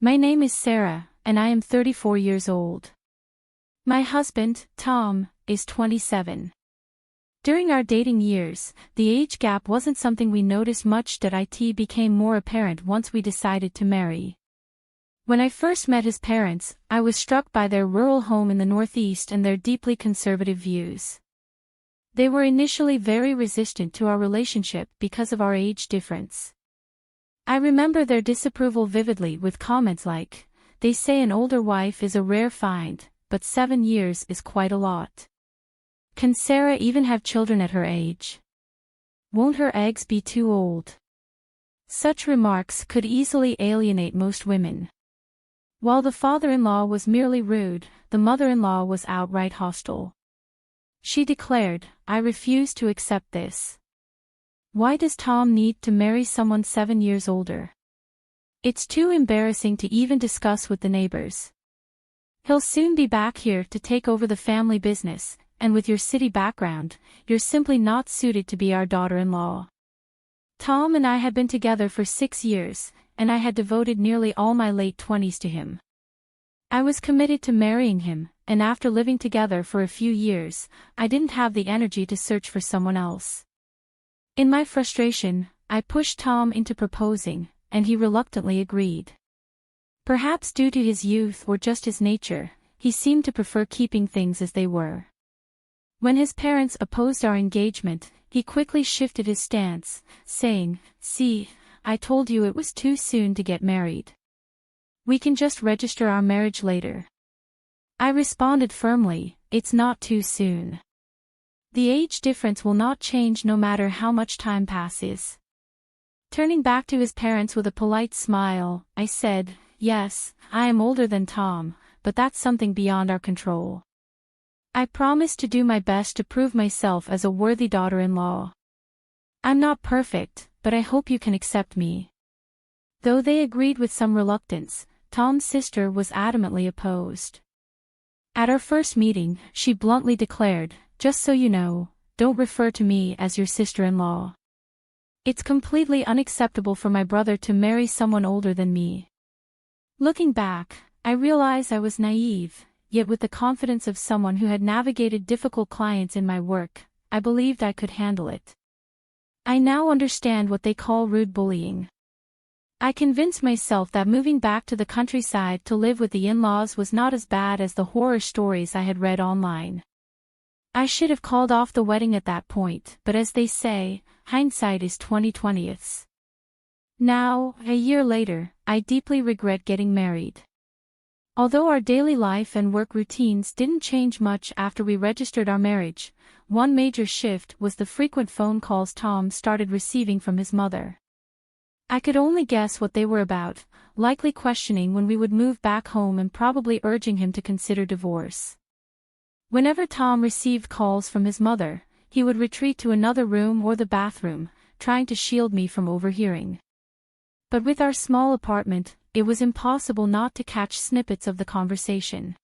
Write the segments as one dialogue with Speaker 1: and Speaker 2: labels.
Speaker 1: My name is Sarah, and I am 34 years old. My husband, Tom, is 27. During our dating years, the age gap wasn't something we noticed much, that it became more apparent once we decided to marry. When I first met his parents, I was struck by their rural home in the Northeast and their deeply conservative views. They were initially very resistant to our relationship because of our age difference. I remember their disapproval vividly, with comments like, "They say an older wife is a rare find, but 7 years is quite a lot. Can Sarah even have children at her age? Won't her eggs be too old?" Such remarks could easily alienate most women. While the father-in-law was merely rude, the mother-in-law was outright hostile. She declared, "I refuse to accept this. Why does Tom need to marry someone 7 years older? It's too embarrassing to even discuss with the neighbors. He'll soon be back here to take over the family business, and with your city background, you're simply not suited to be our daughter-in-law." Tom and I had been together for 6 years, and I had devoted nearly all my late 20s to him. I was committed to marrying him, and after living together for a few years, I didn't have the energy to search for someone else. In my frustration, I pushed Tom into proposing, and he reluctantly agreed. Perhaps due to his youth or just his nature, he seemed to prefer keeping things as they were. When his parents opposed our engagement, he quickly shifted his stance, saying, "See, I told you it was too soon to get married. We can just register our marriage later." I responded firmly, "It's not too soon. The age difference will not change no matter how much time passes." Turning back to his parents with a polite smile, I said, "Yes, I am older than Tom, but that's something beyond our control. I promise to do my best to prove myself as a worthy daughter-in-law. I'm not perfect, but I hope you can accept me." Though they agreed with some reluctance, Tom's sister was adamantly opposed. At our first meeting, she bluntly declared, "Just so you know, don't refer to me as your sister-in-law. It's completely unacceptable for my brother to marry someone older than me." Looking back, I realize I was naive, yet with the confidence of someone who had navigated difficult clients in my work, I believed I could handle it. I now understand what they call rude bullying. I convinced myself that moving back to the countryside to live with the in-laws was not as bad as the horror stories I had read online. I should have called off the wedding at that point, but as they say, hindsight is 20/20. Now, a year later, I deeply regret getting married. Although our daily life and work routines didn't change much after we registered our marriage, one major shift was the frequent phone calls Tom started receiving from his mother. I could only guess what they were about, likely questioning when we would move back home and probably urging him to consider divorce. Whenever Tom received calls from his mother, he would retreat to another room or the bathroom, trying to shield me from overhearing. But with our small apartment, it was impossible not to catch snippets of the conversation.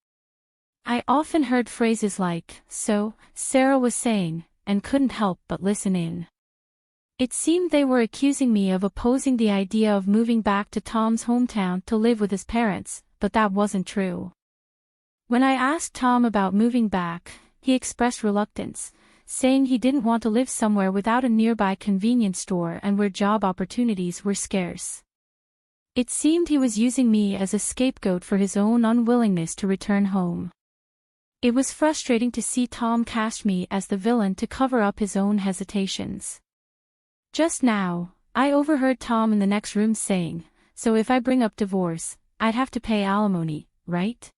Speaker 1: I often heard phrases like, "So, Sarah was saying," and couldn't help but listen in. It seemed they were accusing me of opposing the idea of moving back to Tom's hometown to live with his parents, but that wasn't true. When I asked Tom about moving back, he expressed reluctance, saying he didn't want to live somewhere without a nearby convenience store and where job opportunities were scarce. It seemed he was using me as a scapegoat for his own unwillingness to return home. It was frustrating to see Tom cast me as the villain to cover up his own hesitations. Just now, I overheard Tom in the next room saying, "So if I bring up divorce, I'd have to pay alimony, right?"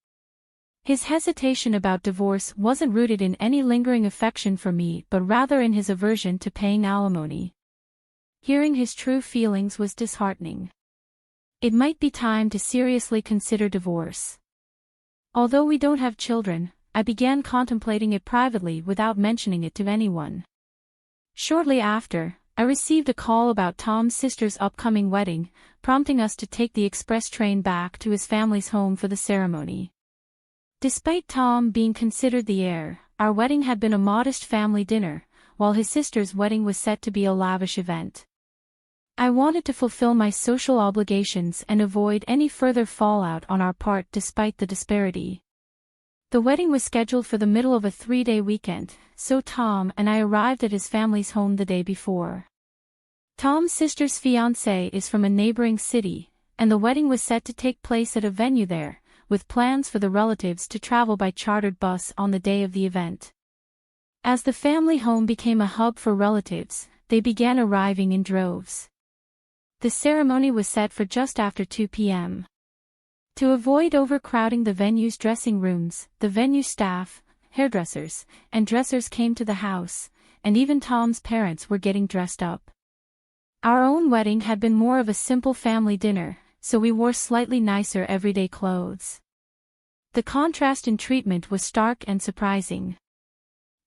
Speaker 1: His hesitation about divorce wasn't rooted in any lingering affection for me but rather in his aversion to paying alimony. Hearing his true feelings was disheartening. It might be time to seriously consider divorce. Although we don't have children, I began contemplating it privately without mentioning it to anyone. Shortly after, I received a call about Tom's sister's upcoming wedding, prompting us to take the express train back to his family's home for the ceremony. Despite Tom being considered the heir, our wedding had been a modest family dinner, while his sister's wedding was set to be a lavish event. I wanted to fulfill my social obligations and avoid any further fallout on our part despite the disparity. The wedding was scheduled for the middle of a 3-day weekend, so Tom and I arrived at his family's home the day before. Tom's sister's fiancé is from a neighboring city, and the wedding was set to take place at a venue there, with plans for the relatives to travel by chartered bus on the day of the event. As the family home became a hub for relatives, they began arriving in droves. The ceremony was set for just after 2 p.m. To avoid overcrowding the venue's dressing rooms, the venue staff, hairdressers, and dressers came to the house, and even Tom's parents were getting dressed up. Our own wedding had been more of a simple family dinner, so we wore slightly nicer everyday clothes. The contrast in treatment was stark and surprising.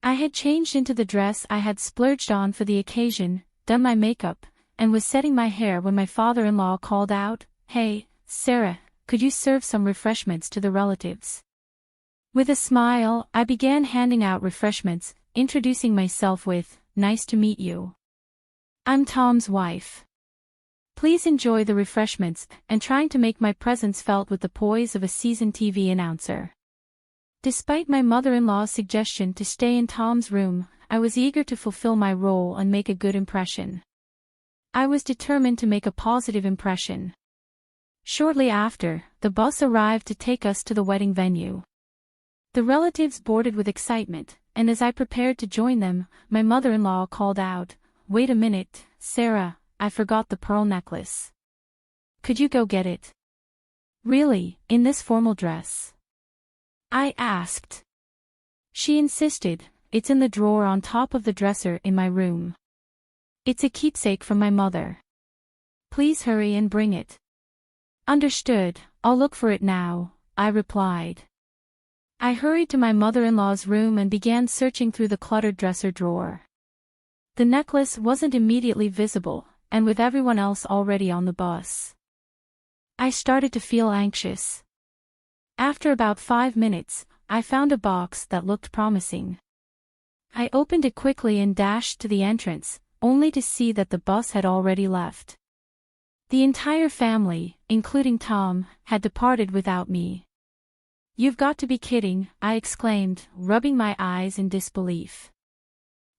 Speaker 1: I had changed into the dress I had splurged on for the occasion, done my makeup, and was setting my hair when my father-in-law called out, "Hey, Sarah, could you serve some refreshments to the relatives?" With a smile, I began handing out refreshments, introducing myself with, "Nice to meet you. I'm Tom's wife. Please enjoy the refreshments," and trying to make my presence felt with the poise of a seasoned TV announcer. Despite my mother-in-law's suggestion to stay in Tom's room, I was eager to fulfill my role and make a good impression. I was determined to make a positive impression. Shortly after, the bus arrived to take us to the wedding venue. The relatives boarded with excitement, and as I prepared to join them, my mother-in-law called out, "Wait a minute, Sarah, I forgot the pearl necklace. Could you go get it?" "Really, in this formal dress?" I asked. She insisted, "It's in the drawer on top of the dresser in my room. It's a keepsake from my mother. Please hurry and bring it." "Understood, I'll look for it now," I replied. I hurried to my mother-in-law's room and began searching through the cluttered dresser drawer. The necklace wasn't immediately visible, and with everyone else already on the bus, I started to feel anxious. After about 5 minutes, I found a box that looked promising. I opened it quickly and dashed to the entrance, only to see that the bus had already left. The entire family, including Tom, had departed without me. "You've got to be kidding," I exclaimed, rubbing my eyes in disbelief.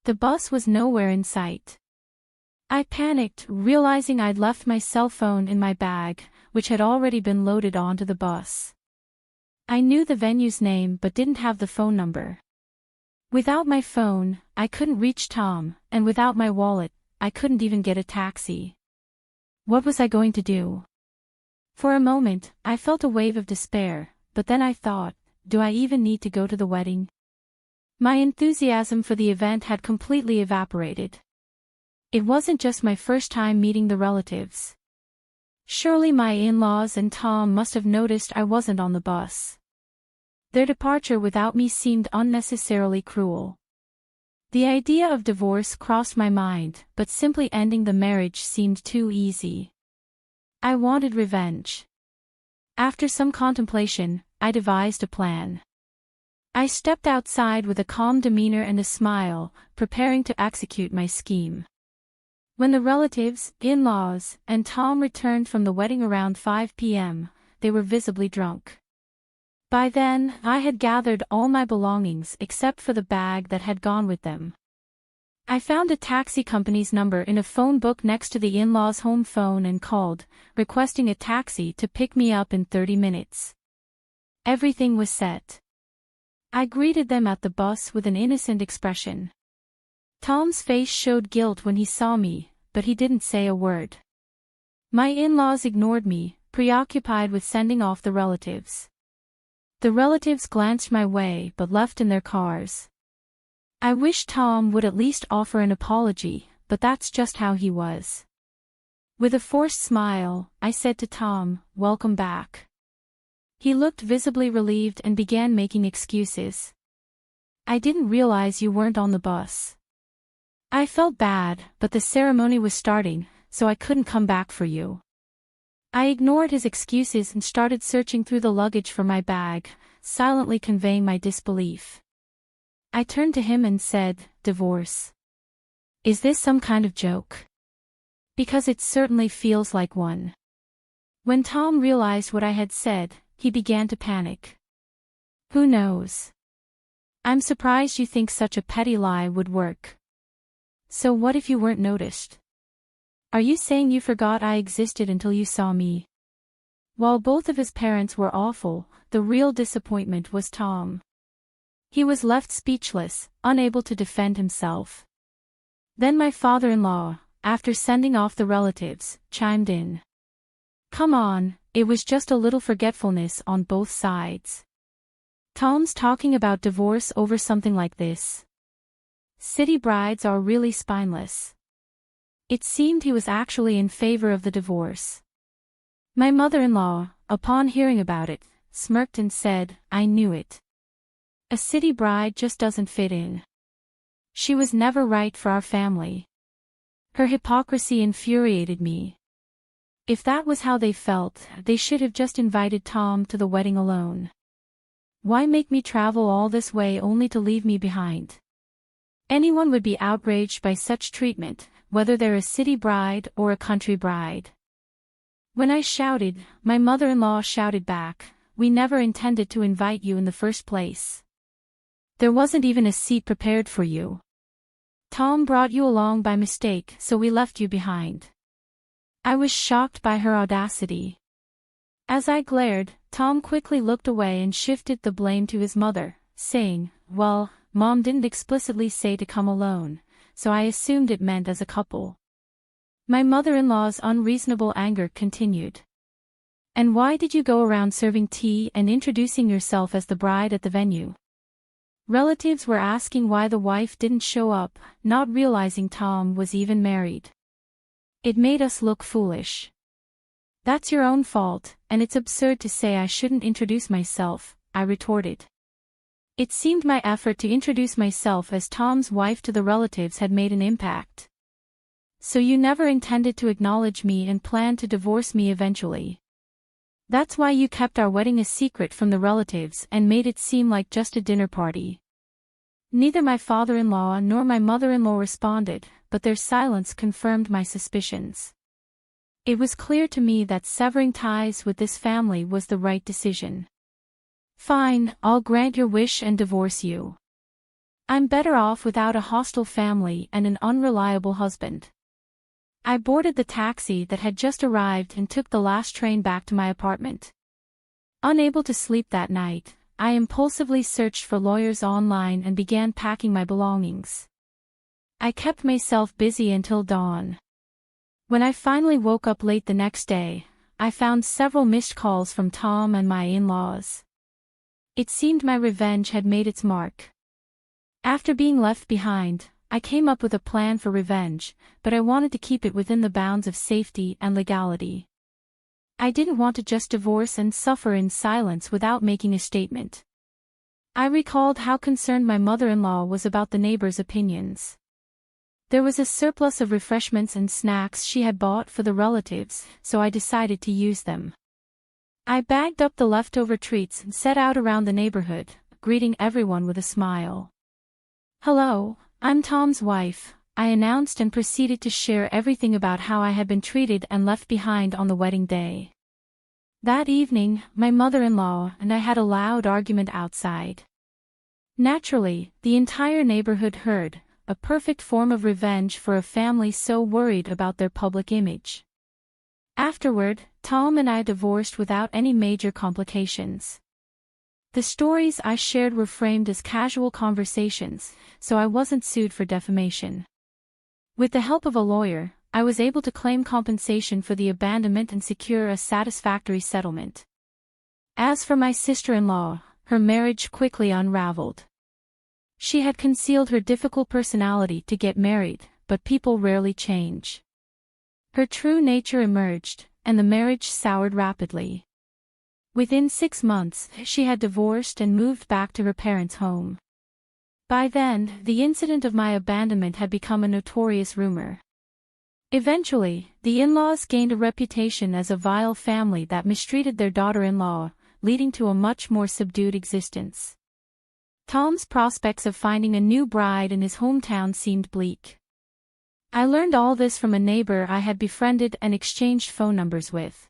Speaker 1: The bus was nowhere in sight. I panicked, realizing I'd left my cell phone in my bag, which had already been loaded onto the bus. I knew the venue's name but didn't have the phone number. Without my phone, I couldn't reach Tom, and without my wallet, I couldn't even get a taxi. What was I going to do? For a moment, I felt a wave of despair, but then I thought, do I even need to go to the wedding? My enthusiasm for the event had completely evaporated. It wasn't just my first time meeting the relatives. Surely my in-laws and Tom must have noticed I wasn't on the bus. Their departure without me seemed unnecessarily cruel. The idea of divorce crossed my mind, but simply ending the marriage seemed too easy. I wanted revenge. After some contemplation, I devised a plan. I stepped outside with a calm demeanor and a smile, preparing to execute my scheme. When the relatives, in-laws, and Tom returned from the wedding around 5 p.m., they were visibly drunk. By then, I had gathered all my belongings except for the bag that had gone with them. I found a taxi company's number in a phone book next to the in-laws' home phone and called, requesting a taxi to pick me up in 30 minutes. Everything was set. I greeted them at the bus with an innocent expression. Tom's face showed guilt when he saw me, but he didn't say a word. My in-laws ignored me, preoccupied with sending off the relatives. The relatives glanced my way but left in their cars. I wished Tom would at least offer an apology, but that's just how he was. With a forced smile, I said to Tom, "Welcome back." He looked visibly relieved and began making excuses. "I didn't realize you weren't on the bus." I felt bad, but the ceremony was starting, so I couldn't come back for you. I ignored his excuses and started searching through the luggage for my bag, silently conveying my disbelief. I turned to him and said, "Divorce? Is this some kind of joke?" Because it certainly feels like one. When Tom realized what I had said, he began to panic. Who knows? I'm surprised you think such a petty lie would work. So what if you weren't noticed? Are you saying you forgot I existed until you saw me? While both of his parents were awful, the real disappointment was Tom. He was left speechless, unable to defend himself. Then my father-in-law, after sending off the relatives, chimed in. Come on, it was just a little forgetfulness on both sides. Tom's talking about divorce over something like this. City brides are really spineless. It seemed he was actually in favor of the divorce. My mother-in-law, upon hearing about it, smirked and said, I knew it. A city bride just doesn't fit in. She was never right for our family. Her hypocrisy infuriated me. If that was how they felt, they should have just invited Tom to the wedding alone. Why make me travel all this way only to leave me behind? Anyone would be outraged by such treatment, whether they're a city bride or a country bride. When I shouted, my mother-in-law shouted back, we never intended to invite you in the first place. There wasn't even a seat prepared for you. Tom brought you along by mistake, so we left you behind. I was shocked by her audacity. As I glared, Tom quickly looked away and shifted the blame to his mother, saying, well, Mom didn't explicitly say to come alone, so I assumed it meant as a couple. My mother-in-law's unreasonable anger continued. And why did you go around serving tea and introducing yourself as the bride at the venue? Relatives were asking why the wife didn't show up, not realizing Tom was even married. It made us look foolish. That's your own fault, and it's absurd to say I shouldn't introduce myself, I retorted. It seemed my effort to introduce myself as Tom's wife to the relatives had made an impact. So you never intended to acknowledge me and planned to divorce me eventually. That's why you kept our wedding a secret from the relatives and made it seem like just a dinner party. Neither my father-in-law nor my mother-in-law responded, but their silence confirmed my suspicions. It was clear to me that severing ties with this family was the right decision. Fine, I'll grant your wish and divorce you. I'm better off without a hostile family and an unreliable husband. I boarded the taxi that had just arrived and took the last train back to my apartment. Unable to sleep that night, I impulsively searched for lawyers online and began packing my belongings. I kept myself busy until dawn. When I finally woke up late the next day, I found several missed calls from Tom and my in-laws. It seemed my revenge had made its mark. After being left behind, I came up with a plan for revenge, but I wanted to keep it within the bounds of safety and legality. I didn't want to just divorce and suffer in silence without making a statement. I recalled how concerned my mother-in-law was about the neighbors' opinions. There was a surplus of refreshments and snacks she had bought for the relatives, so I decided to use them. I bagged up the leftover treats and set out around the neighborhood, greeting everyone with a smile. Hello, I'm Tom's wife, I announced and proceeded to share everything about how I had been treated and left behind on the wedding day. That evening, my mother-in-law and I had a loud argument outside. Naturally, the entire neighborhood heard, a perfect form of revenge for a family so worried about their public image. Afterward, Tom and I divorced without any major complications. The stories I shared were framed as casual conversations, so I wasn't sued for defamation. With the help of a lawyer, I was able to claim compensation for the abandonment and secure a satisfactory settlement. As for my sister-in-law, her marriage quickly unraveled. She had concealed her difficult personality to get married, but people rarely change. Her true nature emerged, and the marriage soured rapidly. Within 6 months, she had divorced and moved back to her parents' home. By then, the incident of my abandonment had become a notorious rumor. Eventually, the in-laws gained a reputation as a vile family that mistreated their daughter-in-law, leading to a much more subdued existence. Tom's prospects of finding a new bride in his hometown seemed bleak. I learned all this from a neighbor I had befriended and exchanged phone numbers with.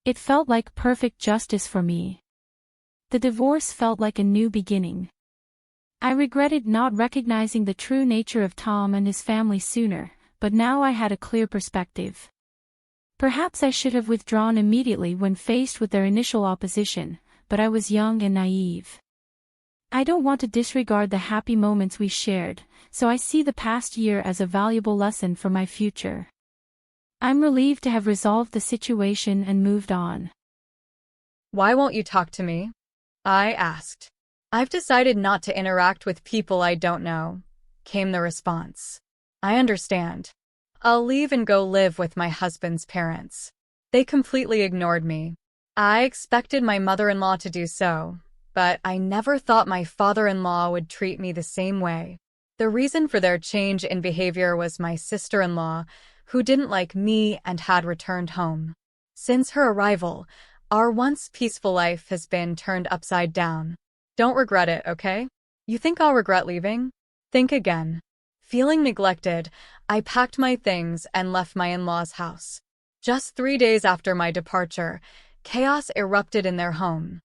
Speaker 1: It felt like perfect justice for me. The divorce felt like a new beginning. I regretted not recognizing the true nature of Tom and his family sooner, but now I had a clear perspective. Perhaps I should have withdrawn immediately when faced with their initial opposition, but I was young and naive. I don't want to disregard the happy moments we shared, so I see the past year as a valuable lesson for my future. I'm relieved to have resolved the situation and moved on.
Speaker 2: Why won't you talk to me? I asked. I've decided not to interact with people I don't know, came the response. I understand. I'll leave and go live with my husband's parents. They completely ignored me. I expected my mother-in-law to do so, but I never thought my father-in-law would treat me the same way. The reason for their change in behavior was my sister-in-law, who didn't like me and had returned home. Since her arrival, our once peaceful life has been turned upside down. Don't regret it, okay? You think I'll regret leaving? Think again. Feeling neglected, I packed my things and left my in-laws' house. Just 3 days after my departure, chaos erupted in their home.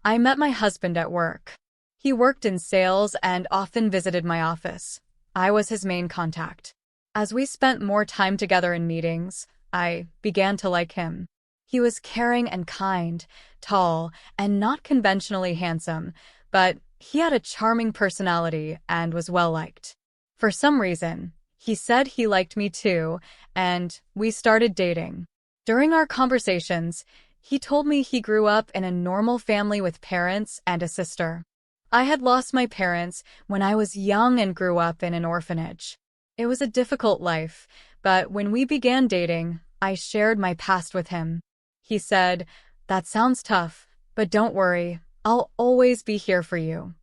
Speaker 2: I met my husband at work. He worked in sales and often visited my office. I was his main contact. As we spent more time together in meetings, I began to like him. He was caring and kind, tall, and not conventionally handsome, but he had a charming personality and was well-liked. For some reason, he said he liked me too, and we started dating. During our conversations, he told me he grew up in a normal family with parents and a sister. I had lost my parents when I was young and grew up in an orphanage. It was a difficult life, but when we began dating, I shared my past with him. He said, "That sounds tough, but don't worry, I'll always be here for you."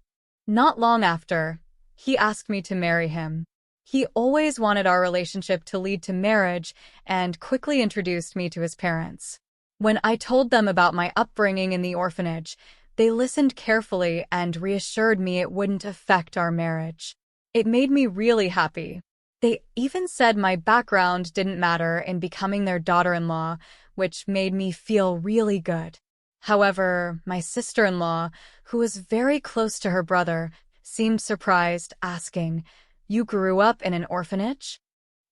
Speaker 2: Not long after, he asked me to marry him. He always wanted our relationship to lead to marriage and quickly introduced me to his parents. When I told them about my upbringing in the orphanage, they listened carefully and reassured me it wouldn't affect our marriage. It made me really happy. They even said my background didn't matter in becoming their daughter-in-law, which made me feel really good. However, my sister-in-law, who was very close to her brother, seemed surprised, asking, "You grew up in an orphanage?"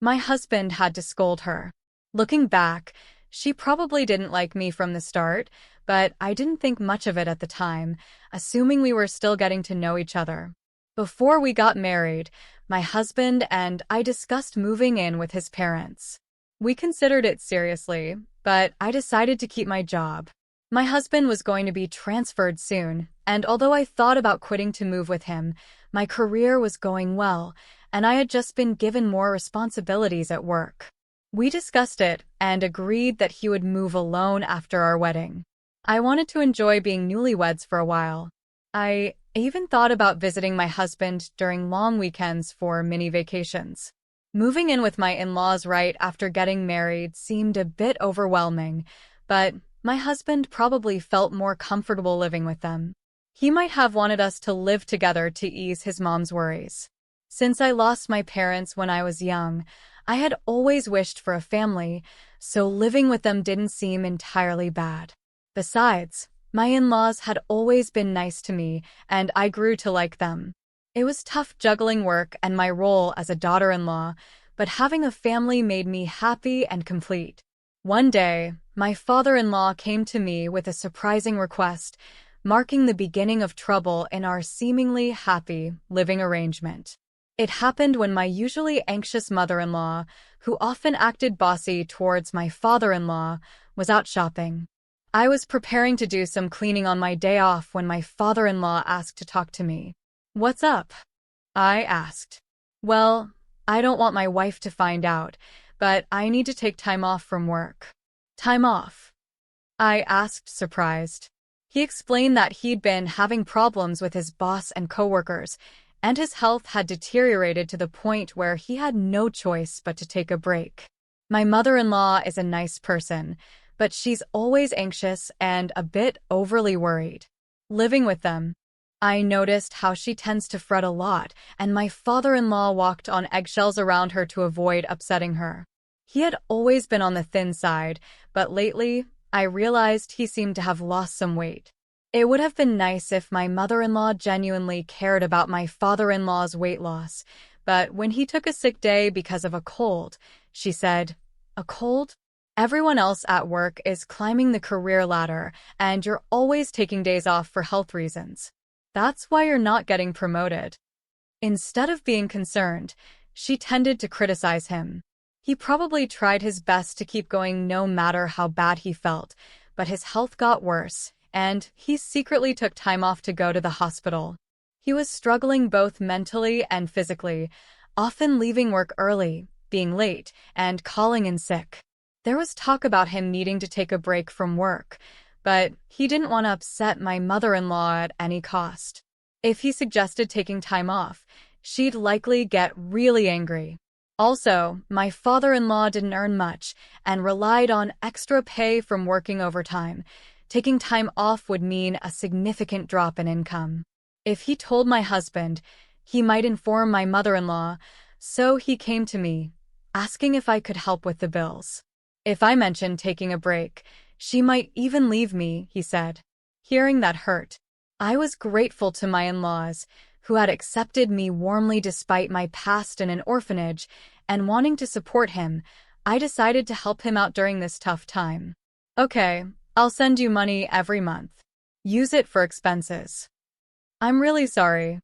Speaker 2: My husband had to scold her. Looking back, she probably didn't like me from the start, but I didn't think much of it at the time, assuming we were still getting to know each other. Before we got married, my husband and I discussed moving in with his parents. We considered it seriously, but I decided to keep my job. My husband was going to be transferred soon, and although I thought about quitting to move with him, my career was going well, and I had just been given more responsibilities at work. We discussed it and agreed that he would move alone after our wedding. I wanted to enjoy being newlyweds for a while. I even thought about visiting my husband during long weekends for mini vacations. Moving in with my in-laws right after getting married seemed a bit overwhelming, but my husband probably felt more comfortable living with them. He might have wanted us to live together to ease his mom's worries. Since I lost my parents when I was young, I had always wished for a family, so living with them didn't seem entirely bad. Besides, my in-laws had always been nice to me, and I grew to like them. It was tough juggling work and my role as a daughter-in-law, but having a family made me happy and complete. One day, my father-in-law came to me with a surprising request, marking the beginning of trouble in our seemingly happy living arrangement. It happened when my usually anxious mother-in-law, who often acted bossy towards my father-in-law, was out shopping. I was preparing to do some cleaning on my day off when my father-in-law asked to talk to me. "What's up?" I asked. "Well, I don't want my wife to find out, but I need to take time off from work." "Time off?" I asked, surprised. He explained that he'd been having problems with his boss and coworkers, and his health had deteriorated to the point where he had no choice but to take a break. My mother-in-law is a nice person, but she's always anxious and a bit overly worried. Living with them, I noticed how she tends to fret a lot, and my father-in-law walked on eggshells around her to avoid upsetting her. He had always been on the thin side, but lately, I realized he seemed to have lost some weight. It would have been nice if my mother-in-law genuinely cared about my father-in-law's weight loss, but when he took a sick day because of a cold, she said, "A cold? Everyone else at work is climbing the career ladder, and you're always taking days off for health reasons. That's why you're not getting promoted." Instead of being concerned, she tended to criticize him. He probably tried his best to keep going no matter how bad he felt, but his health got worse, and he secretly took time off to go to the hospital. He was struggling both mentally and physically, often leaving work early, being late, and calling in sick. There was talk about him needing to take a break from work, but he didn't want to upset my mother-in-law at any cost. If he suggested taking time off, she'd likely get really angry. Also, my father-in-law didn't earn much and relied on extra pay from working overtime. Taking time off would mean a significant drop in income. If he told my husband, he might inform my mother-in-law, so he came to me, asking if I could help with the bills. If I mentioned taking a break, she might even leave me, he said. Hearing that hurt. I was grateful to my in-laws, who had accepted me warmly despite my past in an orphanage, and wanting to support him, I decided to help him out during this tough time. "Okay, I'll send you money every month. Use it for expenses. I'm really sorry.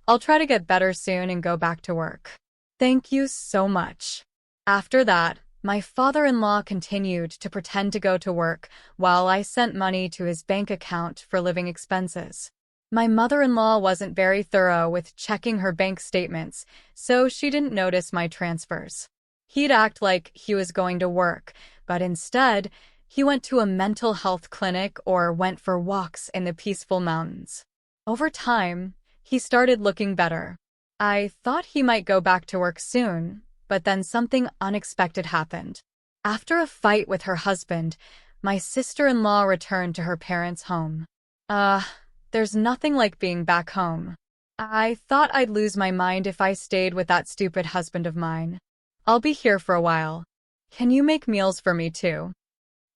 Speaker 2: I'll try to get better soon and go back to work. Thank you so much." After that, my father-in-law continued to pretend to go to work while I sent money to his bank account for living expenses. My mother-in-law wasn't very thorough with checking her bank statements, so she didn't notice my transfers. He'd act like he was going to work, but instead, he went to a mental health clinic or went for walks in the peaceful mountains. Over time, he started looking better. I thought he might go back to work soon, but then something unexpected happened. After a fight with her husband, my sister-in-law returned to her parents' home. There's nothing like being back home. I thought I'd lose my mind if I stayed with that stupid husband of mine. I'll be here for a while. Can you make meals for me too?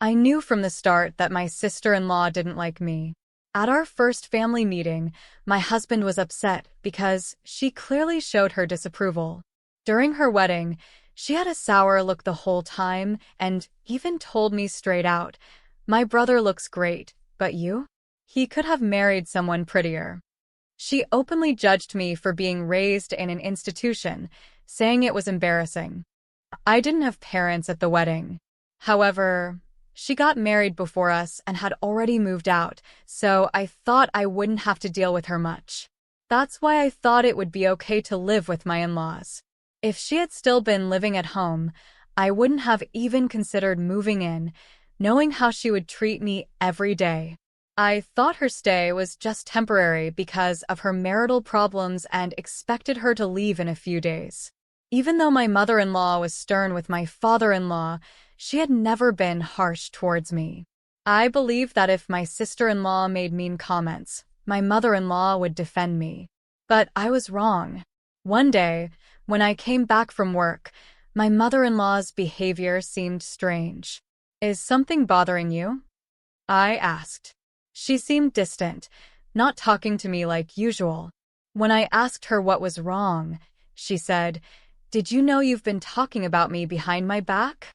Speaker 2: I knew from the start that my sister-in-law didn't like me. At our first family meeting, my husband was upset because she clearly showed her disapproval. During her wedding, she had a sour look the whole time and even told me straight out, "My brother looks great, but you? He could have married someone prettier." She openly judged me for being raised in an institution, saying it was embarrassing. I didn't have parents at the wedding. However, she got married before us and had already moved out, so I thought I wouldn't have to deal with her much. That's why I thought it would be okay to live with my in-laws. If she had still been living at home, I wouldn't have even considered moving in, knowing how she would treat me every day. I thought her stay was just temporary because of her marital problems and expected her to leave in a few days. Even though my mother-in-law was stern with my father-in-law, she had never been harsh towards me. I believed that if my sister-in-law made mean comments, my mother-in-law would defend me. But I was wrong. One day, when I came back from work, my mother-in-law's behavior seemed strange. "Is something bothering you?" I asked. She seemed distant, not talking to me like usual. When I asked her what was wrong, she said, "Did you know you've been talking about me behind my back?"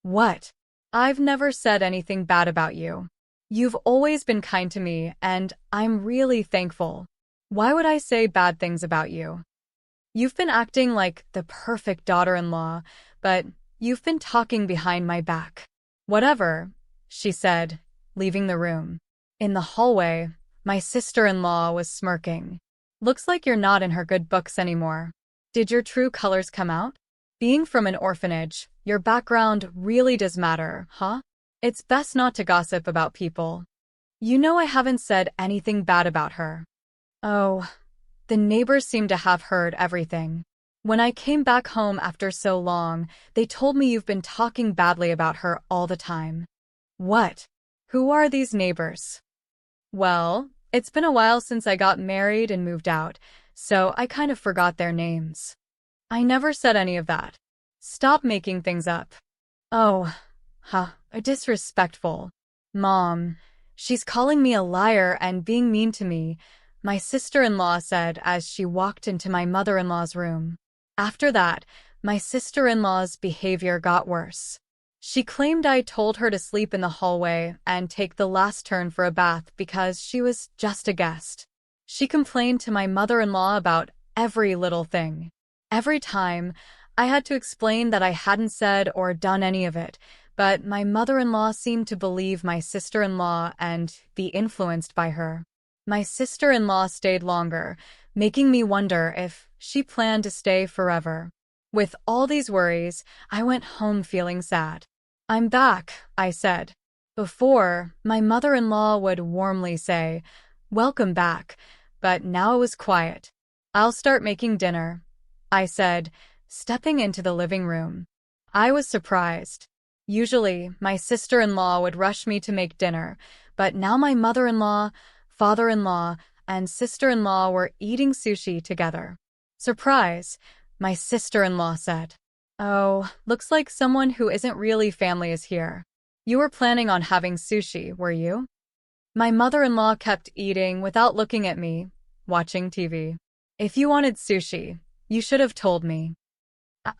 Speaker 2: "What? I've never said anything bad about you. You've always been kind to me, and I'm really thankful. Why would I say bad things about you? You've been acting like the perfect daughter-in-law, but you've been talking behind my back." "Whatever," she said, leaving the room. In the hallway, my sister-in-law was smirking. "Looks like you're not in her good books anymore. Did your true colors come out? Being from an orphanage, your background really does matter, huh? It's best not to gossip about people. You know I haven't said anything bad about her." Oh, the neighbors seem to have heard everything. When I came back home after so long, they told me you've been talking badly about her all the time. What? Who are these neighbors? Well, It's been a while since I got married and moved out, so I kind of forgot their names. I never said any of that. Stop making things up. Oh, disrespectful. Mom, she's calling me a liar and being mean to me, my sister-in-law said as she walked into my mother-in-law's room. After that, my sister-in-law's behavior got worse. She claimed I told her to sleep in the hallway and take the last turn for a bath because she was just a guest. She complained to my mother-in-law about every little thing. Every time, I had to explain that I hadn't said or done any of it, but my mother-in-law seemed to believe my sister-in-law and be influenced by her. My sister-in-law stayed longer, making me wonder if she planned to stay forever. With all these worries, I went home feeling sad. I'm back, I said. Before, my mother-in-law would warmly say, "Welcome back," but now it was quiet. "I'll start making dinner," I said, stepping into the living room. I was surprised. Usually, my sister-in-law would rush me to make dinner, but now my mother-in-law, father-in-law, and sister-in-law were eating sushi together. "Surprise," my sister-in-law said. "Oh, looks like someone who isn't really family is here. You were planning on having sushi, were you?" My mother-in-law kept eating without looking at me, watching TV. "If you wanted sushi, you should have told me."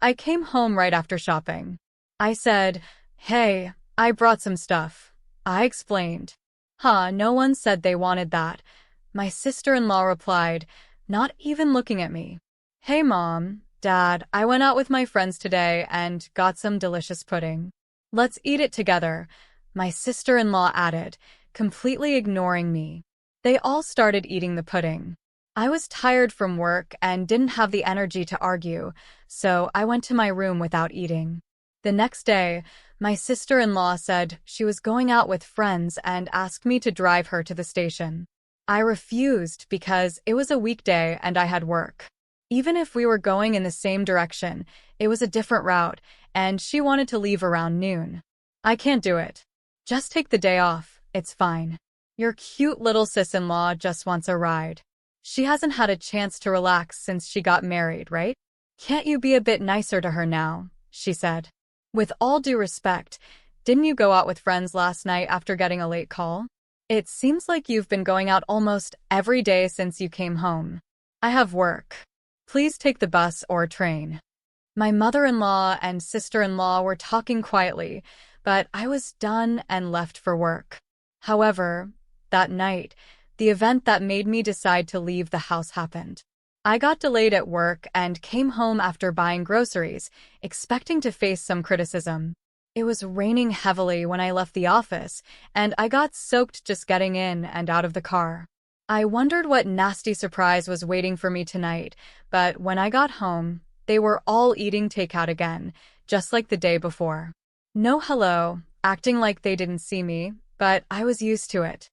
Speaker 2: I came home right after shopping. I said, "Hey, I brought some stuff." I explained. No one said they wanted that," my sister-in-law replied, not even looking at me. "Hey Mom, Dad, I went out with my friends today and got some delicious pudding. Let's eat it together," my sister-in-law added, completely ignoring me. They all started eating the pudding. I was tired from work and didn't have the energy to argue, so I went to my room without eating. The next day, my sister-in-law said she was going out with friends and asked me to drive her to the station. I refused because it was a weekday and I had work. Even if we were going in the same direction, it was a different route, and she wanted to leave around noon. "I can't do it. Just take the day off, it's fine. Your cute little sis-in-law just wants a ride. She hasn't had a chance to relax since she got married, right? Can't you be a bit nicer to her now?" she said. "With all due respect, didn't you go out with friends last night after getting a late call? It seems like you've been going out almost every day since you came home. I have work. Please take the bus or train." My mother-in-law and sister-in-law were talking quietly, but I was done and left for work. However, that night, the event that made me decide to leave the house happened. I got delayed at work and came home after buying groceries, expecting to face some criticism. It was raining heavily when I left the office, and I got soaked just getting in and out of the car. I wondered what nasty surprise was waiting for me tonight, but when I got home, they were all eating takeout again, just like the day before. No hello, acting like they didn't see me, but I was used to it.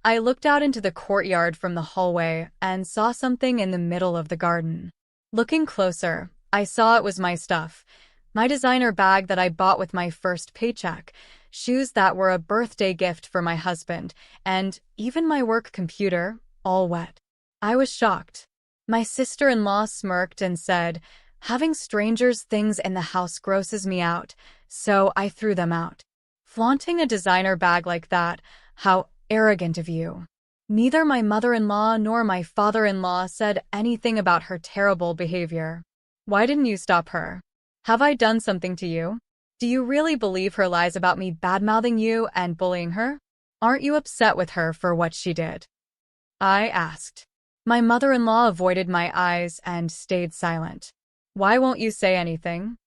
Speaker 2: I looked out into the courtyard from the hallway and saw something in the middle of the garden. Looking closer, I saw it was my stuff. My designer bag that I bought with my first paycheck, shoes that were a birthday gift for my husband, and even my work computer, all wet. I was shocked. My sister-in-law smirked and said, "Having strangers' things in the house grosses me out, so I threw them out." Flaunting a designer bag like that, how arrogant of you. Neither my mother-in-law nor my father-in-law said anything about her terrible behavior. Why didn't you stop her? Have I done something to you? Do you really believe her lies about me bad-mouthing you and bullying her? Aren't you upset with her for what she did? I asked. My mother-in-law avoided my eyes and stayed silent. Why won't you say anything?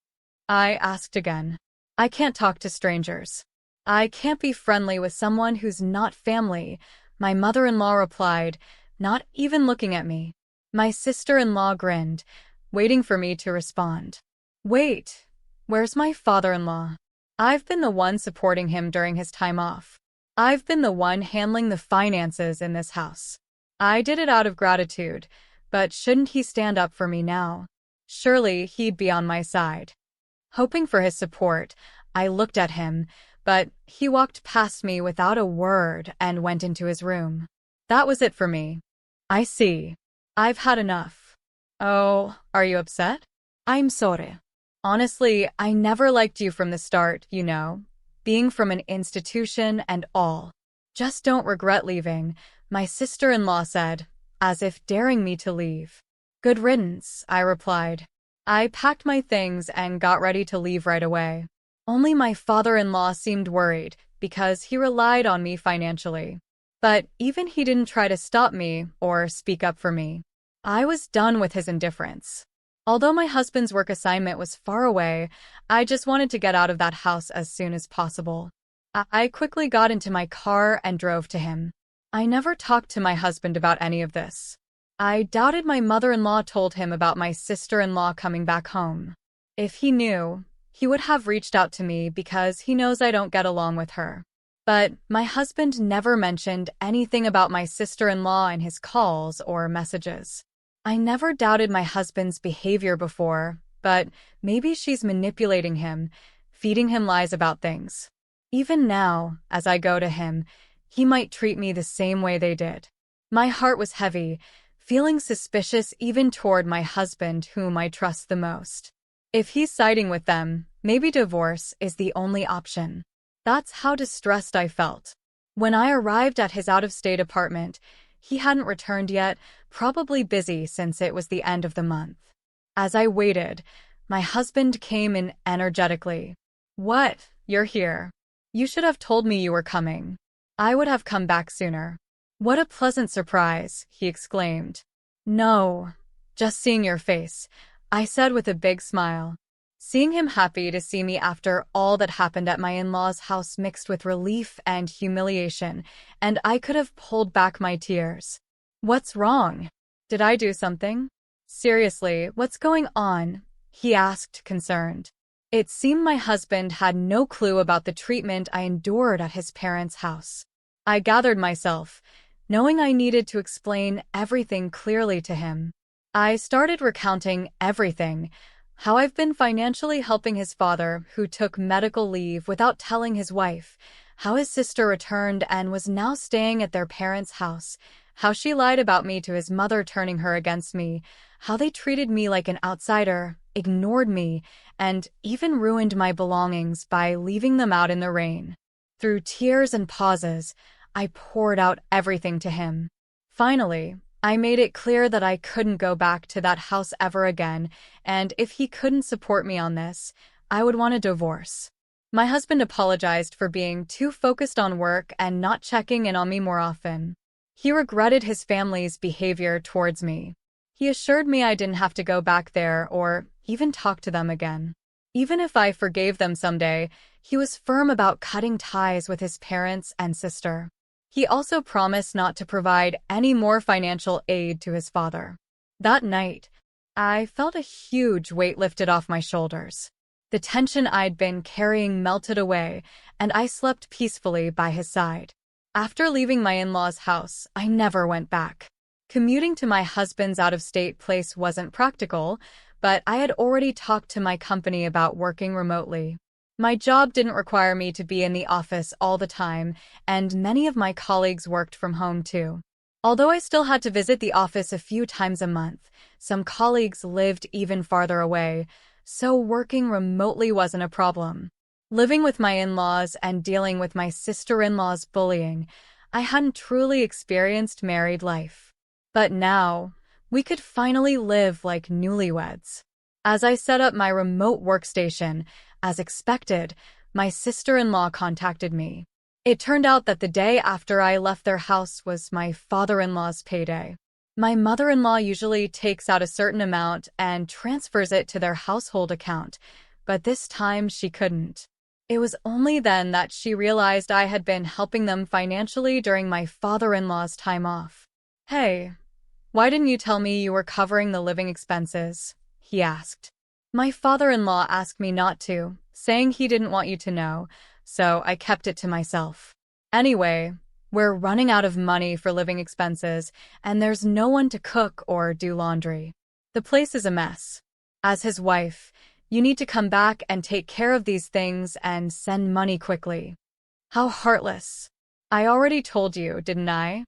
Speaker 2: I asked again. I can't talk to strangers. I can't be friendly with someone who's not family, my mother-in-law replied, not even looking at me. My sister-in-law grinned, waiting for me to respond. Wait, where's my father-in-law? I've been the one supporting him during his time off. I've been the one handling the finances in this house. I did it out of gratitude, but shouldn't he stand up for me now? Surely he'd be on my side. Hoping for his support, I looked at him, but he walked past me without a word and went into his room. That was it for me. I see. I've had enough. Oh, are you upset? I'm sorry. Honestly, I never liked you from the start, you know, being from an institution and all. Just don't regret leaving, my sister-in-law said, as if daring me to leave. Good riddance, I replied. I packed my things and got ready to leave right away. Only my father-in-law seemed worried because he relied on me financially. But even he didn't try to stop me or speak up for me. I was done with his indifference. Although my husband's work assignment was far away, I just wanted to get out of that house as soon as possible. I quickly got into my car and drove to him. I never talked to my husband about any of this. I doubted my mother-in-law told him about my sister-in-law coming back home. If he knew, he would have reached out to me because he knows I don't get along with her. But my husband never mentioned anything about my sister-in-law in his calls or messages. I never doubted my husband's behavior before, but maybe she's manipulating him, feeding him lies about things. Even now, as I go to him, he might treat me the same way they did. My heart was heavy, feeling suspicious even toward my husband whom I trust the most. If he's siding with them, maybe divorce is the only option. That's how distressed I felt. When I arrived at his out-of-state apartment, he hadn't returned yet, probably busy since it was the end of the month. As I waited, my husband came in energetically. What? You're here. You should have told me you were coming. I would have come back sooner. What a pleasant surprise, he exclaimed. No, just seeing your face, I said with a big smile. Seeing him happy to see me after all that happened at my in-laws' house mixed with relief and humiliation, and I could have pulled back my tears. What's wrong? Did I do something? Seriously, what's going on? He asked, concerned. It seemed my husband had no clue about the treatment I endured at his parents' house. I gathered myself, knowing I needed to explain everything clearly to him. I started recounting everything, how I've been financially helping his father, who took medical leave without telling his wife, how his sister returned and was now staying at their parents' house, how she lied about me to his mother, turning her against me, how they treated me like an outsider, ignored me, and even ruined my belongings by leaving them out in the rain. Through tears and pauses, I poured out everything to him. Finally, I made it clear that I couldn't go back to that house ever again, and if he couldn't support me on this, I would want a divorce. My husband apologized for being too focused on work and not checking in on me more often. He regretted his family's behavior towards me. He assured me I didn't have to go back there or even talk to them again. Even if I forgave them someday, he was firm about cutting ties with his parents and sister. He also promised not to provide any more financial aid to his father. That night, I felt a huge weight lifted off my shoulders. The tension I'd been carrying melted away, and I slept peacefully by his side. After leaving my in-laws' house, I never went back. Commuting to my husband's out-of-state place wasn't practical, but I had already talked to my company about working remotely. My job didn't require me to be in the office all the time, and many of my colleagues worked from home too. Although I still had to visit the office a few times a month, some colleagues lived even farther away, so working remotely wasn't a problem. Living with my in-laws and dealing with my sister-in-law's bullying, I hadn't truly experienced married life. But now, we could finally live like newlyweds. As I set up my remote workstation, as expected, my sister-in-law contacted me. It turned out that the day after I left their house was my father-in-law's payday. My mother-in-law usually takes out a certain amount and transfers it to their household account, but this time she couldn't. It was only then that she realized I had been helping them financially during my father-in-law's time off. "Hey, why didn't you tell me you were covering the living expenses?" he asked. "My father-in-law asked me not to, saying he didn't want you to know, so I kept it to myself. Anyway, we're running out of money for living expenses, and there's no one to cook or do laundry. The place is a mess. As his wife, you need to come back and take care of these things and send money quickly." How heartless. I already told you, didn't I?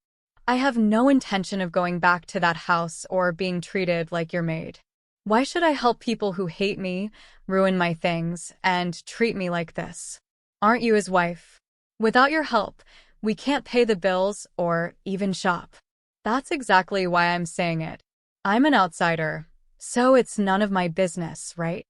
Speaker 2: I have no intention of going back to that house or being treated like your maid. Why should I help people who hate me, ruin my things, and treat me like this? Aren't you his wife? Without your help, we can't pay the bills or even shop. That's exactly why I'm saying it. I'm an outsider, so it's none of my business, right?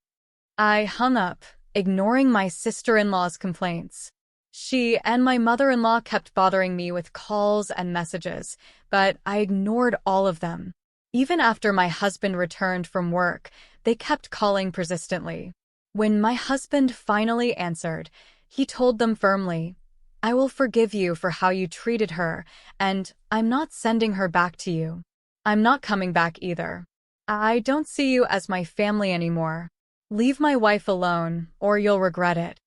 Speaker 2: I hung up, ignoring my sister-in-law's complaints. She and my mother-in-law kept bothering me with calls and messages, but I ignored all of them. Even after my husband returned from work, they kept calling persistently. When my husband finally answered, he told them firmly, "I will forgive you for how you treated her, and I'm not sending her back to you. I'm not coming back either. I don't see you as my family anymore. Leave my wife alone, or you'll regret it."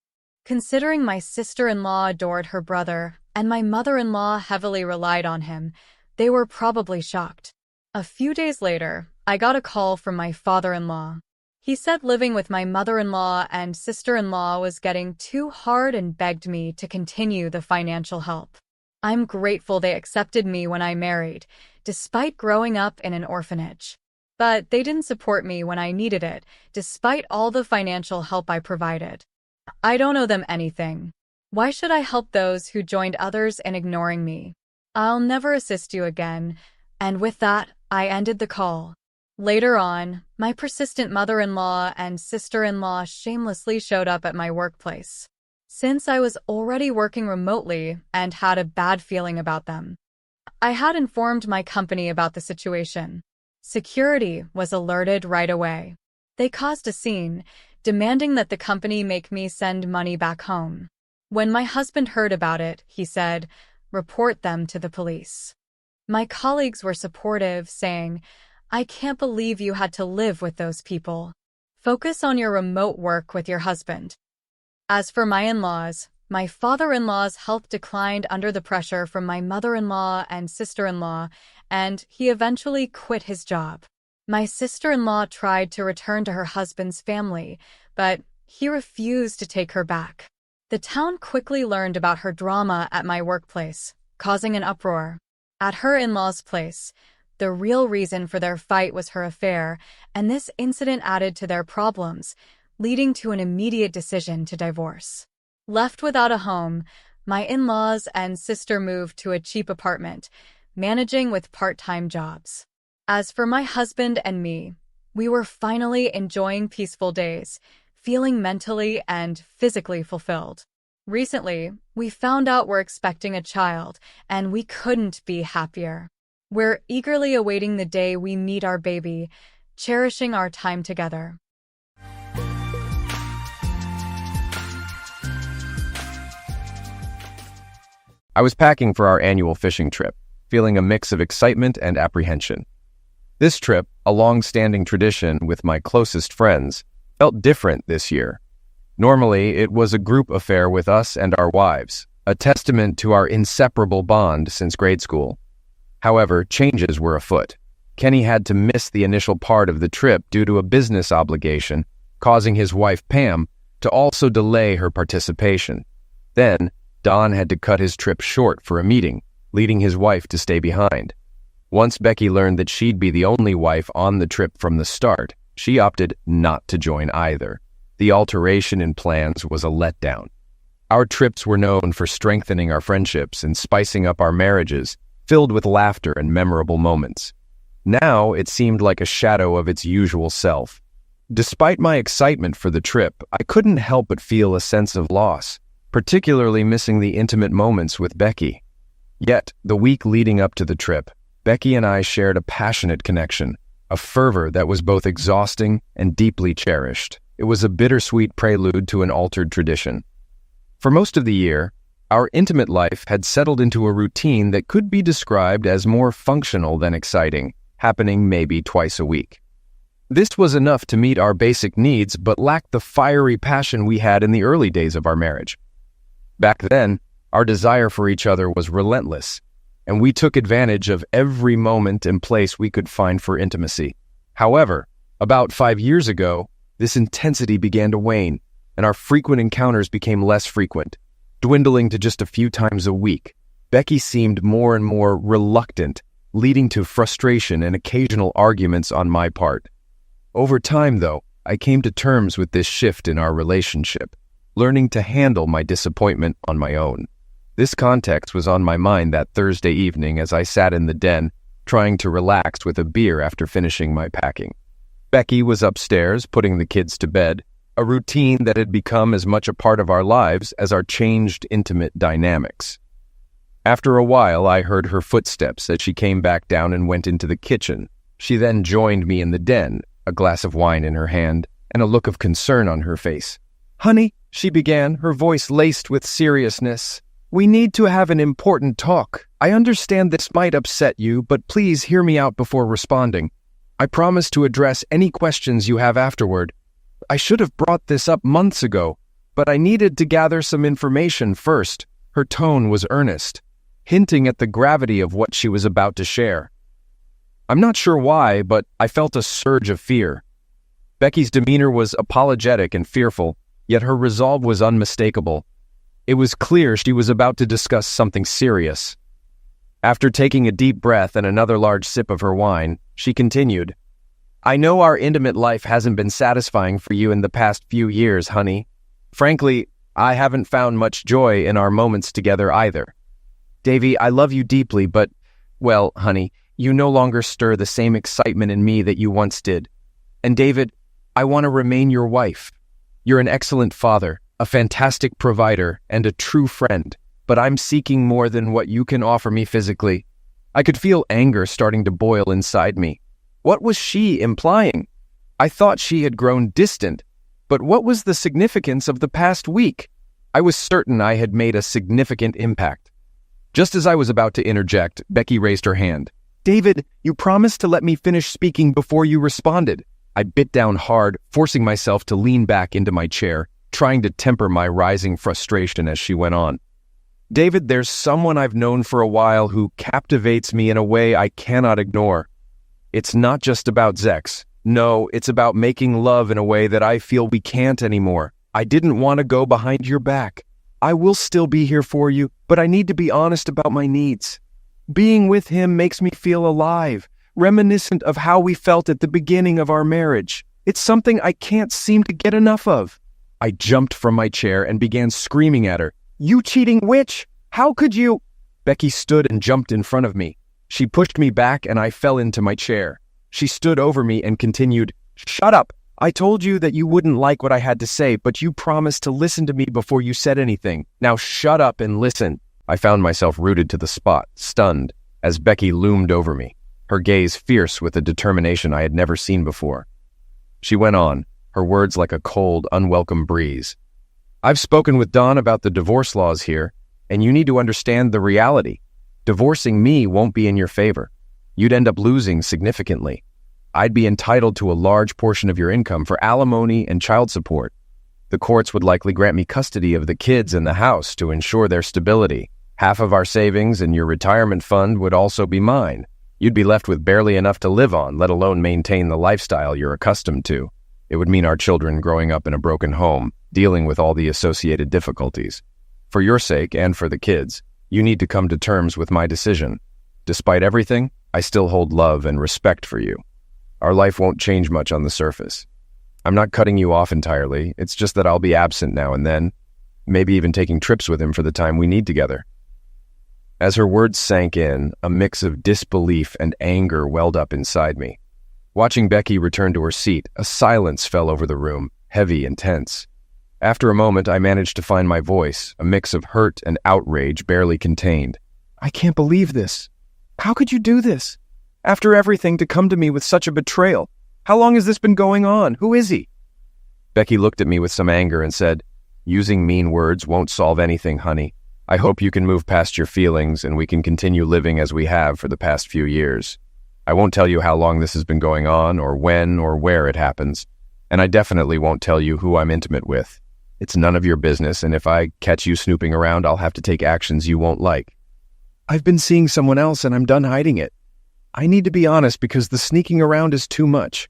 Speaker 2: Considering my sister-in-law adored her brother, and my mother-in-law heavily relied on him, they were probably shocked. A few days later, I got a call from my father-in-law. He said living with my mother-in-law and sister-in-law was getting too hard and begged me to continue the financial help. I'm grateful they accepted me when I married, despite growing up in an orphanage. But they didn't support me when I needed it, despite all the financial help I provided. I don't owe them anything. Why should I help those who joined others in ignoring me? I'll never assist you again. And with that, I ended the call. Later on, my persistent mother-in-law and sister-in-law shamelessly showed up at my workplace. Since I was already working remotely and had a bad feeling about them, I had informed my company about the situation. Security was alerted right away. They caused a scene, demanding that the company make me send money back home. When my husband heard about it, he said, "Report them to the police." My colleagues were supportive, saying, "I can't believe you had to live with those people. Focus on your remote work with your husband." As for my in-laws, my father-in-law's health declined under the pressure from my mother-in-law and sister-in-law, and he eventually quit his job. My sister-in-law tried to return to her husband's family, but he refused to take her back. The town quickly learned about her drama at my workplace, causing an uproar. At her in-laws' place, the real reason for their fight was her affair, and this incident added to their problems, leading to an immediate decision to divorce. Left without a home, my in-laws and sister moved to a cheap apartment, managing with part-time jobs. As for my husband and me, we were finally enjoying peaceful days, feeling mentally and physically fulfilled. Recently, we found out we're expecting a child, and we couldn't be happier. We're eagerly awaiting the day we meet our baby, cherishing our time together.
Speaker 3: I was packing for our annual fishing trip, feeling a mix of excitement and apprehension. This trip, a long-standing tradition with my closest friends, felt different this year. Normally, it was a group affair with us and our wives, a testament to our inseparable bond since grade school. However, changes were afoot. Kenny had to miss the initial part of the trip due to a business obligation, causing his wife Pam to also delay her participation. Then, Don had to cut his trip short for a meeting, leading his wife to stay behind. Once Becky learned that she'd be the only wife on the trip from the start, she opted not to join either. The alteration in plans was a letdown. Our trips were known for strengthening our friendships and spicing up our marriages, filled with laughter and memorable moments. Now it seemed like a shadow of its usual self. Despite my excitement for the trip, I couldn't help but feel a sense of loss, particularly missing the intimate moments with Becky. Yet, the week leading up to the trip, Becky and I shared a passionate connection, a fervor that was both exhausting and deeply cherished. It was a bittersweet prelude to an altered tradition. For most of the year, our intimate life had settled into a routine that could be described as more functional than exciting, happening maybe twice a week. This was enough to meet our basic needs, but lacked the fiery passion we had in the early days of our marriage. Back then, our desire for each other was relentless, and we took advantage of every moment and place we could find for intimacy. However, about 5 years ago, this intensity began to wane, and our frequent encounters became less frequent, dwindling to just a few times a week. Becky seemed more and more reluctant, leading to frustration and occasional arguments on my part. Over time, though, I came to terms with this shift in our relationship, learning to handle my disappointment on my own. This context was on my mind that Thursday evening as I sat in the den, trying to relax with a beer after finishing my packing. Becky was upstairs, putting the kids to bed, a routine that had become as much a part of our lives as our changed intimate dynamics. After a while, I heard her footsteps as she came back down and went into the kitchen. She then joined me in the den, a glass of wine in her hand, and a look of concern on her face. "Honey," she began, her voice laced with seriousness, "we need to have an important talk. I understand this might upset you, but please hear me out before responding. I promise to address any questions you have afterward. I should have brought this up months ago, but I needed to gather some information first." Her tone was earnest, hinting at the gravity of what she was about to share. I'm not sure why, but I felt a surge of fear. Becky's demeanor was apologetic and fearful, yet her resolve was unmistakable. It was clear she was about to discuss something serious. After taking a deep breath and another large sip of her wine, she continued, "I know our intimate life hasn't been satisfying for you in the past few years, honey. Frankly, I haven't found much joy in our moments together either. Davy, I love you deeply, but, well, honey, you no longer stir the same excitement in me that you once did. And David, I want to remain your wife. You're an excellent father, a fantastic provider, and a true friend, but I'm seeking more than what you can offer me physically." I could feel anger starting to boil inside me. What was she implying? I thought she had grown distant, but what was the significance of the past week? I was certain I had made a significant impact. Just as I was about to interject, Becky raised her hand. "David, you promised to let me finish speaking before you responded." I bit down hard, forcing myself to lean back into my chair, trying to temper my rising frustration as she went on. "David, there's someone I've known for a while who captivates me in a way I cannot ignore. It's not just about Zex. No, it's about making love in a way that I feel we can't anymore. I didn't want to go behind your back. I will still be here for you, but I need to be honest about my needs. Being with him makes me feel alive, reminiscent of how we felt at the beginning of our marriage. It's something I can't seem to get enough of." I jumped from my chair and began screaming at her. "You cheating witch! How could you—" Becky stood and jumped in front of me. She pushed me back and I fell into my chair. She stood over me and continued, "Shut up! I told you that you wouldn't like what I had to say, but you promised to listen to me before you said anything. Now shut up and listen." I found myself rooted to the spot, stunned, as Becky loomed over me, her gaze fierce with a determination I had never seen before. She went on, her words like a cold, unwelcome breeze. "I've spoken with Don about the divorce laws here, and you need to understand the reality. Divorcing me won't be in your favor. You'd end up losing significantly. I'd be entitled to a large portion of your income for alimony and child support. The courts would likely grant me custody of the kids and the house to ensure their stability. Half of our savings and your retirement fund would also be mine. You'd be left with barely enough to live on, let alone maintain the lifestyle you're accustomed to. It would mean our children growing up in a broken home, dealing with all the associated difficulties. For your sake and for the kids, you need to come to terms with my decision. Despite everything, I still hold love and respect for you. Our life won't change much on the surface. I'm not cutting you off entirely, it's just that I'll be absent now and then, maybe even taking trips with him for the time we need together." As her words sank in, a mix of disbelief and anger welled up inside me. Watching Becky return to her seat, a silence fell over the room, heavy and tense. After a moment, I managed to find my voice, a mix of hurt and outrage barely contained. "I can't believe this. How could you do this? After everything, to come to me with such a betrayal. How long has this been going on? Who is he?" Becky looked at me with some anger and said, "Using mean words won't solve anything, honey. I hope you can move past your feelings and we can continue living as we have for the past few years. I won't tell you how long this has been going on or when or where it happens, and I definitely won't tell you who I'm intimate with. It's none of your business, and if I catch you snooping around, I'll have to take actions you won't like. I've been seeing someone else and I'm done hiding it. I need to be honest because the sneaking around is too much.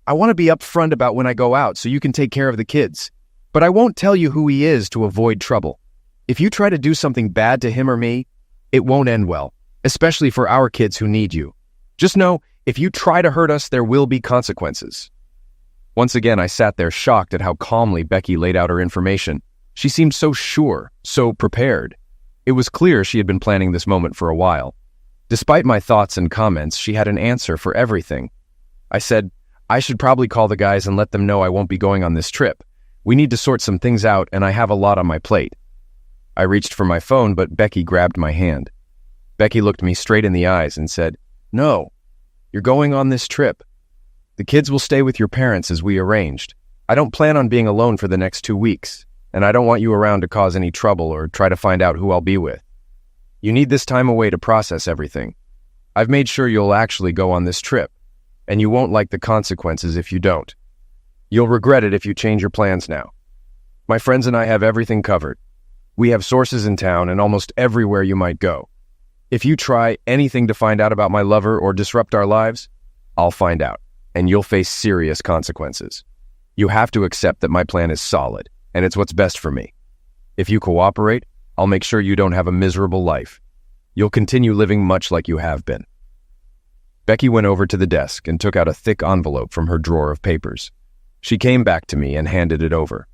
Speaker 3: I want to be upfront about when I go out so you can take care of the kids. But I won't tell you who he is to avoid trouble. If you try to do something bad to him or me, It won't end well, especially for our kids who need you. Just know, if you try to hurt us, there will be consequences." Once again, I sat there shocked at how calmly Becky laid out her information. She seemed so sure, so prepared. It was clear she had been planning this moment for a while. Despite my thoughts and comments, she had an answer for everything. I said, "I should probably call the guys and let them know I won't be going on this trip. We need to sort some things out, and I have a lot on my plate." I reached for my phone, but Becky grabbed my hand. Becky looked me straight in the eyes and said, "No, you're going on this trip. The kids will stay with your parents as we arranged. I don't plan on being alone for the next 2 weeks, and I don't want you around to cause any trouble or try to find out who I'll be with. You need this time away to process everything. I've made sure you'll actually go on this trip, and you won't like the consequences if you don't. You'll regret it if you change your plans now. My friends and I have everything covered. We have sources in town and almost everywhere you might go. If you try anything to find out about my lover or disrupt our lives, I'll find out, and you'll face serious consequences. You have to accept that my plan is solid, and it's what's best for me. If you cooperate, I'll make sure you don't have a miserable life. You'll continue living much like you have been." Becky went over to the desk and took out a thick envelope from her drawer of papers. She came back to me and handed it over.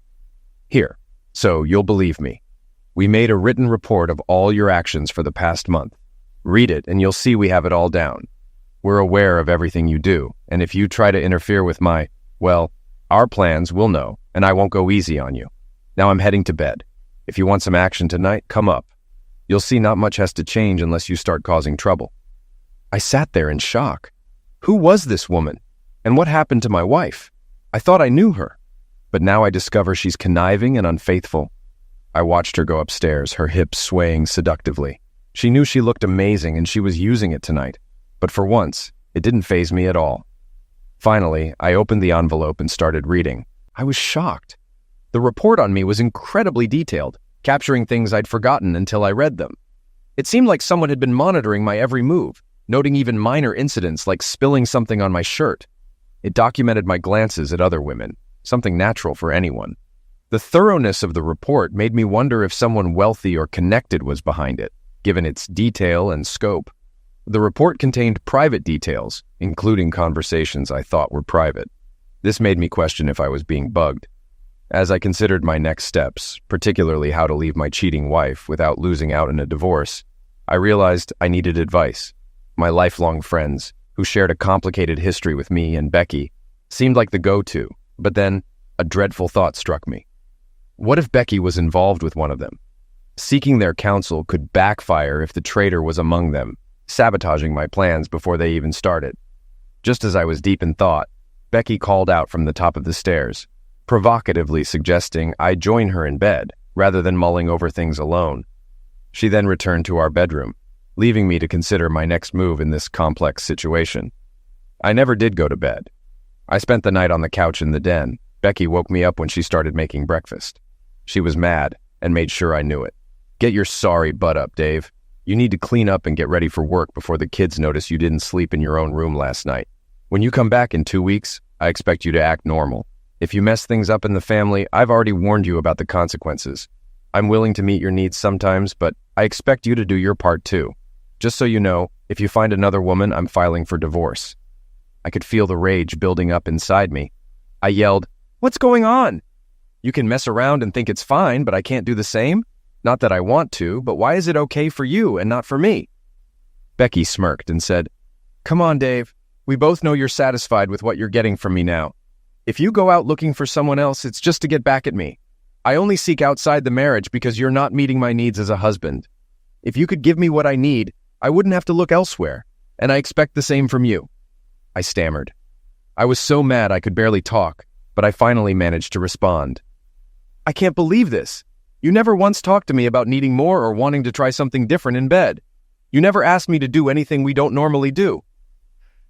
Speaker 3: "Here, so you'll believe me. We made a written report of all your actions for the past month. Read it and you'll see we have it all down. We're aware of everything you do, and if you try to interfere with our plans, we'll know, and I won't go easy on you. Now I'm heading to bed. If you want some action tonight, come up. You'll see not much has to change unless you start causing trouble." I sat there in shock. Who was this woman? And what happened to my wife? I thought I knew her, but now I discover she's conniving and unfaithful. I watched her go upstairs, her hips swaying seductively. She knew she looked amazing and she was using it tonight, but for once, it didn't faze me at all. Finally, I opened the envelope and started reading. I was shocked. The report on me was incredibly detailed, capturing things I'd forgotten until I read them. It seemed like someone had been monitoring my every move, noting even minor incidents like spilling something on my shirt. It documented my glances at other women, something natural for anyone. The thoroughness of the report made me wonder if someone wealthy or connected was behind it, given its detail and scope. The report contained private details, including conversations I thought were private. This made me question if I was being bugged. As I considered my next steps, particularly how to leave my cheating wife without losing out in a divorce, I realized I needed advice. My lifelong friends, who shared a complicated history with me and Becky, seemed like the go-to, but then a dreadful thought struck me. What if Becky was involved with one of them? Seeking their counsel could backfire if the traitor was among them, sabotaging my plans before they even started. Just as I was deep in thought, Becky called out from the top of the stairs, provocatively suggesting I join her in bed rather than mulling over things alone. She then returned to our bedroom, leaving me to consider my next move in this complex situation. I never did go to bed. I spent the night on the couch in the den. Becky woke me up when she started making breakfast. She was mad and made sure I knew it. "Get your sorry butt up, Dave. You need to clean up and get ready for work before the kids notice you didn't sleep in your own room last night. When you come back in 2 weeks, I expect you to act normal. If you mess things up in the family, I've already warned you about the consequences. I'm willing to meet your needs sometimes, but I expect you to do your part too. Just so you know, if you find another woman, I'm filing for divorce." I could feel the rage building up inside me. I yelled, "What's going on? You can mess around and think it's fine, but I can't do the same? Not that I want to, but why is it okay for you and not for me?" Becky smirked and said, "Come on, Dave. We both know you're satisfied with what you're getting from me now. If you go out looking for someone else, it's just to get back at me. I only seek outside the marriage because you're not meeting my needs as a husband. If you could give me what I need, I wouldn't have to look elsewhere, and I expect the same from you." I stammered. I was so mad I could barely talk, but I finally managed to respond. "I can't believe this. You never once talked to me about needing more or wanting to try something different in bed. You never asked me to do anything we don't normally do.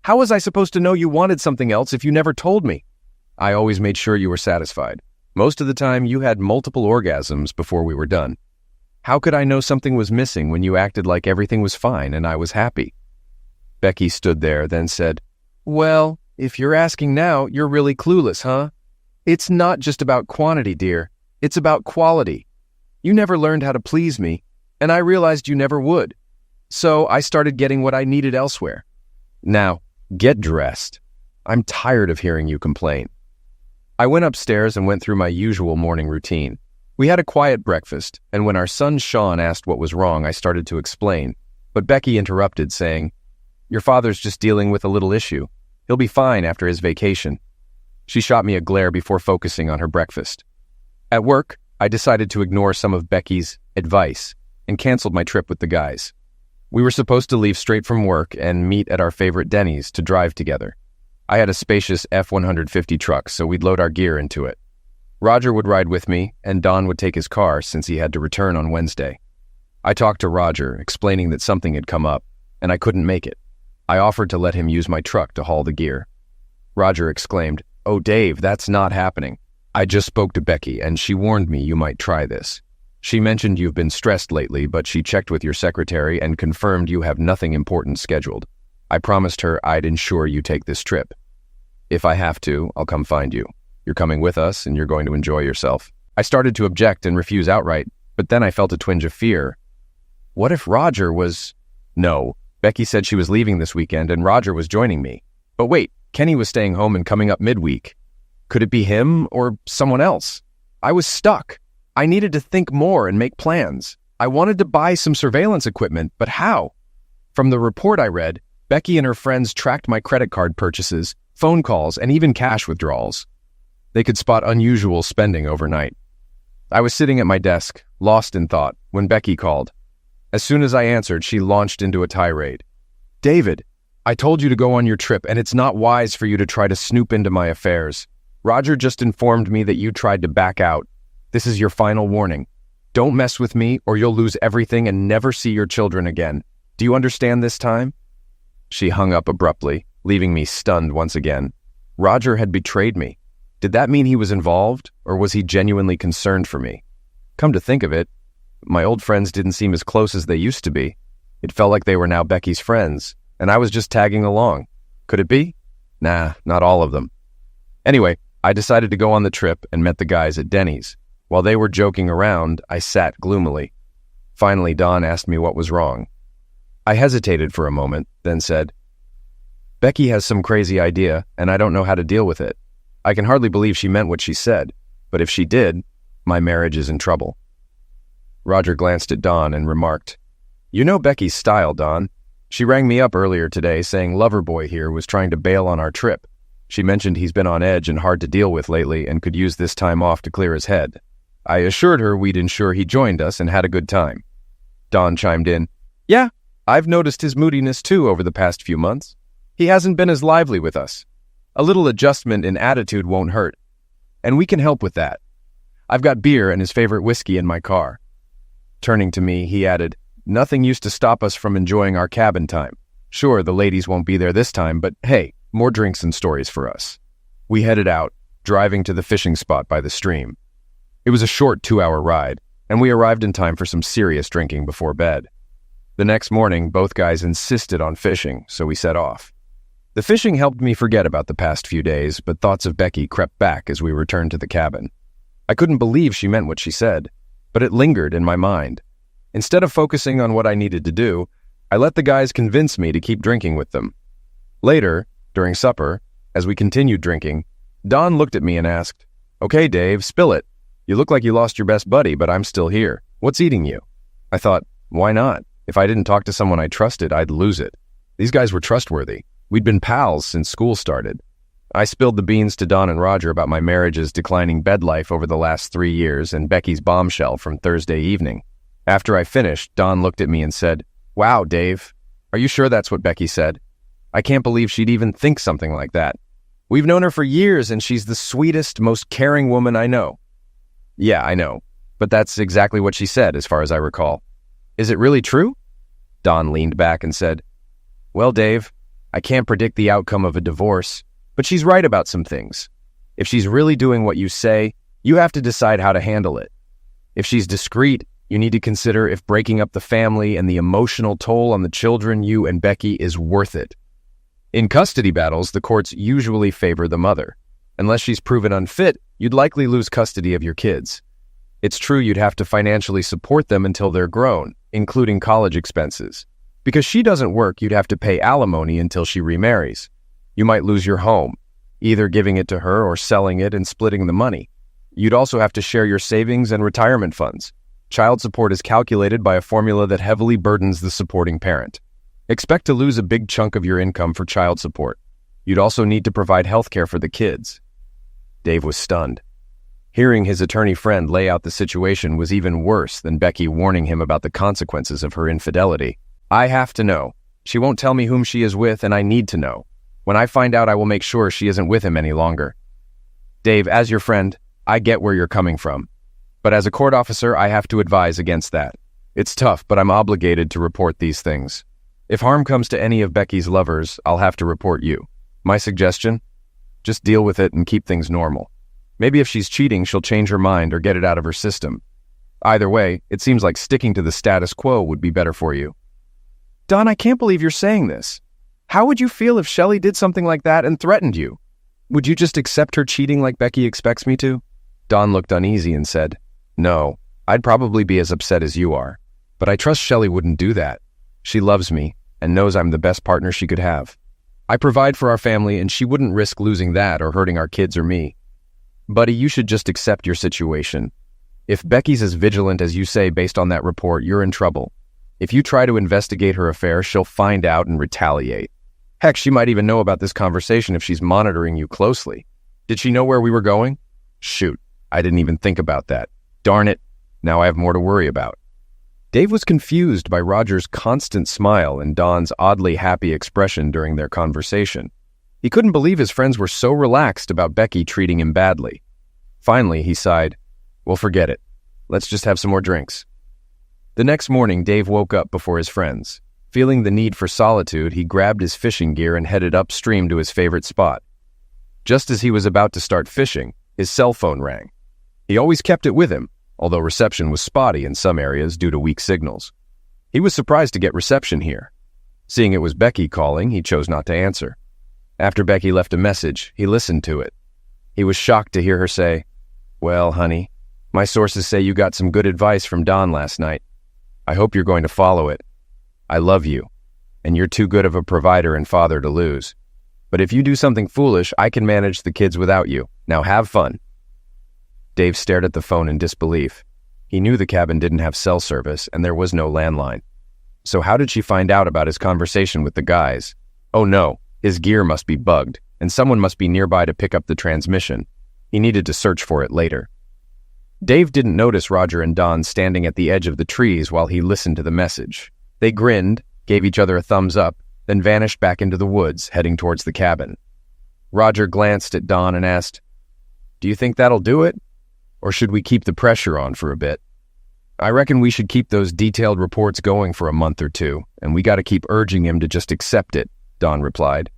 Speaker 3: How was I supposed to know you wanted something else if you never told me? I always made sure you were satisfied. Most of the time, you had multiple orgasms before we were done. How could I know something was missing when you acted like everything was fine and I was happy?" Becky stood there, then said, "Well, if you're asking now, you're really clueless, huh? It's not just about quantity, dear. It's about quality. You never learned how to please me, and I realized you never would. So I started getting what I needed elsewhere. Now, get dressed. I'm tired of hearing you complain. I went upstairs and went through my usual morning routine. We had a quiet breakfast, and when our son Sean asked what was wrong, I started to explain. But Becky interrupted, saying, "Your father's just dealing with a little issue. He'll be fine after his vacation." She shot me a glare before focusing on her breakfast. At work, I decided to ignore some of Becky's advice and canceled my trip with the guys. We were supposed to leave straight from work and meet at our favorite Denny's to drive together. I had a spacious F-150 truck, so we'd load our gear into it. Roger would ride with me, and Don would take his car since he had to return on Wednesday. I talked to Roger, explaining that something had come up, and I couldn't make it. I offered to let him use my truck to haul the gear. Roger exclaimed, "Oh, Dave, that's not happening. I just spoke to Becky, and she warned me you might try this. She mentioned you've been stressed lately, but she checked with your secretary and confirmed you have nothing important scheduled. I promised her I'd ensure you take this trip. If I have to, I'll come find you. You're coming with us, and you're going to enjoy yourself." I started to object and refuse outright, but then I felt a twinge of fear. What if Roger was... No, Becky said she was leaving this weekend, and Roger was joining me. But wait, Kenny was staying home and coming up midweek. Could it be him or someone else? I was stuck. I needed to think more and make plans. I wanted to buy some surveillance equipment, but how? From the report I read, Becky and her friends tracked my credit card purchases, phone calls, and even cash withdrawals. They could spot unusual spending overnight. I was sitting at my desk, lost in thought, when Becky called. As soon as I answered, she launched into a tirade. "David, I told you to go on your trip, and it's not wise for you to try to snoop into my affairs. Roger just informed me that you tried to back out. This is your final warning. Don't mess with me, or you'll lose everything and never see your children again. Do you understand this time?" She hung up abruptly, leaving me stunned once again. Roger had betrayed me. Did that mean he was involved, or was he genuinely concerned for me? Come to think of it, my old friends didn't seem as close as they used to be. It felt like they were now Becky's friends, and I was just tagging along. Could it be? Nah, not all of them. Anyway, I decided to go on the trip and met the guys at Denny's. While they were joking around, I sat gloomily. Finally, Don asked me what was wrong. I hesitated for a moment, then said, "Becky has some crazy idea, and I don't know how to deal with it. I can hardly believe she meant what she said, but if she did, my marriage is in trouble." Roger glanced at Don and remarked, "You know Becky's style, Don. She rang me up earlier today saying Loverboy here was trying to bail on our trip. She mentioned he's been on edge and hard to deal with lately and could use this time off to clear his head. I assured her we'd ensure he joined us and had a good time." Don chimed in, "Yeah, I've noticed his moodiness too over the past few months. He hasn't been as lively with us. A little adjustment in attitude won't hurt. And we can help with that. I've got beer and his favorite whiskey in my car." Turning to me, he added, "Nothing used to stop us from enjoying our cabin time. Sure, the ladies won't be there this time, but hey, more drinks and stories for us." We headed out, driving to the fishing spot by the stream. It was a short 2-hour ride, and we arrived in time for some serious drinking before bed. The next morning, both guys insisted on fishing, so we set off. The fishing helped me forget about the past few days, but thoughts of Becky crept back as we returned to the cabin. I couldn't believe she meant what she said, but it lingered in my mind. Instead of focusing on what I needed to do, I let the guys convince me to keep drinking with them. Later, during supper, as we continued drinking, Don looked at me and asked, "Okay, Dave, spill it. You look like you lost your best buddy, but I'm still here. What's eating you?" I thought, why not? If I didn't talk to someone I trusted, I'd lose it. These guys were trustworthy. We'd been pals since school started. I spilled the beans to Don and Roger about my marriage's declining bed life over the last 3 years and Becky's bombshell from Thursday evening. After I finished, Don looked at me and said, "Wow, Dave, are you sure that's what Becky said? I can't believe she'd even think something like that. We've known her for years, and she's the sweetest, most caring woman I know." "Yeah, I know, but that's exactly what she said, as far as I recall. Is it really true?" Don leaned back and said, "Well, Dave, I can't predict the outcome of a divorce, but she's right about some things. If she's really doing what you say, you have to decide how to handle it. If she's discreet, you need to consider if breaking up the family and the emotional toll on the children, you and Becky, is worth it. In custody battles, the courts usually favor the mother. Unless she's proven unfit, you'd likely lose custody of your kids. It's true you'd have to financially support them until they're grown, including college expenses. Because she doesn't work, you'd have to pay alimony until she remarries. You might lose your home, either giving it to her or selling it and splitting the money. You'd also have to share your savings and retirement funds. Child support is calculated by a formula that heavily burdens the supporting parent. Expect to lose a big chunk of your income for child support. You'd also need to provide health care for the kids. Dave was stunned. Hearing his attorney friend lay out the situation was even worse than Becky warning him about the consequences of her infidelity. I have to know. She won't tell me whom she is with, and I need to know. When I find out, I will make sure she isn't with him any longer. Dave, as your friend, I get where you're coming from. But as a court officer, I have to advise against that. It's tough, but I'm obligated to report these things. If harm comes to any of Becky's lovers, I'll have to report you. My suggestion? Just deal with it and keep things normal. Maybe if she's cheating, she'll change her mind or get it out of her system. Either way, it seems like sticking to the status quo would be better for you. Don, I can't believe you're saying this. How would you feel if Shelley did something like that and threatened you? Would you just accept her cheating like Becky expects me to? Don looked uneasy and said, No, I'd probably be as upset as you are. But I trust Shelley wouldn't do that. She loves me and knows I'm the best partner she could have. I provide for our family and she wouldn't risk losing that or hurting our kids or me. Buddy, you should just accept your situation. If Becky's as vigilant as you say based on that report, you're in trouble. If you try to investigate her affair, she'll find out and retaliate. Heck, she might even know about this conversation if she's monitoring you closely. Did she know where we were going? Shoot, I didn't even think about that. Darn it, now I have more to worry about. Dave was confused by Roger's constant smile and Don's oddly happy expression during their conversation. He couldn't believe his friends were so relaxed about Becky treating him badly. Finally, he sighed, Well, forget it. Let's just have some more drinks. The next morning, Dave woke up before his friends. Feeling the need for solitude, he grabbed his fishing gear and headed upstream to his favorite spot. Just as he was about to start fishing, his cell phone rang. He always kept it with him, although reception was spotty in some areas due to weak signals. He was surprised to get reception here. Seeing it was Becky calling, he chose not to answer. After Becky left a message, he listened to it. He was shocked to hear her say, Well, honey, my sources say you got some good advice from Don last night. I hope you're going to follow it. I love you, and you're too good of a provider and father to lose. But if you do something foolish, I can manage the kids without you. Now have fun. Dave stared at the phone in disbelief. He knew the cabin didn't have cell service, and there was no landline. So how did she find out about his conversation with the guys? Oh no, his gear must be bugged, and someone must be nearby to pick up the transmission. He needed to search for it later. Dave didn't notice Roger and Don standing at the edge of the trees while he listened to the message. They grinned, gave each other a thumbs up, then vanished back into the woods, heading towards the cabin. Roger glanced at Don and asked, Do you think that'll do it? Or should we keep the pressure on for a bit? I reckon we should keep those detailed reports going for a month or two, and we got to keep urging him to just accept it, Don replied.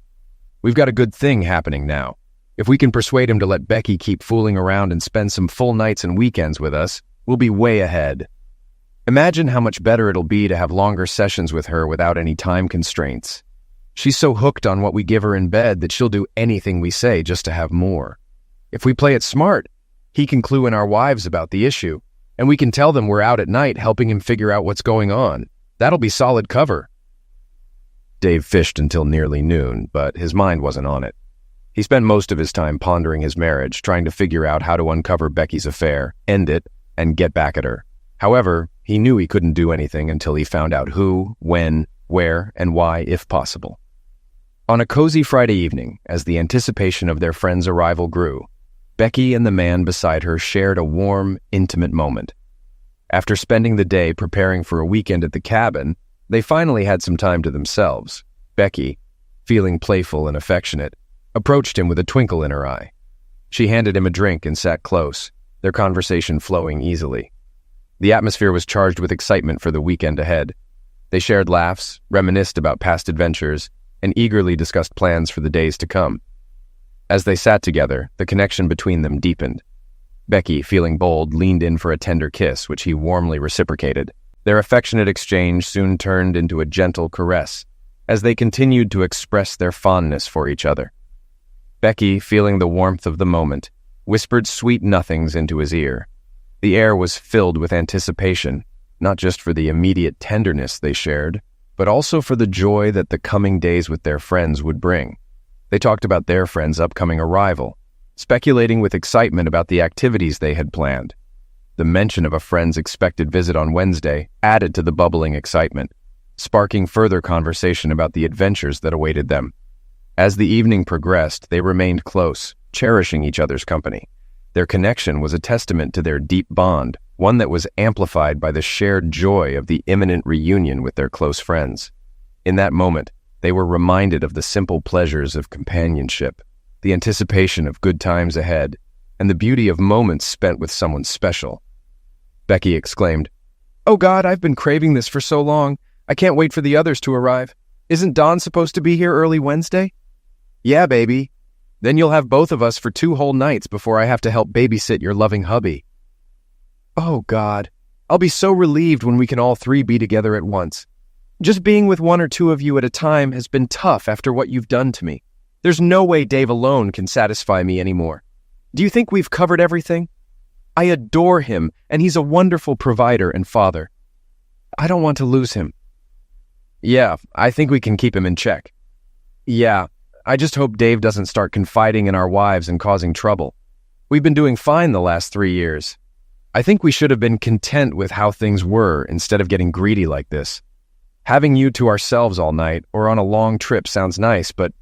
Speaker 3: We've got a good thing happening now. If we can persuade him to let Becky keep fooling around and spend some full nights and weekends with us, we'll be way ahead. Imagine how much better it'll be to have longer sessions with her without any time constraints. She's so hooked on what we give her in bed that she'll do anything we say just to have more. If we play it smart, he can clue in our wives about the issue, and we can tell them we're out at night helping him figure out what's going on. That'll be solid cover. Dave fished until nearly noon, but his mind wasn't on it. He spent most of his time pondering his marriage, trying to figure out how to uncover Becky's affair, end it, and get back at her. However, he knew he couldn't do anything until he found out who, when, where, and why, if possible. On a cozy Friday evening, as the anticipation of their friend's arrival grew, Becky and the man beside her shared a warm, intimate moment. After spending the day preparing for a weekend at the cabin, they finally had some time to themselves. Becky, feeling playful and affectionate, approached him with a twinkle in her eye. She handed him a drink and sat close, their conversation flowing easily. The atmosphere was charged with excitement for the weekend ahead. They shared laughs, reminisced about past adventures, and eagerly discussed plans for the days to come. As they sat together, the connection between them deepened. Becky, feeling bold, leaned in for a tender kiss, which he warmly reciprocated. Their affectionate exchange soon turned into a gentle caress, as they continued to express their fondness for each other. Becky, feeling the warmth of the moment, whispered sweet nothings into his ear. The air was filled with anticipation, not just for the immediate tenderness they shared, but also for the joy that the coming days with their friends would bring. They talked about their friend's upcoming arrival, speculating with excitement about the activities they had planned. The mention of a friend's expected visit on Wednesday added to the bubbling excitement, sparking further conversation about the adventures that awaited them. As the evening progressed, they remained close, cherishing each other's company. Their connection was a testament to their deep bond, one that was amplified by the shared joy of the imminent reunion with their close friends. In that moment, they were reminded of the simple pleasures of companionship, the anticipation of good times ahead, and the beauty of moments spent with someone special. Becky exclaimed, "Oh God, I've been craving this for so long. I can't wait for the others to arrive. Isn't Dawn supposed to be here early Wednesday?" "Yeah, baby. Then you'll have both of us for 2 whole nights before I have to help babysit your loving hubby." "Oh God, I'll be so relieved when we can all 3 be together at once. Just being with 1 or 2 of you at a time has been tough after what you've done to me. There's no way Dave alone can satisfy me anymore. Do you think we've covered everything? I adore him, and he's a wonderful provider and father. I don't want to lose him." "Yeah, I think we can keep him in check." "Yeah, I just hope Dave doesn't start confiding in our wives and causing trouble. We've been doing fine the last 3 years. I think we should have been content with how things were instead of getting greedy like this. Having you to ourselves all night or on a long trip sounds nice, but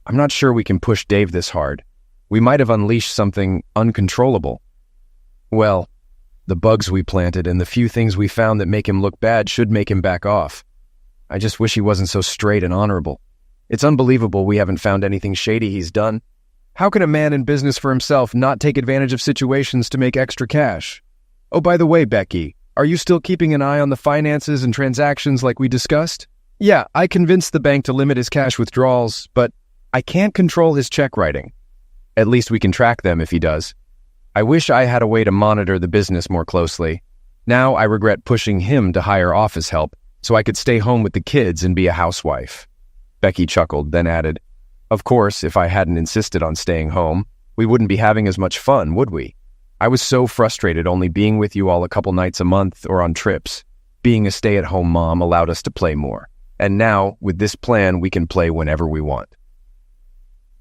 Speaker 3: I'm not sure we can push Dave this hard. We might have unleashed something uncontrollable." "Well, the bugs we planted and the few things we found that make him look bad should make him back off. I just wish he wasn't so straight and honorable. It's unbelievable we haven't found anything shady he's done. How can a man in business for himself not take advantage of situations to make extra cash? Oh, by the way, Becky, are you still keeping an eye on the finances and transactions like we discussed? Yeah, I convinced the bank to limit his cash withdrawals, but I can't control his check writing. At least we can track them if he does. I wish I had a way to monitor the business more closely. Now I regret pushing him to hire office help so I could stay home with the kids and be a housewife." Becky chuckled, then added, "Of course, if I hadn't insisted on staying home, we wouldn't be having as much fun, would we? I was so frustrated only being with you all a couple nights a month or on trips. Being a stay-at-home mom allowed us to play more. And now, with this plan, we can play whenever we want."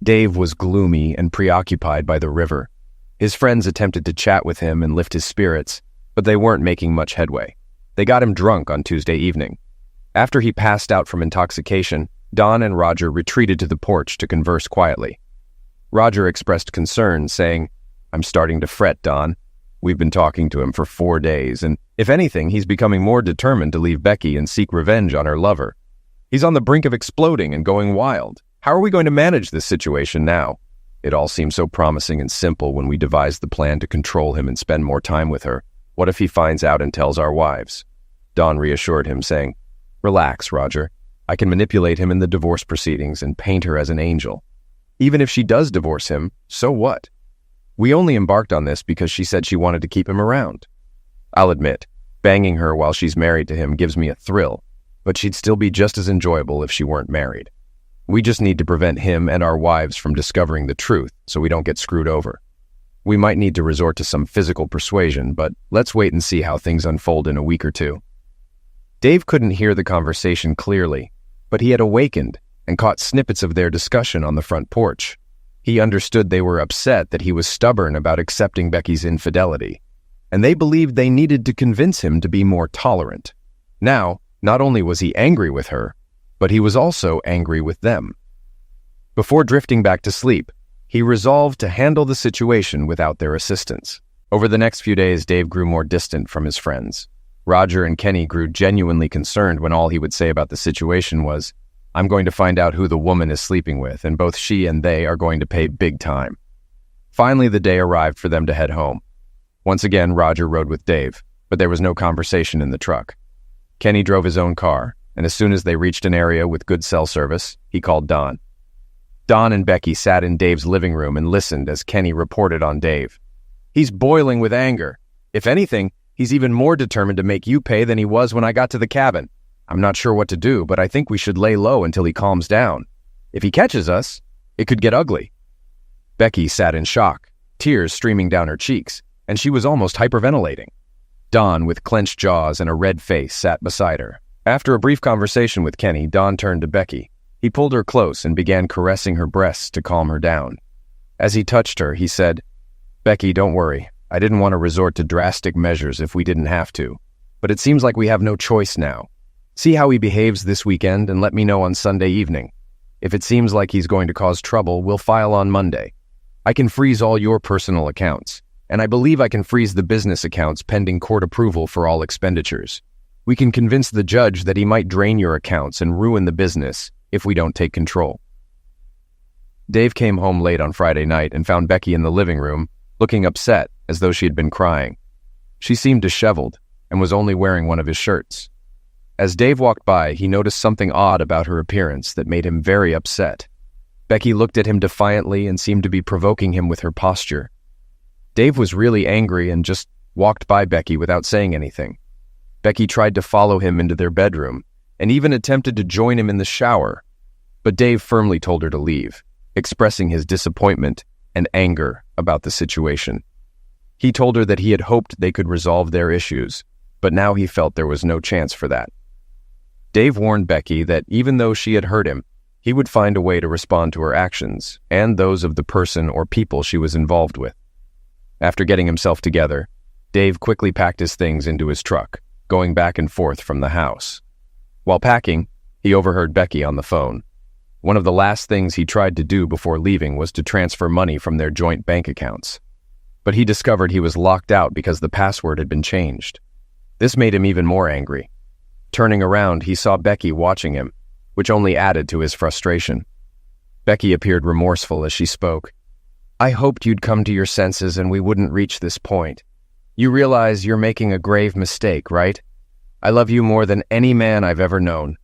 Speaker 3: Dave was gloomy and preoccupied by the river. His friends attempted to chat with him and lift his spirits, but they weren't making much headway. They got him drunk on Tuesday evening. After he passed out from intoxication, Dawn and Roger retreated to the porch to converse quietly. Roger expressed concern, saying, "I'm starting to fret, Dawn. We've been talking to him for 4 days, and if anything, he's becoming more determined to leave Becky and seek revenge on her lover. He's on the brink of exploding and going wild. How are we going to manage this situation now? It all seemed so promising and simple when we devised the plan to control him and spend more time with her. What if he finds out and tells our wives?" Dawn reassured him, saying, "Relax, Roger. I can manipulate him in the divorce proceedings and paint her as an angel. Even if she does divorce him, so what? We only embarked on this because she said she wanted to keep him around. I'll admit, banging her while she's married to him gives me a thrill, but she'd still be just as enjoyable if she weren't married. We just need to prevent him and our wives from discovering the truth so we don't get screwed over. We might need to resort to some physical persuasion, but let's wait and see how things unfold in a week or 2. Dave couldn't hear the conversation clearly, but he had awakened and caught snippets of their discussion on the front porch. He understood they were upset that he was stubborn about accepting Becky's infidelity, and they believed they needed to convince him to be more tolerant. Now, not only was he angry with her, but he was also angry with them. Before drifting back to sleep, he resolved to handle the situation without their assistance. Over the next few days, Dave grew more distant from his friends. Roger and Kenny grew genuinely concerned when all he would say about the situation was, "I'm going to find out who the woman is sleeping with, and both she and they are going to pay big time." Finally, the day arrived for them to head home. Once again, Roger rode with Dave, but there was no conversation in the truck. Kenny drove his own car, and as soon as they reached an area with good cell service, he called Dawn. Dawn and Becky sat in Dave's living room and listened as Kenny reported on Dave. "He's boiling with anger. If anything, he's even more determined to make you pay than he was when I got to the cabin. I'm not sure what to do, but I think we should lay low until he calms down. If he catches us, it could get ugly." Becky sat in shock, tears streaming down her cheeks, and she was almost hyperventilating. Dawn, with clenched jaws and a red face, sat beside her. After a brief conversation with Kenny, Don turned to Becky. He pulled her close and began caressing her breasts to calm her down. As he touched her, he said, "Becky, don't worry. I didn't want to resort to drastic measures if we didn't have to. But it seems like we have no choice now. See how he behaves this weekend and let me know on Sunday evening. If it seems like he's going to cause trouble, we'll file on Monday. I can freeze all your personal accounts, and I believe I can freeze the business accounts pending court approval for all expenditures. We can convince the judge that he might drain your accounts and ruin the business if we don't take control." Dave came home late on Friday night and found Becky in the living room, looking upset as though she had been crying. She seemed disheveled and was only wearing one of his shirts. As Dave walked by, he noticed something odd about her appearance that made him very upset. Becky looked at him defiantly and seemed to be provoking him with her posture. Dave was really angry and just walked by Becky without saying anything. Becky tried to follow him into their bedroom and even attempted to join him in the shower, but Dave firmly told her to leave, expressing his disappointment and anger about the situation. He told her that he had hoped they could resolve their issues, but now he felt there was no chance for that. Dave warned Becky that even though she had hurt him, he would find a way to respond to her actions and those of the person or people she was involved with. After getting himself together, Dave quickly packed his things into his truck, going back and forth from the house. While packing, he overheard Becky on the phone. One of the last things he tried to do before leaving was to transfer money from their joint bank accounts. But he discovered he was locked out because the password had been changed. This made him even more angry. Turning around, he saw Becky watching him, which only added to his frustration. Becky appeared remorseful as she spoke. "I hoped you'd come to your senses and we wouldn't reach this point. You realize you're making a grave mistake, right? I love you more than any man I've ever known.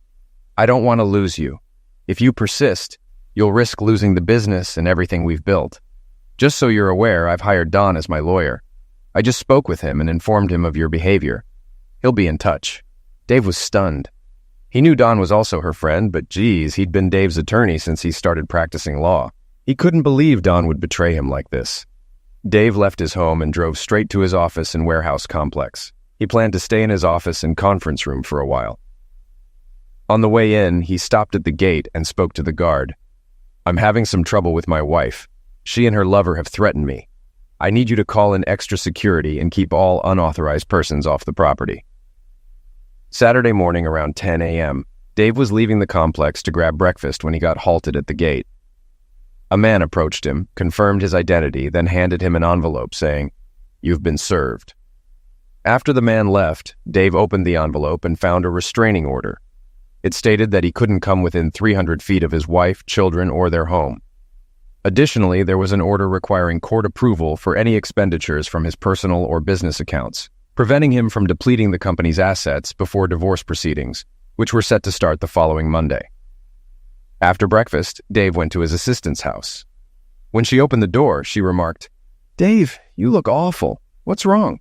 Speaker 3: I don't want to lose you. If you persist, you'll risk losing the business and everything we've built. Just so you're aware, I've hired Don as my lawyer. I just spoke with him and informed him of your behavior. He'll be in touch." Dave was stunned. He knew Don was also her friend, but geez, he'd been Dave's attorney since he started practicing law. He couldn't believe Don would betray him like this. Dave left his home and drove straight to his office and warehouse complex. He planned to stay in his office and conference room for a while. On the way in, he stopped at the gate and spoke to the guard. "I'm having some trouble with my wife. She and her lover have threatened me. I need you to call in extra security and keep all unauthorized persons off the property." Saturday morning around 10 a.m., Dave was leaving the complex to grab breakfast when he got halted at the gate. A man approached him, confirmed his identity, then handed him an envelope saying, "You've been served." After the man left, Dave opened the envelope and found a restraining order. It stated that he couldn't come within 300 feet of his wife, children, or their home. Additionally, there was an order requiring court approval for any expenditures from his personal or business accounts, preventing him from depleting the company's assets before divorce proceedings, which were set to start the following Monday. After breakfast, Dave went to his assistant's house. When she opened the door, she remarked, "Dave, you look awful. What's wrong?"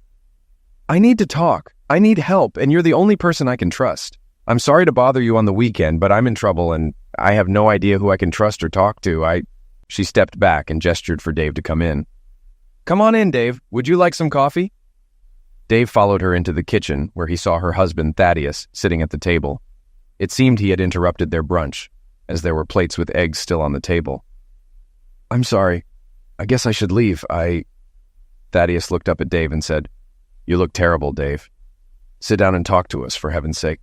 Speaker 3: "I need to talk. I need help, and you're the only person I can trust. I'm sorry to bother you on the weekend, but I'm in trouble, and I have no idea who I can trust or talk to. She stepped back and gestured for Dave to come in. "Come on in, Dave. Would you like some coffee?" Dave followed her into the kitchen, where he saw her husband, Thaddeus, sitting at the table. It seemed he had interrupted their brunch, as there were plates with eggs still on the table. "I'm sorry. I guess I should leave. Thaddeus looked up at Dave and said, "You look terrible, Dave. Sit down and talk to us, for heaven's sake."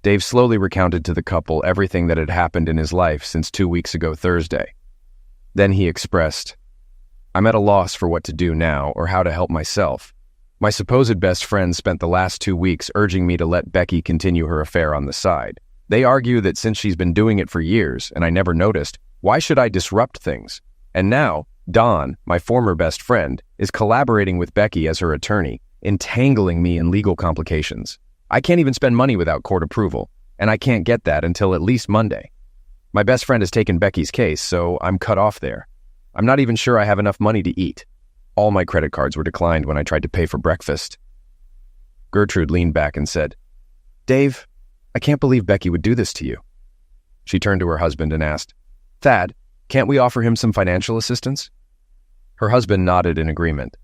Speaker 3: Dave slowly recounted to the couple everything that had happened in his life since 2 weeks ago Thursday. Then he expressed, "I'm at a loss for what to do now or how to help myself. My supposed best friends spent the last 2 weeks urging me to let Becky continue her affair on the side. They argue that since she's been doing it for years and I never noticed, why should I disrupt things? And now, Don, my former best friend, is collaborating with Becky as her attorney, entangling me in legal complications. I can't even spend money without court approval, and I can't get that until at least Monday. My best friend has taken Becky's case, so I'm cut off there. I'm not even sure I have enough money to eat. All my credit cards were declined when I tried to pay for breakfast." Gertrude leaned back and said, "Dave, I can't believe Becky would do this to you." She turned to her husband and asked, "Thad, can't we offer him some financial assistance?" Her husband nodded in agreement.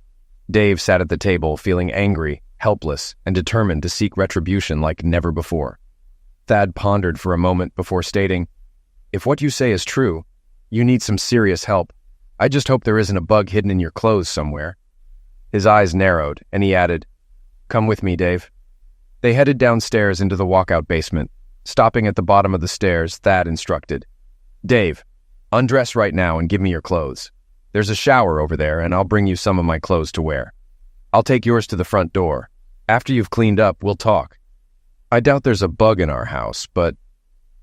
Speaker 3: Dave sat at the table feeling angry, helpless, and determined to seek retribution like never before. Thad pondered for a moment before stating, "If what you say is true, you need some serious help. I just hope there isn't a bug hidden in your clothes somewhere." His eyes narrowed, and he added, "Come with me, Dave." They headed downstairs into the walkout basement. Stopping at the bottom of the stairs, Thad instructed, "Dave, undress right now and give me your clothes. There's a shower over there, and I'll bring you some of my clothes to wear. I'll take yours to the front door. After you've cleaned up, we'll talk. I doubt there's a bug in our house, but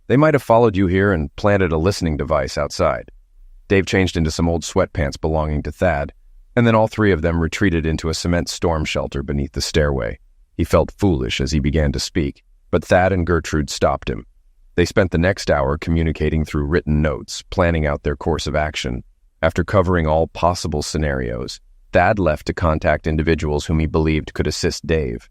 Speaker 3: they might have followed you here and planted a listening device outside." Dave changed into some old sweatpants belonging to Thad, and then all three of them retreated into a cement storm shelter beneath the stairway. He felt foolish as he began to speak, but Thad and Gertrude stopped him. They spent the next hour communicating through written notes, planning out their course of action. After covering all possible scenarios, Thad left to contact individuals whom he believed could assist Dave.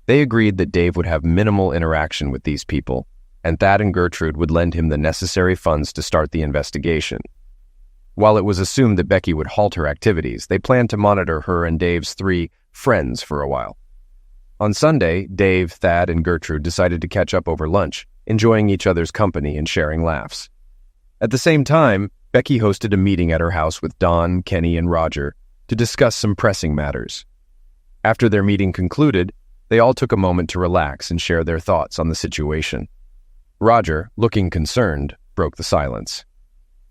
Speaker 3: They agreed that Dave would have minimal interaction with these people, and Thad and Gertrude would lend him the necessary funds to start the investigation. While it was assumed that Becky would halt her activities, they planned to monitor her and Dave's three friends for a while. On Sunday, Dave, Thad, and Gertrude decided to catch up over lunch, enjoying each other's company and sharing laughs. At the same time, Becky hosted a meeting at her house with Don, Kenny, and Roger to discuss some pressing matters. After their meeting concluded, they all took a moment to relax and share their thoughts on the situation. Roger, looking concerned, broke the silence.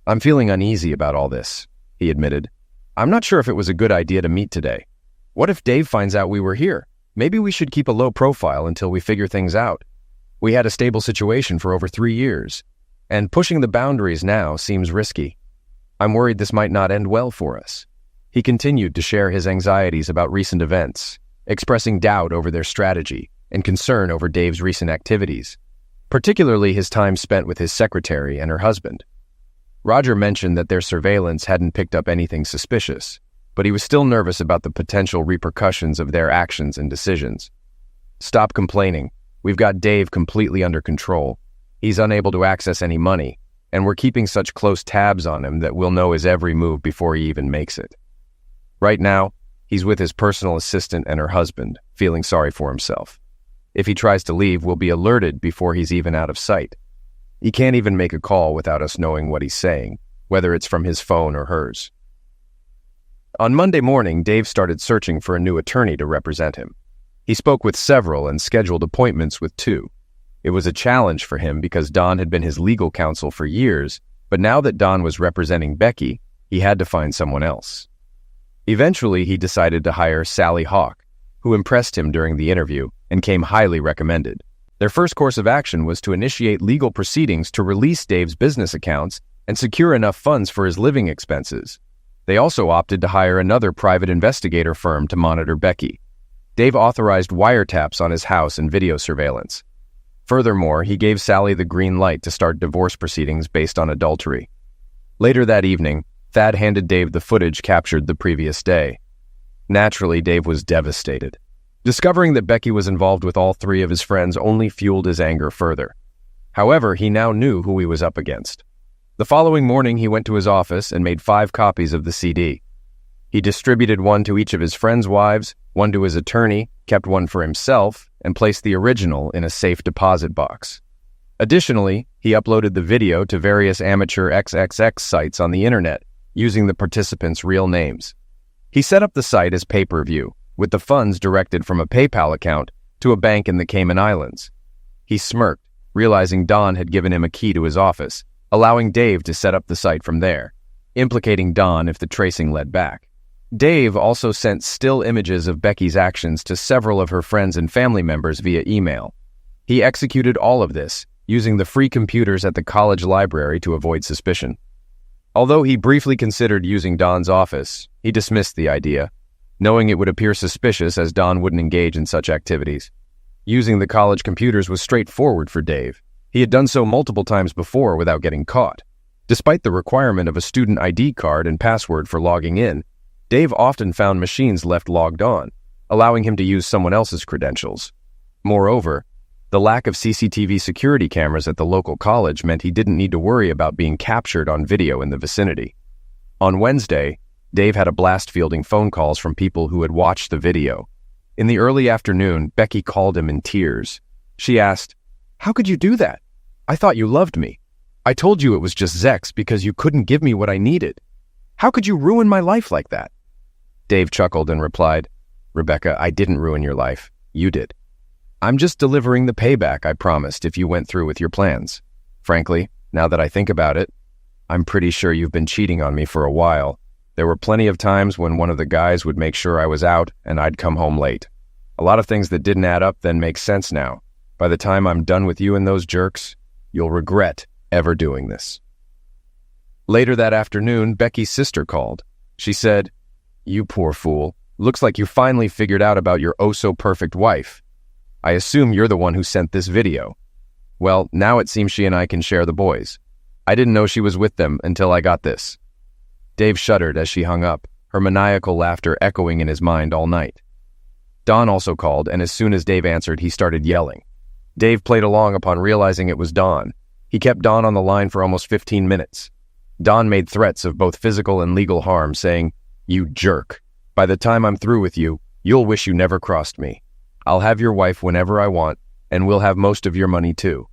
Speaker 3: "I'm feeling uneasy about all this," he admitted. "I'm not sure if it was a good idea to meet today. What if Dave finds out we were here? Maybe we should keep a low profile until we figure things out. We had a stable situation for over 3 years, and pushing the boundaries now seems risky. I'm worried this might not end well for us." He continued to share his anxieties about recent events, expressing doubt over their strategy and concern over Dave's recent activities, particularly his time spent with his secretary and her husband. Roger mentioned that their surveillance hadn't picked up anything suspicious, but he was still nervous about the potential repercussions of their actions and decisions. "Stop complaining. We've got Dave completely under control. He's unable to access any money, and we're keeping such close tabs on him that we'll know his every move before he even makes it. Right now, he's with his personal assistant and her husband, feeling sorry for himself. If he tries to leave, we'll be alerted before he's even out of sight. He can't even make a call without us knowing what he's saying, whether it's from his phone or hers." On Monday morning, Dave started searching for a new attorney to represent him. He spoke with several and scheduled appointments with 2. It was a challenge for him because Don had been his legal counsel for years, but now that Don was representing Becky, he had to find someone else. Eventually, he decided to hire Sally Hawk, who impressed him during the interview and came highly recommended. Their first course of action was to initiate legal proceedings to release Dave's business accounts and secure enough funds for his living expenses. They also opted to hire another private investigator firm to monitor Becky. Dave authorized wiretaps on his house and video surveillance. Furthermore, he gave Sally the green light to start divorce proceedings based on adultery. Later that evening, Thad handed Dave the footage captured the previous day. Naturally, Dave was devastated. Discovering that Becky was involved with all 3 of his friends only fueled his anger further. However, he now knew who he was up against. The following morning, he went to his office and made 5 copies of the CD. He distributed one to each of his friends' wives, one to his attorney, kept one for himself, and placed the original in a safe deposit box. Additionally, he uploaded the video to various amateur XXX sites on the internet, using the participants' real names. He set up the site as pay-per-view, with the funds directed from a PayPal account to a bank in the Cayman Islands. He smirked, realizing Don had given him a key to his office, allowing Dave to set up the site from there, implicating Don if the tracing led back. Dave also sent still images of Becky's actions to several of her friends and family members via email. He executed all of this, using the free computers at the college library to avoid suspicion. Although he briefly considered using Don's office, he dismissed the idea, knowing it would appear suspicious as Don wouldn't engage in such activities. Using the college computers was straightforward for Dave. He had done so multiple times before without getting caught. Despite the requirement of a student ID card and password for logging in, Dave often found machines left logged on, allowing him to use someone else's credentials. Moreover, the lack of CCTV security cameras at the local college meant he didn't need to worry about being captured on video in the vicinity. On Wednesday, Dave had a blast fielding phone calls from people who had watched the video. In the early afternoon, Becky called him in tears. She asked, How could you do that? I thought you loved me. I told you it was just Zex because you couldn't give me what I needed. How could you ruin my life like that?" Dave chuckled and replied, "Rebecca, I didn't ruin your life. You did. I'm just delivering the payback I promised if you went through with your plans. Frankly, now that I think about it, I'm pretty sure you've been cheating on me for a while. There were plenty of times when one of the guys would make sure I was out and I'd come home late. A lot of things that didn't add up then make sense now. By the time I'm done with you and those jerks, you'll regret ever doing this." Later that afternoon, Becky's sister called. She said, "You poor fool. Looks like you finally figured out about your oh-so-perfect wife. I assume you're the one who sent this video. Well, now it seems she and I can share the boys. I didn't know she was with them until I got this." Dave shuddered as she hung up, her maniacal laughter echoing in his mind all night. Don also called, and as soon as Dave answered, he started yelling. Dave played along upon realizing it was Don. He kept Don on the line for almost 15 minutes. Don made threats of both physical and legal harm, saying, "You jerk. By the time I'm through with you, you'll wish you never crossed me. I'll have your wife whenever I want, and we'll have most of your money too.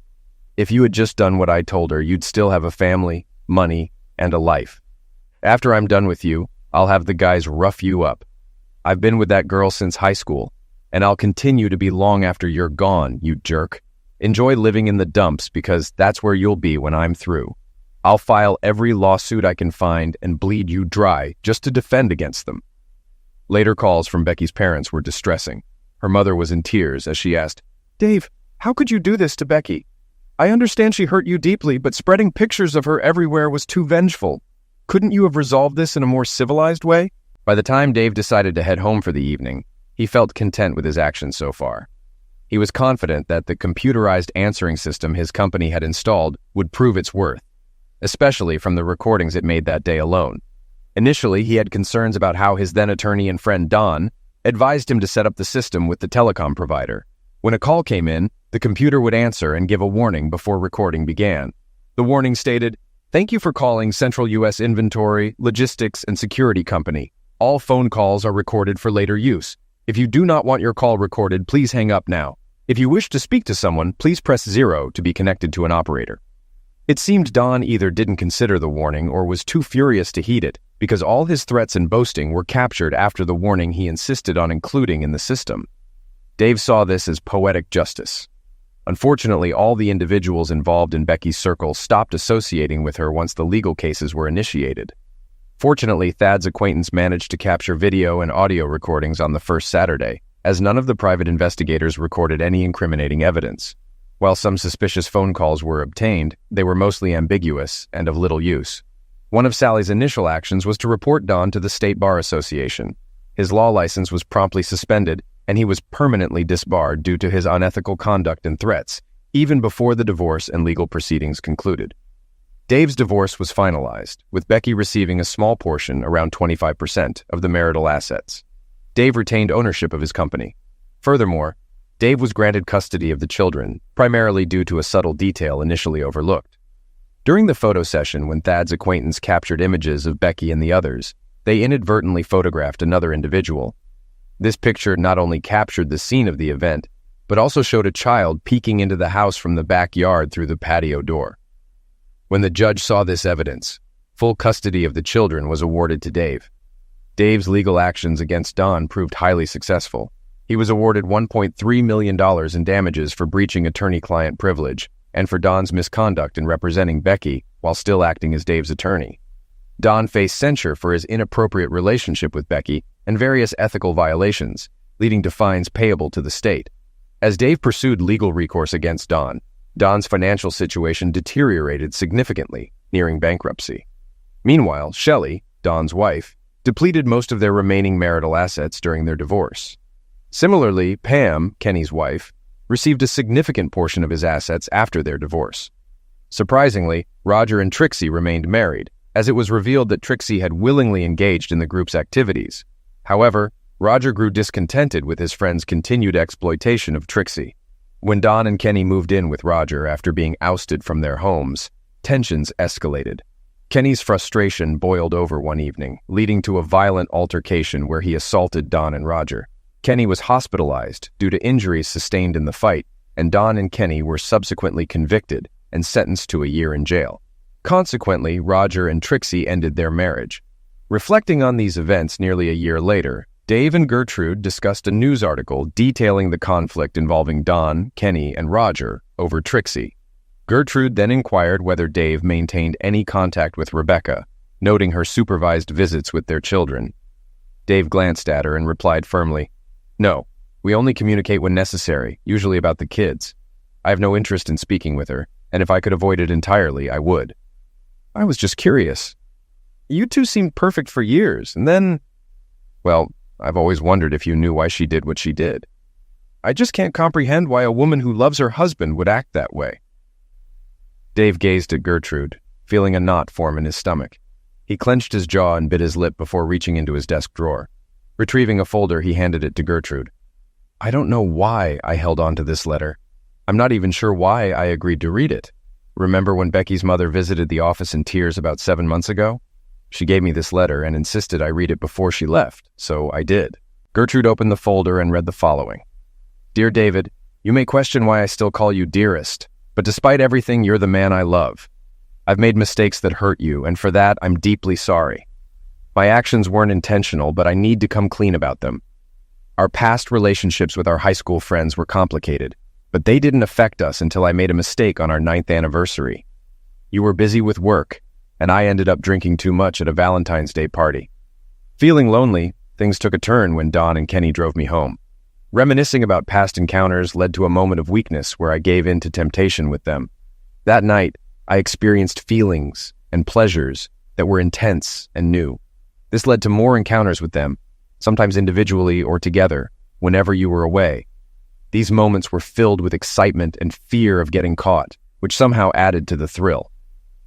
Speaker 3: If you had just done what I told her, you'd still have a family, money, and a life. After I'm done with you, I'll have the guys rough you up. I've been with that girl since high school, and I'll continue to be long after you're gone, you jerk. Enjoy living in the dumps because that's where you'll be when I'm through. I'll file every lawsuit I can find and bleed you dry just to defend against them." Later calls from Becky's parents were distressing. Her mother was in tears as she asked, "Dave, how could you do this to Becky? I understand she hurt you deeply, but spreading pictures of her everywhere was too vengeful. Couldn't you have resolved this in a more civilized way?" By the time Dave decided to head home for the evening, he felt content with his actions so far. He was confident that the computerized answering system his company had installed would prove its worth, especially from the recordings it made that day alone. Initially, he had concerns about how his then-attorney and friend Don advised him to set up the system with the telecom provider. When a call came in, the computer would answer and give a warning before recording began. The warning stated, "Thank you for calling Central U.S. Inventory, Logistics, and Security Company. All phone calls are recorded for later use. If you do not want your call recorded, please hang up now. If you wish to speak to someone, please press 0 to be connected to an operator." It seemed Don either didn't consider the warning or was too furious to heed it, because all his threats and boasting were captured after the warning he insisted on including in the system. Dave saw this as poetic justice. Unfortunately, all the individuals involved in Becky's circle stopped associating with her once the legal cases were initiated. Fortunately, Thad's acquaintance managed to capture video and audio recordings on the first Saturday, as none of the private investigators recorded any incriminating evidence. While some suspicious phone calls were obtained, they were mostly ambiguous and of little use. One of Sally's initial actions was to report Don to the State Bar Association. His law license was promptly suspended, and he was permanently disbarred due to his unethical conduct and threats, even before the divorce and legal proceedings concluded. Dave's divorce was finalized, with Becky receiving a small portion, around 25%, of the marital assets. Dave retained ownership of his company. Furthermore, Dave was granted custody of the children, primarily due to a subtle detail initially overlooked. During the photo session, when Thad's acquaintance captured images of Becky and the others, they inadvertently photographed another individual. This picture not only captured the scene of the event, but also showed a child peeking into the house from the backyard through the patio door. When the judge saw this evidence, full custody of the children was awarded to Dave. Dave's legal actions against Don proved highly successful. He was awarded $1.3 million in damages for breaching attorney-client privilege and for Don's misconduct in representing Becky while still acting as Dave's attorney. Don faced censure for his inappropriate relationship with Becky and various ethical violations, leading to fines payable to the state. As Dave pursued legal recourse against Don, Don's financial situation deteriorated significantly, nearing bankruptcy. Meanwhile, Shelley, Don's wife, depleted most of their remaining marital assets during their divorce. Similarly, Pam, Kenny's wife, received a significant portion of his assets after their divorce. Surprisingly, Roger and Trixie remained married, as it was revealed that Trixie had willingly engaged in the group's activities. However, Roger grew discontented with his friend's continued exploitation of Trixie. When Don and Kenny moved in with Roger after being ousted from their homes, tensions escalated. Kenny's frustration boiled over one evening, leading to a violent altercation where he assaulted Don and Roger. Kenny was hospitalized due to injuries sustained in the fight, and Don and Kenny were subsequently convicted and sentenced to a year in jail. Consequently, Roger and Trixie ended their marriage. Reflecting on these events nearly a year later, Dave and Gertrude discussed a news article detailing the conflict involving Don, Kenny, and Roger over Trixie. Gertrude then inquired whether Dave maintained any contact with Rebecca, noting her supervised visits with their children. Dave glanced at her and replied firmly, "No, we only communicate when necessary, usually about the kids. I have no interest in speaking with her, and if I could avoid it entirely, I would." I was just curious. You two seemed perfect for years, and then... Well, I've always wondered if you knew why she did what she did. I just can't comprehend why a woman who loves her husband would act that way. Dave gazed at Gertrude, feeling a knot form in his stomach. He clenched his jaw and bit his lip before reaching into his desk drawer. Retrieving a folder, he handed it to Gertrude. I don't know why I held on to this letter. I'm not even sure why I agreed to read it. Remember when Becky's mother visited the office in tears about 7 months ago? She gave me this letter and insisted I read it before she left, so I did. Gertrude opened the folder and read the following. Dear David, you may question why I still call you dearest, but despite everything, you're the man I love. I've made mistakes that hurt you, and for that, I'm deeply sorry. My actions weren't intentional, but I need to come clean about them. Our past relationships with our high school friends were complicated, but they didn't affect us until I made a mistake on our 9th anniversary. You were busy with work, and I ended up drinking too much at a Valentine's Day party. Feeling lonely, things took a turn when Don and Kenny drove me home. Reminiscing about past encounters led to a moment of weakness where I gave in to temptation with them. That night, I experienced feelings and pleasures that were intense and new. This led to more encounters with them, sometimes individually or together, whenever you were away. These moments were filled with excitement and fear of getting caught, which somehow added to the thrill.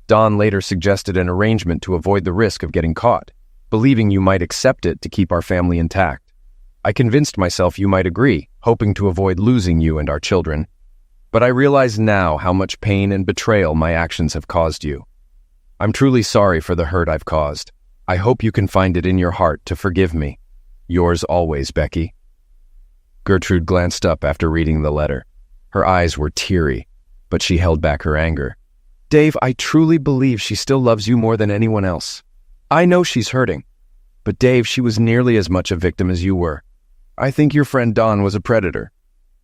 Speaker 3: Don later suggested an arrangement to avoid the risk of getting caught, believing you might accept it to keep our family intact. I convinced myself you might agree, hoping to avoid losing you and our children. But I realize now how much pain and betrayal my actions have caused you. I'm truly sorry for the hurt I've caused. I hope you can find it in your heart to forgive me. Yours always, Becky. Gertrude glanced up after reading the letter. Her eyes were teary, but she held back her anger. Dave, I truly believe she still loves you more than anyone else. I know she's hurting. But Dave, she was nearly as much a victim as you were. I think your friend Don was a predator.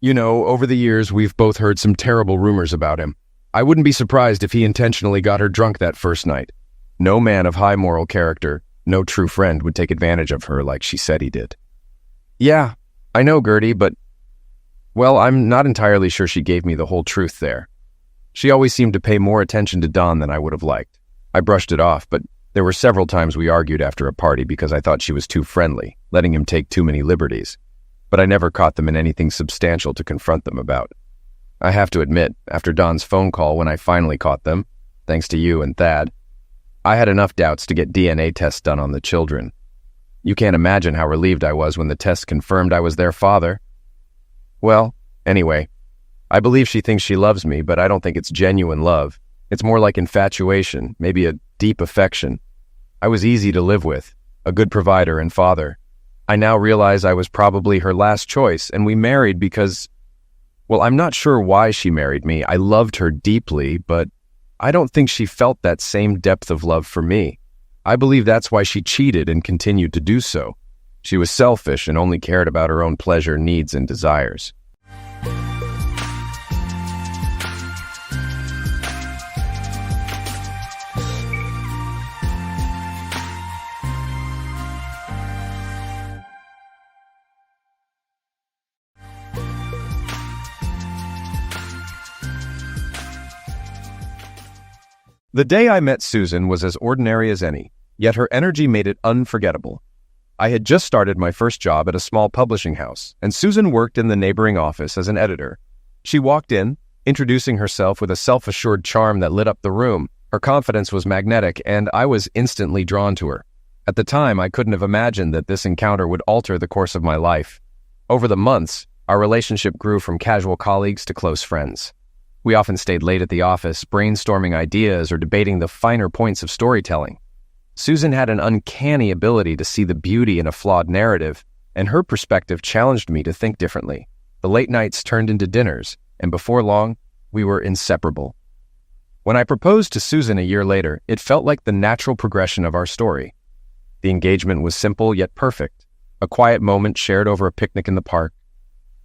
Speaker 3: You know, over the years, we've both heard some terrible rumors about him. I wouldn't be surprised if he intentionally got her drunk that first night. No man of high moral character, no true friend would take advantage of her like she said he did. Yeah, I know, Gertie, but... Well, I'm not entirely sure she gave me the whole truth there. She always seemed to pay more attention to Don than I would have liked. I brushed it off, but there were several times we argued after a party because I thought she was too friendly, letting him take too many liberties. But I never caught them in anything substantial to confront them about. I have to admit, after Don's phone call when I finally caught them, thanks to you and Thad, I had enough doubts to get DNA tests done on the children. You can't imagine how relieved I was when the test confirmed I was their father. Well, anyway, I believe she thinks she loves me, but I don't think it's genuine love. It's more like infatuation, maybe a deep affection. I was easy to live with, a good provider and father. I now realize I was probably her last choice, and we married because, well, I'm not sure why she married me. I loved her deeply, but I don't think she felt that same depth of love for me. I believe that's why she cheated and continued to do so. She was selfish and only cared about her own pleasure, needs, and desires. The day I met Susan was as ordinary as any, yet her energy made it unforgettable. I had just started my first job at a small publishing house, and Susan worked in the neighboring office as an editor. She walked in, introducing herself with a self-assured charm that lit up the room. Her confidence was magnetic, and I was instantly drawn to her. At the time, I couldn't have imagined that this encounter would alter the course of my life. Over the months, our relationship grew from casual colleagues to close friends. We often stayed late at the office, brainstorming ideas or debating the finer points of storytelling. Susan had an uncanny ability to see the beauty in a flawed narrative, and her perspective challenged me to think differently. The late nights turned into dinners, and before long, we were inseparable. When I proposed to Susan a year later, it felt like the natural progression of our story. The engagement was simple yet perfect, a quiet moment shared over a picnic in the park.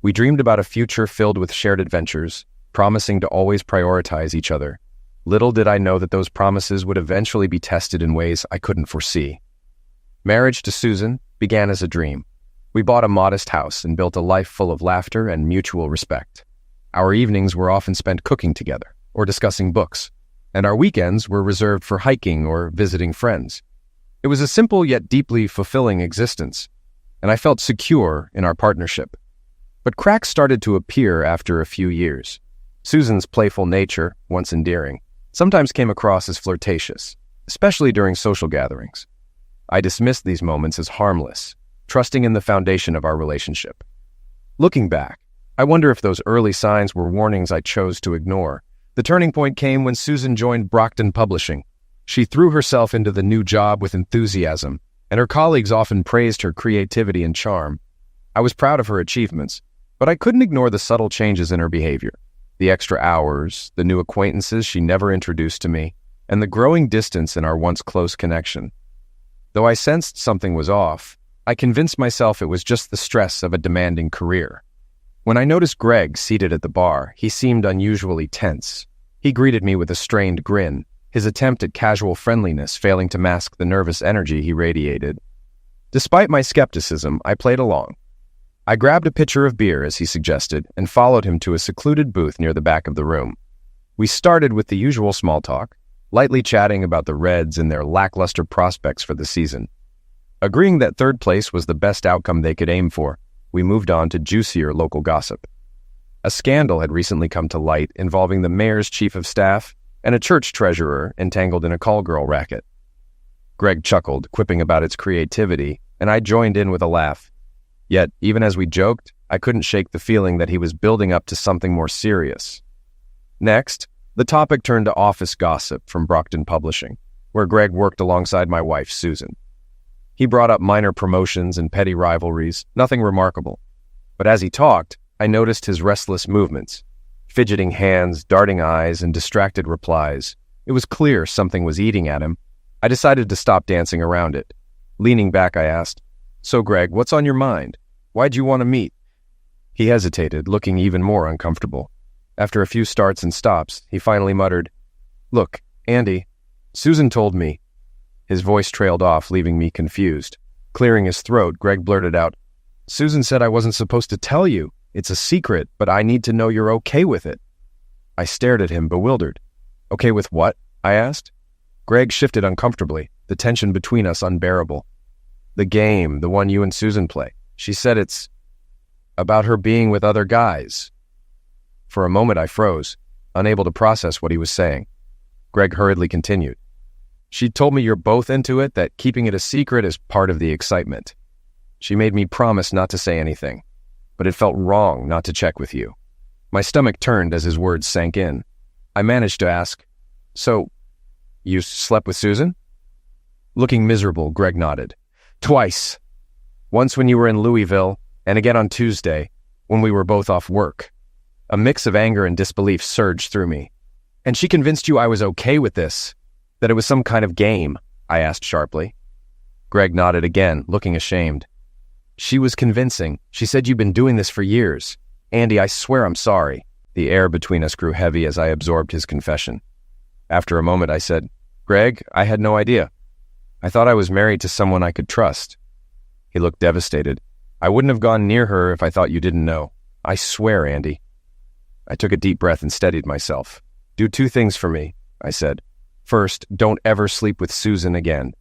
Speaker 3: We dreamed about a future filled with shared adventures, promising to always prioritize each other. Little did I know that those promises would eventually be tested in ways I couldn't foresee. Marriage to Susan began as a dream. We bought a modest house and built a life full of laughter and mutual respect. Our evenings were often spent cooking together or discussing books, and our weekends were reserved for hiking or visiting friends. It was a simple yet deeply fulfilling existence, and I felt secure in our partnership. But cracks started to appear after a few years. Susan's playful nature, once endearing, sometimes came across as flirtatious, especially during social gatherings. I dismissed these moments as harmless, trusting in the foundation of our relationship. Looking back, I wonder if those early signs were warnings I chose to ignore. The turning point came when Susan joined Brockton Publishing. She threw herself into the new job with enthusiasm, and her colleagues often praised her creativity and charm. I was proud of her achievements, but I couldn't ignore the subtle changes in her behavior. The extra hours, the new acquaintances she never introduced to me, and the growing distance in our once close connection. Though I sensed something was off, I convinced myself it was just the stress of a demanding career. When I noticed Greg seated at the bar, he seemed unusually tense. He greeted me with a strained grin, his attempt at casual friendliness failing to mask the nervous energy he radiated. Despite my skepticism, I played along. I grabbed a pitcher of beer, as he suggested, and followed him to a secluded booth near the back of the room. We started with the usual small talk, lightly chatting about the Reds and their lackluster prospects for the season. Agreeing that third place was the best outcome they could aim for, we moved on to juicier local gossip. A scandal had recently come to light involving the mayor's chief of staff and a church treasurer entangled in a call girl racket. Greg chuckled, quipping about its creativity, and I joined in with a laugh. Yet, even as we joked, I couldn't shake the feeling that he was building up to something more serious. Next, the topic turned to office gossip from Brockton Publishing, where Greg worked alongside my wife, Susan. He brought up minor promotions and petty rivalries, nothing remarkable. But as he talked, I noticed his restless movements, fidgeting hands, darting eyes, and distracted replies. It was clear something was eating at him. I decided to stop dancing around it. Leaning back, I asked, "So, Greg, what's on your mind? Why'd you want to meet?" He hesitated, looking even more uncomfortable. After a few starts and stops, he finally muttered, "Look, Andy, Susan told me." His voice trailed off, leaving me confused. Clearing his throat, Greg blurted out, "Susan said I wasn't supposed to tell you. It's a secret, but I need to know you're okay with it." I stared at him, bewildered. "Okay with what?" I asked. Greg shifted uncomfortably, the tension between us unbearable. "The game, the one you and Susan play. She said it's about her being with other guys." For a moment I froze, unable to process what he was saying. Greg hurriedly continued. "She told me you're both into it, that keeping it a secret is part of the excitement. She made me promise not to say anything, but it felt wrong not to check with you." My stomach turned as his words sank in. I managed to ask, "So, you slept with Susan?" Looking miserable, Greg nodded. "Twice. Once when you were in Louisville, and again on Tuesday, when we were both off work." A mix of anger and disbelief surged through me. "And she convinced you I was okay with this? That it was some kind of game?" I asked sharply. Greg nodded again, looking ashamed. "She was convincing. She said you've been doing this for years. Andy, I swear I'm sorry." The air between us grew heavy as I absorbed his confession. After a moment, I said, "Greg, I had no idea. I thought I was married to someone I could trust." He looked devastated. "I wouldn't have gone near her if I thought you didn't know. I swear, Andy." I took a deep breath and steadied myself. "Do two things for me," I said. "First, don't ever sleep with Susan again."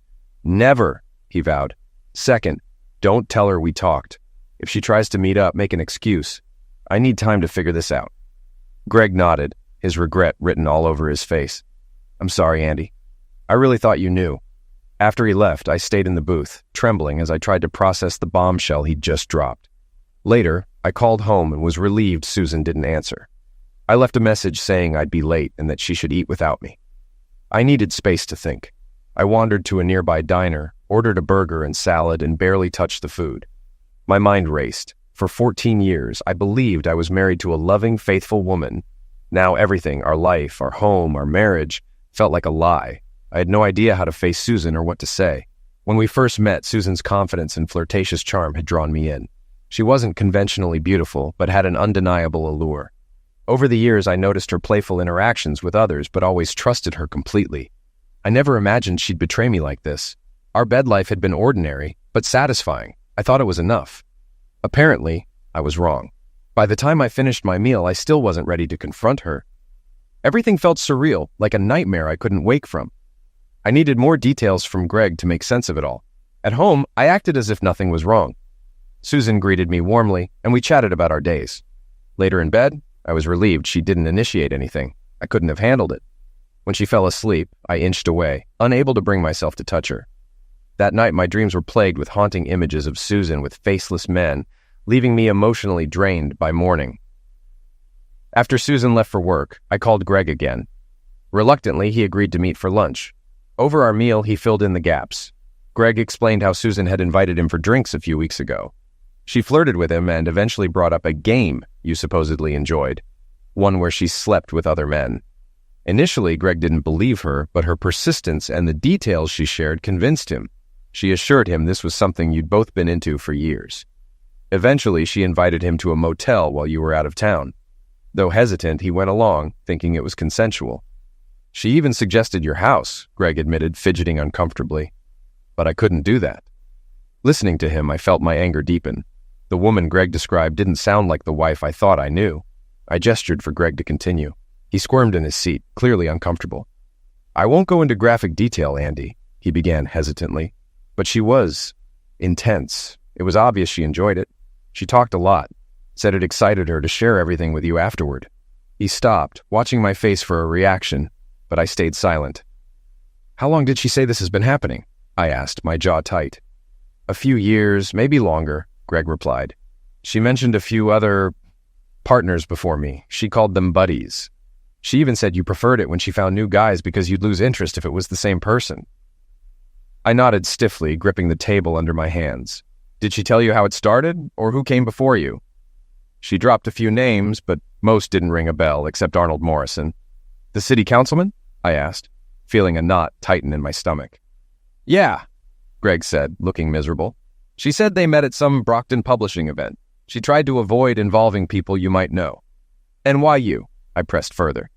Speaker 3: "Never," he vowed. "Second, don't tell her we talked. If she tries to meet up, make an excuse. I need time to figure this out." Greg nodded, his regret written all over his face. "I'm sorry, Andy. I really thought you knew." After he left, I stayed in the booth, trembling as I tried to process the bombshell he'd just dropped. Later, I called home and was relieved Susan didn't answer. I left a message saying I'd be late and that she should eat without me. I needed space to think. I wandered to a nearby diner, ordered a burger and salad, and barely touched the food. My mind raced, For 14 years, I believed I was married to a loving, faithful woman. Now everything, our life, our home, our marriage, felt like a lie. I had no idea how to face Susan or what to say. When we first met, Susan's confidence and flirtatious charm had drawn me in. She wasn't conventionally beautiful, but had an undeniable allure. Over the years, I noticed her playful interactions with others, but always trusted her completely. I never imagined she'd betray me like this. Our bed life had been ordinary, but satisfying. I thought it was enough. Apparently, I was wrong. By the time I finished my meal, I still wasn't ready to confront her. Everything felt surreal, like a nightmare I couldn't wake from. I needed more details from Greg to make sense of it all. At home, I acted as if nothing was wrong. Susan greeted me warmly, and we chatted about our days. Later in bed, I was relieved she didn't initiate anything. I couldn't have handled it. When she fell asleep, I inched away, unable to bring myself to touch her. That night, my dreams were plagued with haunting images of Susan with faceless men, leaving me emotionally drained by morning. After Susan left for work, I called Greg again. Reluctantly, he agreed to meet for lunch. Over our meal, he filled in the gaps. Greg explained how Susan had invited him for drinks a few weeks ago. She flirted with him and eventually brought up a game you supposedly enjoyed, one where she slept with other men. Initially, Greg didn't believe her, but her persistence and the details she shared convinced him. She assured him this was something you'd both been into for years. Eventually, she invited him to a motel while you were out of town. Though hesitant, he went along, thinking it was consensual. She even suggested your house, Greg admitted, fidgeting uncomfortably. But I couldn't do that. Listening to him, I felt my anger deepen. The woman Greg described didn't sound like the wife I thought I knew. I gestured for Greg to continue. He squirmed in his seat, clearly uncomfortable. I won't go into graphic detail, Andy, he began hesitantly. But she was intense. It was obvious she enjoyed it. She talked a lot, said it excited her to share everything with you afterward. He stopped, watching my face for a reaction, but I stayed silent. How long did she say this has been happening? I asked, my jaw tight. A few years, maybe longer, Greg replied. She mentioned a few other partners before me. She called them buddies. She even said you preferred it when she found new guys because you'd lose interest if it was the same person. I nodded stiffly, gripping the table under my hands. Did she tell you how it started, or who came before you? She dropped a few names, but most didn't ring a bell, except Arnold Morrison. The city councilman? I asked, feeling a knot tighten in my stomach. Yeah, Greg said, looking miserable. She said they met at some Brockton publishing event. She tried to avoid involving people you might know. And why you? I pressed further.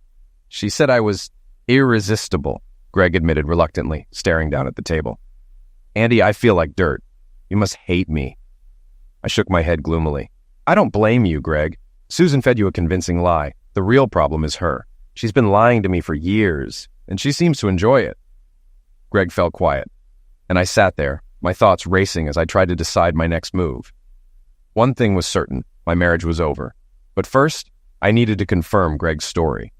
Speaker 3: She said I was irresistible, Greg admitted reluctantly, staring down at the table. Andy, I feel like dirt. You must hate me. I shook my head gloomily. I don't blame you, Greg. Susan fed you a convincing lie. The real problem is her. She's been lying to me for years, and she seems to enjoy it. Greg fell quiet, and I sat there, my thoughts racing as I tried to decide my next move. One thing was certain, my marriage was over. But first, I needed to confirm Greg's story.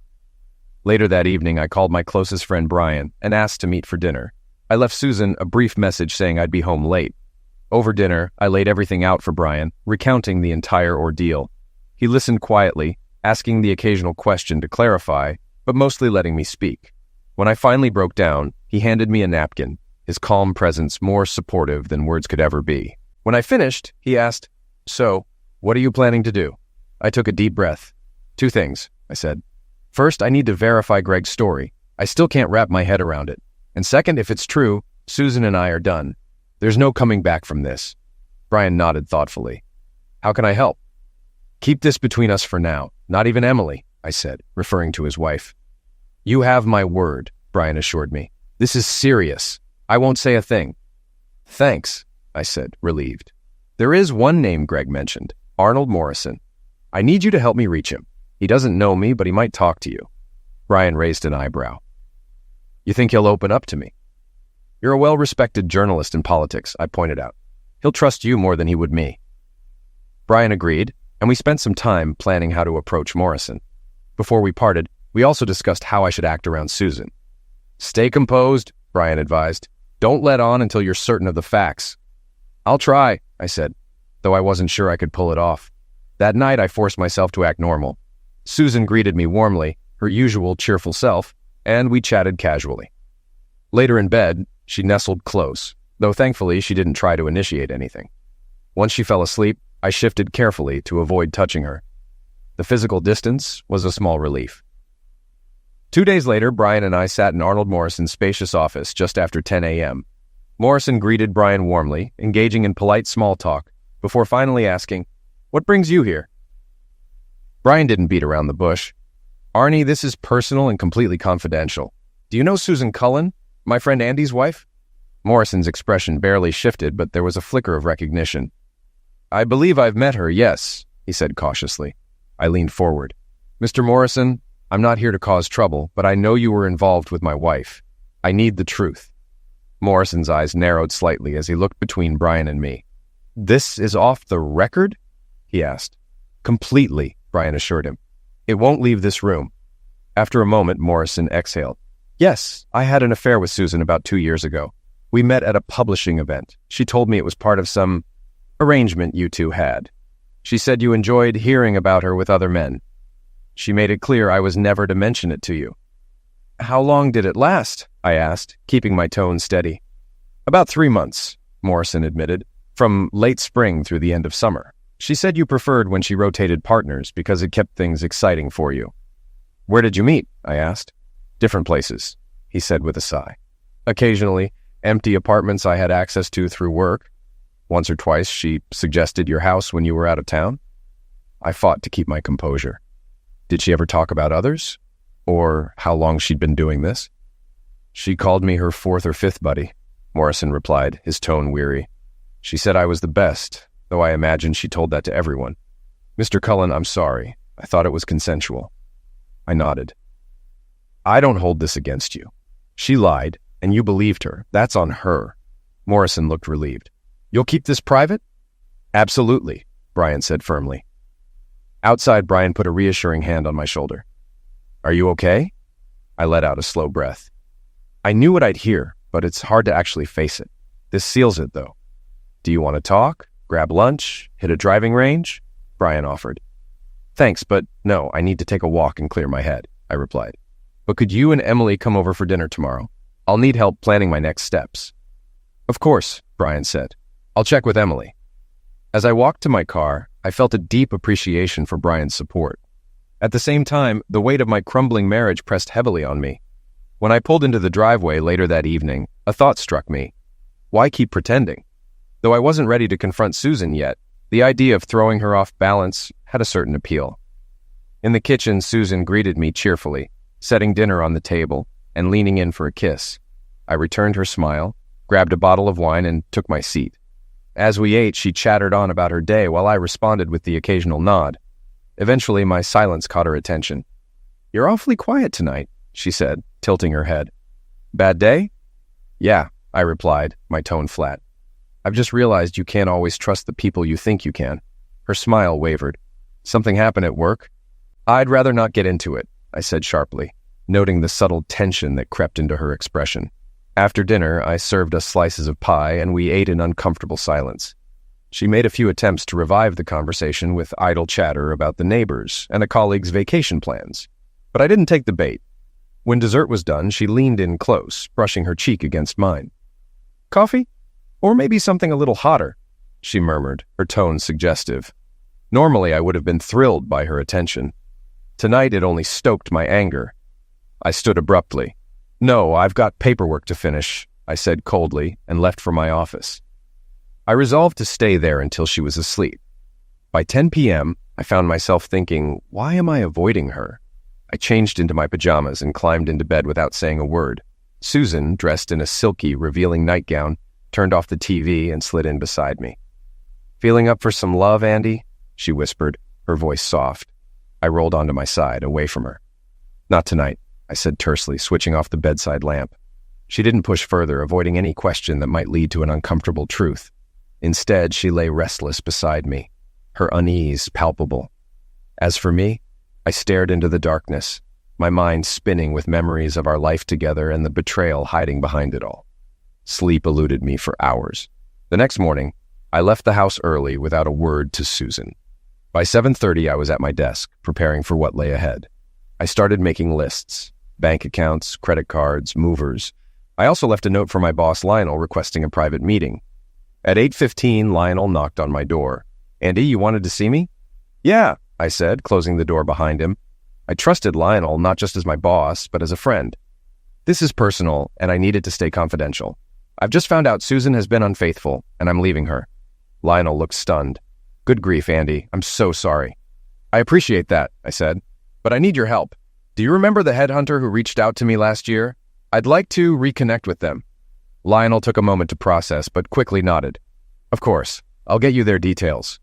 Speaker 3: Later that evening, I called my closest friend Brian and asked to meet for dinner. I left Susan a brief message saying I'd be home late. Over dinner, I laid everything out for Brian, recounting the entire ordeal. He listened quietly, asking the occasional question to clarify, but mostly letting me speak. When I finally broke down, he handed me a napkin, his calm presence more supportive than words could ever be. When I finished, he asked, "So, what are you planning to do?" I took a deep breath. 2 things, I said. First, I need to verify Greg's story. I still can't wrap my head around it. And second, if it's true, Susan and I are done. There's no coming back from this. Brian nodded thoughtfully. How can I help? Keep this between us for now. Not even Emily, I said, referring to his wife. You have my word, Brian assured me. This is serious. I won't say a thing. Thanks, I said, relieved. There is one name Greg mentioned, Arnold Morrison. I need you to help me reach him. He doesn't know me, but he might talk to you. Brian raised an eyebrow. You think he'll open up to me? You're a well-respected journalist in politics, I pointed out. He'll trust you more than he would me. Brian agreed, and we spent some time planning how to approach Morrison. Before we parted, we also discussed how I should act around Susan. Stay composed, Brian advised. Don't let on until you're certain of the facts. I'll try, I said, though I wasn't sure I could pull it off. That night, I forced myself to act normal. Susan greeted me warmly, her usual cheerful self, and we chatted casually. Later in bed, she nestled close, though thankfully she didn't try to initiate anything. Once she fell asleep, I shifted carefully to avoid touching her. The physical distance was a small relief. 2 days later, Brian and I sat in Arnold Morrison's spacious office just after 10 a.m. Morrison greeted Brian warmly, engaging in polite small talk, before finally asking, "What brings you here?" Brian didn't beat around the bush. "Arnie, this is personal and completely confidential. Do you know Susan Cullen, my friend Andy's wife?" Morrison's expression barely shifted, but there was a flicker of recognition. "I believe I've met her, yes," he said cautiously. I leaned forward. "Mr. Morrison, I'm not here to cause trouble, but I know you were involved with my wife. I need the truth." Morrison's eyes narrowed slightly as he looked between Brian and me. "This is off the record?" he asked. "Completely," Brian assured him. "It won't leave this room." After a moment, Morrison exhaled. "Yes, I had an affair with Susan about 2 years ago. We met at a publishing event. She told me it was part of some arrangement you two had. She said you enjoyed hearing about her with other men. She made it clear I was never to mention it to you." "How long did it last?" I asked, keeping my tone steady. "About 3 months," Morrison admitted, "from late spring through the end of summer. She said you preferred when she rotated partners because it kept things exciting for you." "Where did you meet?" I asked. "Different places," he said with a sigh. "Occasionally, empty apartments I had access to through work. Once or twice, she suggested your house when you were out of town." I fought to keep my composure. "Did she ever talk about others? Or how long she'd been doing this?" "She called me her 4th or 5th buddy," Morrison replied, his tone weary. "She said I was the best, though I imagine she told that to everyone. Mr. Cullen, I'm sorry. I thought it was consensual." I nodded. "I don't hold this against you. She lied, and you believed her. That's on her." Morrison looked relieved. "You'll keep this private?" "Absolutely," Brian said firmly. Outside, Brian put a reassuring hand on my shoulder. "Are you okay?" I let out a slow breath. I knew what I'd hear, but it's hard to actually face it. This seals it, though. "Do you want to talk? Grab lunch? Hit a driving range?" Brian offered. "Thanks, but no, I need to take a walk and clear my head," I replied. "But could you and Emily come over for dinner tomorrow? I'll need help planning my next steps." "Of course," Brian said. "I'll check with Emily." As I walked to my car, I felt a deep appreciation for Brian's support. At the same time, the weight of my crumbling marriage pressed heavily on me. When I pulled into the driveway later that evening, a thought struck me. Why keep pretending? Though I wasn't ready to confront Susan yet, the idea of throwing her off balance had a certain appeal. In the kitchen, Susan greeted me cheerfully, setting dinner on the table and leaning in for a kiss. I returned her smile, grabbed a bottle of wine, and took my seat. As we ate, she chattered on about her day while I responded with the occasional nod. Eventually, my silence caught her attention. "You're awfully quiet tonight," she said, tilting her head. "Bad day?" "Yeah," I replied, my tone flat. "I've just realized you can't always trust the people you think you can." Her smile wavered. "Something happened at work?" "I'd rather not get into it," I said sharply, noting the subtle tension that crept into her expression. After dinner, I served us slices of pie, and we ate in uncomfortable silence. She made a few attempts to revive the conversation with idle chatter about the neighbors and a colleague's vacation plans, but I didn't take the bait. When dessert was done, she leaned in close, brushing her cheek against mine. "Coffee? Or maybe something a little hotter," she murmured, her tone suggestive. Normally, I would have been thrilled by her attention. Tonight, it only stoked my anger. I stood abruptly. "No, I've got paperwork to finish," I said coldly, and left for my office. I resolved to stay there until she was asleep. By 10 p.m., I found myself thinking, why am I avoiding her? I changed into my pajamas and climbed into bed without saying a word. Susan, dressed in a silky, revealing nightgown, turned off the TV and slid in beside me. "Feeling up for some love, Andy?" she whispered, her voice soft. I rolled onto my side, away from her. "Not tonight," I said tersely, switching off the bedside lamp. She didn't push further, avoiding any question that might lead to an uncomfortable truth. Instead, she lay restless beside me, her unease palpable. As for me, I stared into the darkness, my mind spinning with memories of our life together and the betrayal hiding behind it all. Sleep eluded me for hours. The next morning, I left the house early without a word to Susan. By 7:30, I was at my desk, preparing for what lay ahead. I started making lists: bank accounts, credit cards, movers. I also left a note for my boss Lionel requesting a private meeting. At 8:15, Lionel knocked on my door. Andy, you wanted to see me? Yeah, I said, closing the door behind him. I trusted Lionel not just as my boss, but as a friend. This is personal, and I need it to stay confidential. I've just found out Susan has been unfaithful, and I'm leaving her. Lionel looked stunned. Good grief, Andy. I'm so sorry. I appreciate that, I said, but I need your help. Do you remember the headhunter who reached out to me last year? I'd like to reconnect with them. Lionel took a moment to process, but quickly nodded. Of course, I'll get you their details.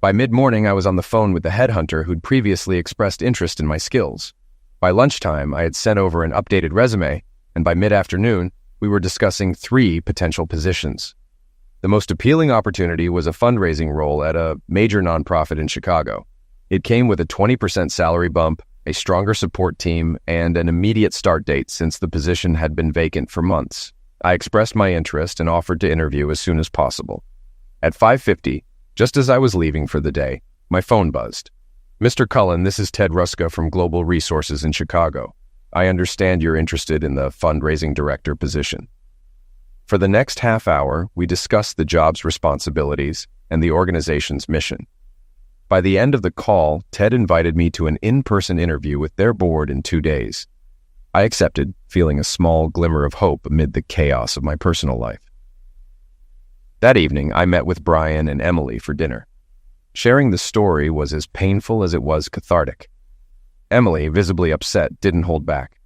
Speaker 3: By mid-morning, I was on the phone with the headhunter who'd previously expressed interest in my skills. By lunchtime, I had sent over an updated resume, and by mid-afternoon, we were discussing 3 potential positions. The most appealing opportunity was a fundraising role at a major nonprofit in Chicago. It came with a 20% salary bump, a stronger support team, and an immediate start date since the position had been vacant for months. I expressed my interest and offered to interview as soon as possible. At 5:50, just as I was leaving for the day, my phone buzzed. Mr. Cullen, this is Ted Ruska from Global Resources in Chicago. I understand you're interested in the fundraising director position. For the next half hour, we discussed the job's responsibilities and the organization's mission. By the end of the call, Ted invited me to an in-person interview with their board in 2 days. I accepted, feeling a small glimmer of hope amid the chaos of my personal life. That evening, I met with Brian and Emily for dinner. Sharing the story was as painful as it was cathartic. Emily, visibly upset, didn't hold back.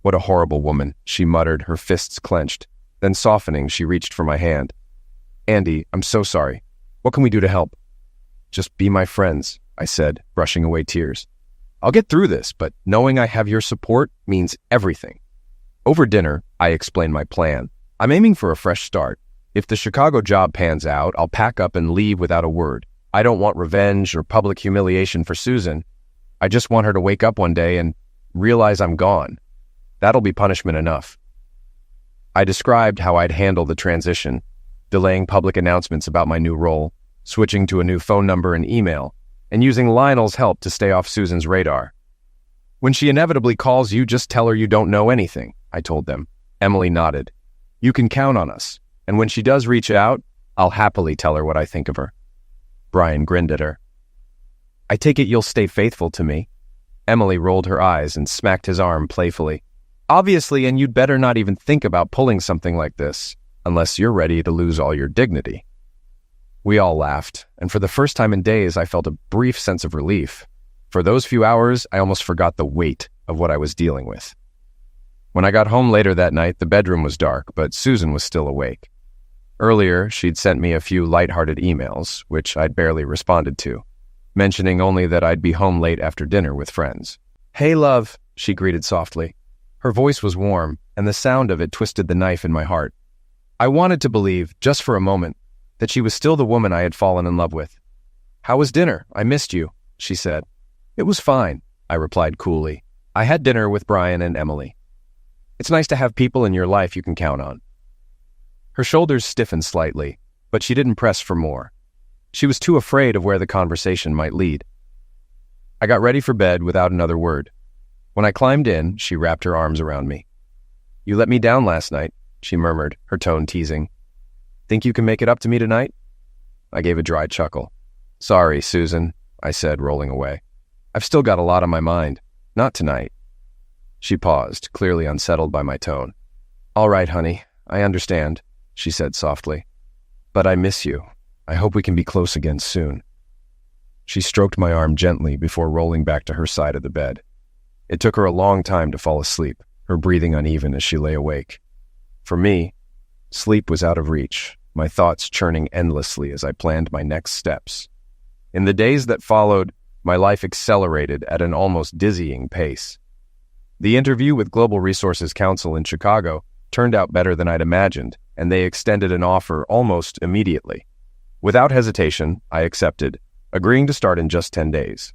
Speaker 3: What a horrible woman, she muttered, her fists clenched. Then softening, she reached for my hand. Andy, I'm so sorry. What can we do to help? Just be my friends, I said, brushing away tears. I'll get through this, but knowing I have your support means everything. Over dinner, I explained my plan. I'm aiming for a fresh start. If the Chicago job pans out, I'll pack up and leave without a word. I don't want revenge or public humiliation for Susan. I just want her to wake up one day and realize I'm gone. That'll be punishment enough. I described how I'd handle the transition, delaying public announcements about my new role, switching to a new phone number and email, and using Lionel's help to stay off Susan's radar. When she inevitably calls you, just tell her you don't know anything, I told them. Emily nodded. You can count on us, and when she does reach out, I'll happily tell her what I think of her. Brian grinned at her. I take it you'll stay faithful to me. Emily rolled her eyes and smacked his arm playfully. Obviously, and you'd better not even think about pulling something like this, unless you're ready to lose all your dignity. We all laughed, and for the first time in days, I felt a brief sense of relief. For those few hours, I almost forgot the weight of what I was dealing with. When I got home later that night, the bedroom was dark, but Susan was still awake. Earlier, she'd sent me a few light-hearted emails, which I'd barely responded to, mentioning only that I'd be home late after dinner with friends. Hey, love, she greeted softly. Her voice was warm, and the sound of it twisted the knife in my heart. I wanted to believe, just for a moment, that she was still the woman I had fallen in love with. How was dinner? I missed you, she said. It was fine, I replied coolly. I had dinner with Brian and Emily. It's nice to have people in your life you can count on. Her shoulders stiffened slightly, but she didn't press for more. She was too afraid of where the conversation might lead. I got ready for bed without another word. When I climbed in, she wrapped her arms around me. You let me down last night, she murmured, her tone teasing. Think you can make it up to me tonight? I gave a dry chuckle. Sorry, Susan, I said, rolling away. I've still got a lot on my mind. Not tonight. She paused, clearly unsettled by my tone. All right, honey, I understand, she said softly. But I miss you. I hope we can be close again soon. She stroked my arm gently before rolling back to her side of the bed. It took her a long time to fall asleep, her breathing uneven as she lay awake. For me, sleep was out of reach, my thoughts churning endlessly as I planned my next steps. In the days that followed, my life accelerated at an almost dizzying pace. The interview with Global Resources Council in Chicago turned out better than I'd imagined, and they extended an offer almost immediately. Without hesitation, I accepted, agreeing to start in just 10 days.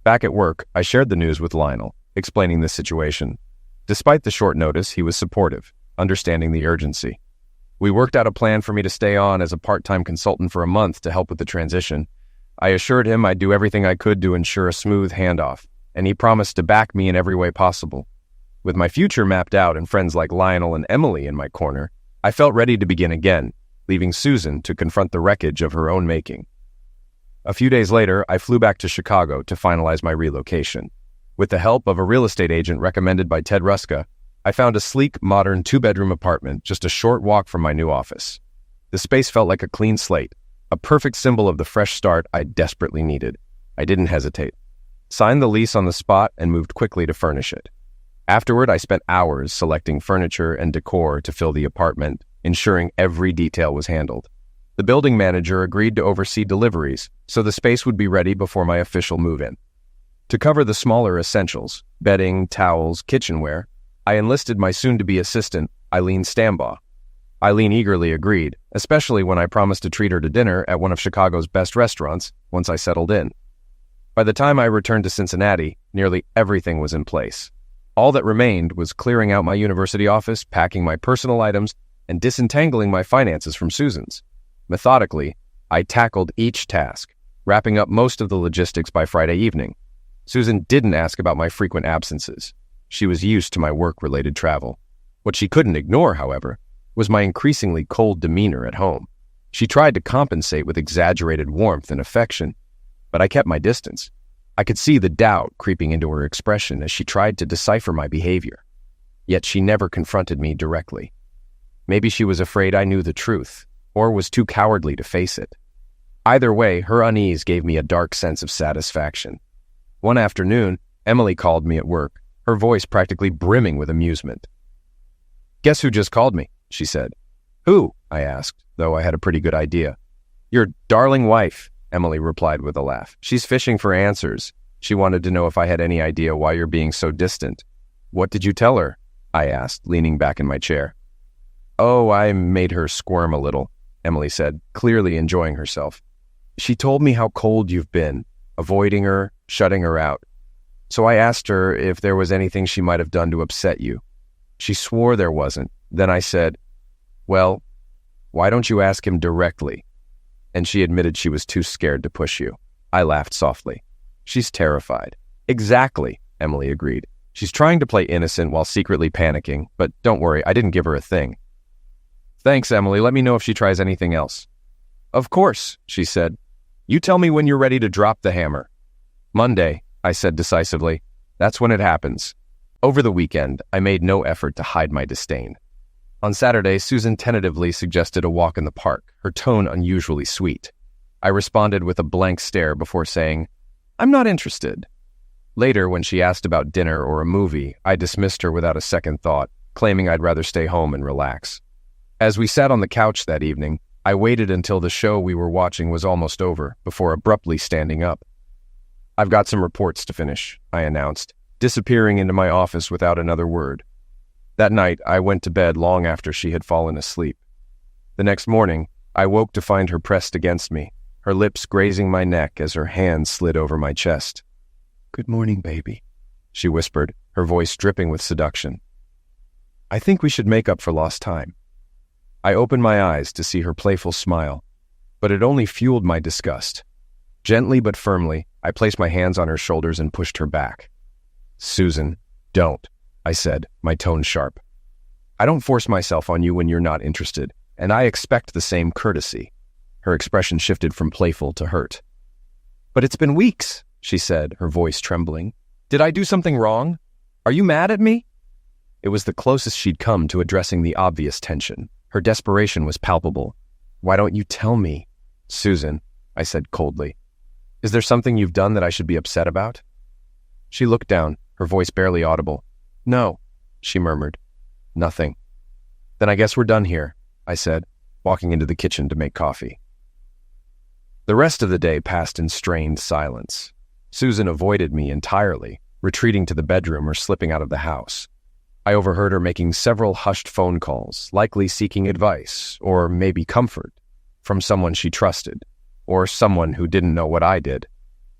Speaker 3: Back at work, I shared the news with Lionel, explaining the situation. Despite the short notice, he was supportive, understanding the urgency. We worked out a plan for me to stay on as a part-time consultant for a month to help with the transition. I assured him I'd do everything I could to ensure a smooth handoff, and he promised to back me in every way possible. With my future mapped out and friends like Lionel and Emily in my corner, I felt ready to begin again, leaving Susan to confront the wreckage of her own making. A few days later, I flew back to Chicago to finalize my relocation. With the help of a real estate agent recommended by Ted Ruska, I found a sleek, modern two-bedroom apartment just a short walk from my new office. The space felt like a clean slate, a perfect symbol of the fresh start I desperately needed. I didn't hesitate. Signed the lease on the spot and moved quickly to furnish it. Afterward, I spent hours selecting furniture and decor to fill the apartment, ensuring every detail was handled. The building manager agreed to oversee deliveries, so the space would be ready before my official move-in. To cover the smaller essentials, bedding, towels, kitchenware, I enlisted my soon-to-be assistant, Eileen Stambaugh. Eileen eagerly agreed, especially when I promised to treat her to dinner at one of Chicago's best restaurants once I settled in. By the time I returned to Cincinnati, nearly everything was in place. All that remained was clearing out my university office, packing my personal items, and disentangling my finances from Susan's. Methodically, I tackled each task, wrapping up most of the logistics by Friday evening. Susan didn't ask about my frequent absences. She was used to my work-related travel. What she couldn't ignore, however, was my increasingly cold demeanor at home. She tried to compensate with exaggerated warmth and affection, but I kept my distance. I could see the doubt creeping into her expression as she tried to decipher my behavior. Yet she never confronted me directly. Maybe she was afraid I knew the truth, or was too cowardly to face it. Either way, her unease gave me a dark sense of satisfaction. One afternoon, Emily called me at work, her voice practically brimming with amusement. "Guess who just called me?" she said. "Who?" I asked, though I had a pretty good idea. "Your darling wife," Emily replied with a laugh. "She's fishing for answers. She wanted to know if I had any idea why you're being so distant." "What did you tell her?" I asked, leaning back in my chair. "Oh, I made her squirm a little," Emily said, clearly enjoying herself. "She told me how cold you've been, avoiding her, shutting her out. So I asked her if there was anything she might have done to upset you. She swore there wasn't. Then I said, 'Well, why don't you ask him directly?' And she admitted she was too scared to push you." I laughed softly. "She's terrified." "Exactly," Emily agreed. "She's trying to play innocent while secretly panicking, but don't worry, I didn't give her a thing." "Thanks, Emily. Let me know if she tries anything else." "Of course," she said. "You tell me when you're ready to drop the hammer." "Monday," I said decisively. "That's when it happens." Over the weekend, I made no effort to hide my disdain. On Saturday, Susan tentatively suggested a walk in the park, her tone unusually sweet. I responded with a blank stare before saying, "I'm not interested." Later, when she asked about dinner or a movie, I dismissed her without a second thought, claiming I'd rather stay home and relax. As we sat on the couch that evening, I waited until the show we were watching was almost over before abruptly standing up. "I've got some reports to finish," I announced, disappearing into my office without another word. That night, I went to bed long after she had fallen asleep. The next morning, I woke to find her pressed against me, her lips grazing my neck as her hand slid over my chest. "Good morning, baby," she whispered, her voice dripping with seduction. "I think we should make up for lost time." I opened my eyes to see her playful smile, but it only fueled my disgust. Gently but firmly, I placed my hands on her shoulders and pushed her back. "Susan, don't," I said, my tone sharp. "I don't force myself on you when you're not interested, and I expect the same courtesy." Her expression shifted from playful to hurt. "But it's been weeks," she said, her voice trembling. "Did I do something wrong? Are you mad at me?" It was the closest she'd come to addressing the obvious tension. Her desperation was palpable. "Why don't you tell me?" "Susan," I said coldly. "Is there something you've done that I should be upset about?" She looked down, her voice barely audible. "No," she murmured. "Nothing." "Then I guess we're done here," I said, walking into the kitchen to make coffee. The rest of the day passed in strained silence. Susan avoided me entirely, retreating to the bedroom or slipping out of the house. I overheard her making several hushed phone calls, likely seeking advice, or maybe comfort, from someone she trusted, or someone who didn't know what I did.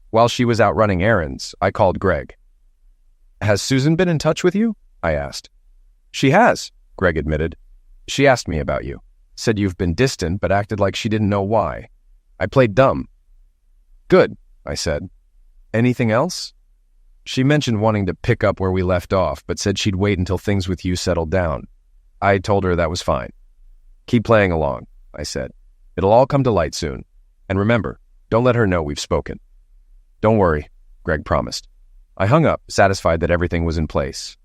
Speaker 3: While she was out running errands, I called Greg. "Has Susan been in touch with you?" I asked. "She has," Greg admitted. "She asked me about you. Said you've been distant, but acted like she didn't know why. I played dumb." "Good," I said. "Anything else?" "She mentioned wanting to pick up where we left off, but said she'd wait until things with you settled down. I told her that was fine." "Keep playing along," I said. "It'll all come to light soon. And remember, Don't let her know we've spoken." "Don't worry," Greg promised. I hung up, satisfied that everything was in place.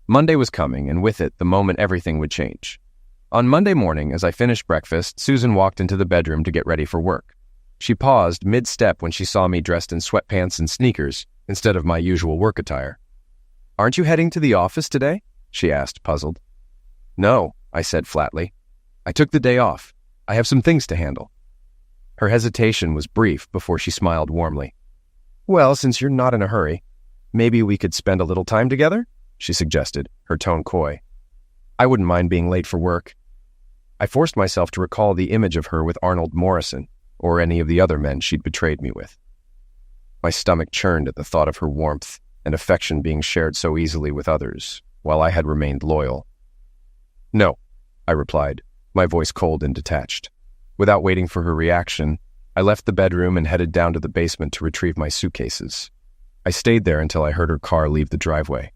Speaker 3: Monday was coming, and with it, the moment everything would change. On Monday morning, as I finished breakfast, Susan walked into the bedroom to get ready for work. She paused mid-step when she saw me dressed in sweatpants and sneakers instead of my usual work attire. "Aren't you heading to the office today?" she asked, puzzled. "No," I said flatly. "I took the day off. I have some things to handle." Her hesitation was brief before she smiled warmly. "Well, since you're not in a hurry, maybe we could spend a little time together?" she suggested, her tone coy. I wouldn't mind being late for work. I forced myself to recall the image of her with Arnold Morrison, or any of the other men she'd betrayed me with. My stomach churned at the thought of her warmth and affection being shared so easily with others, while I had remained loyal. "No," I replied, my voice cold and detached. Without waiting for her reaction, I left the bedroom and headed down to the basement to retrieve my suitcases. I stayed there until I heard her car leave the driveway.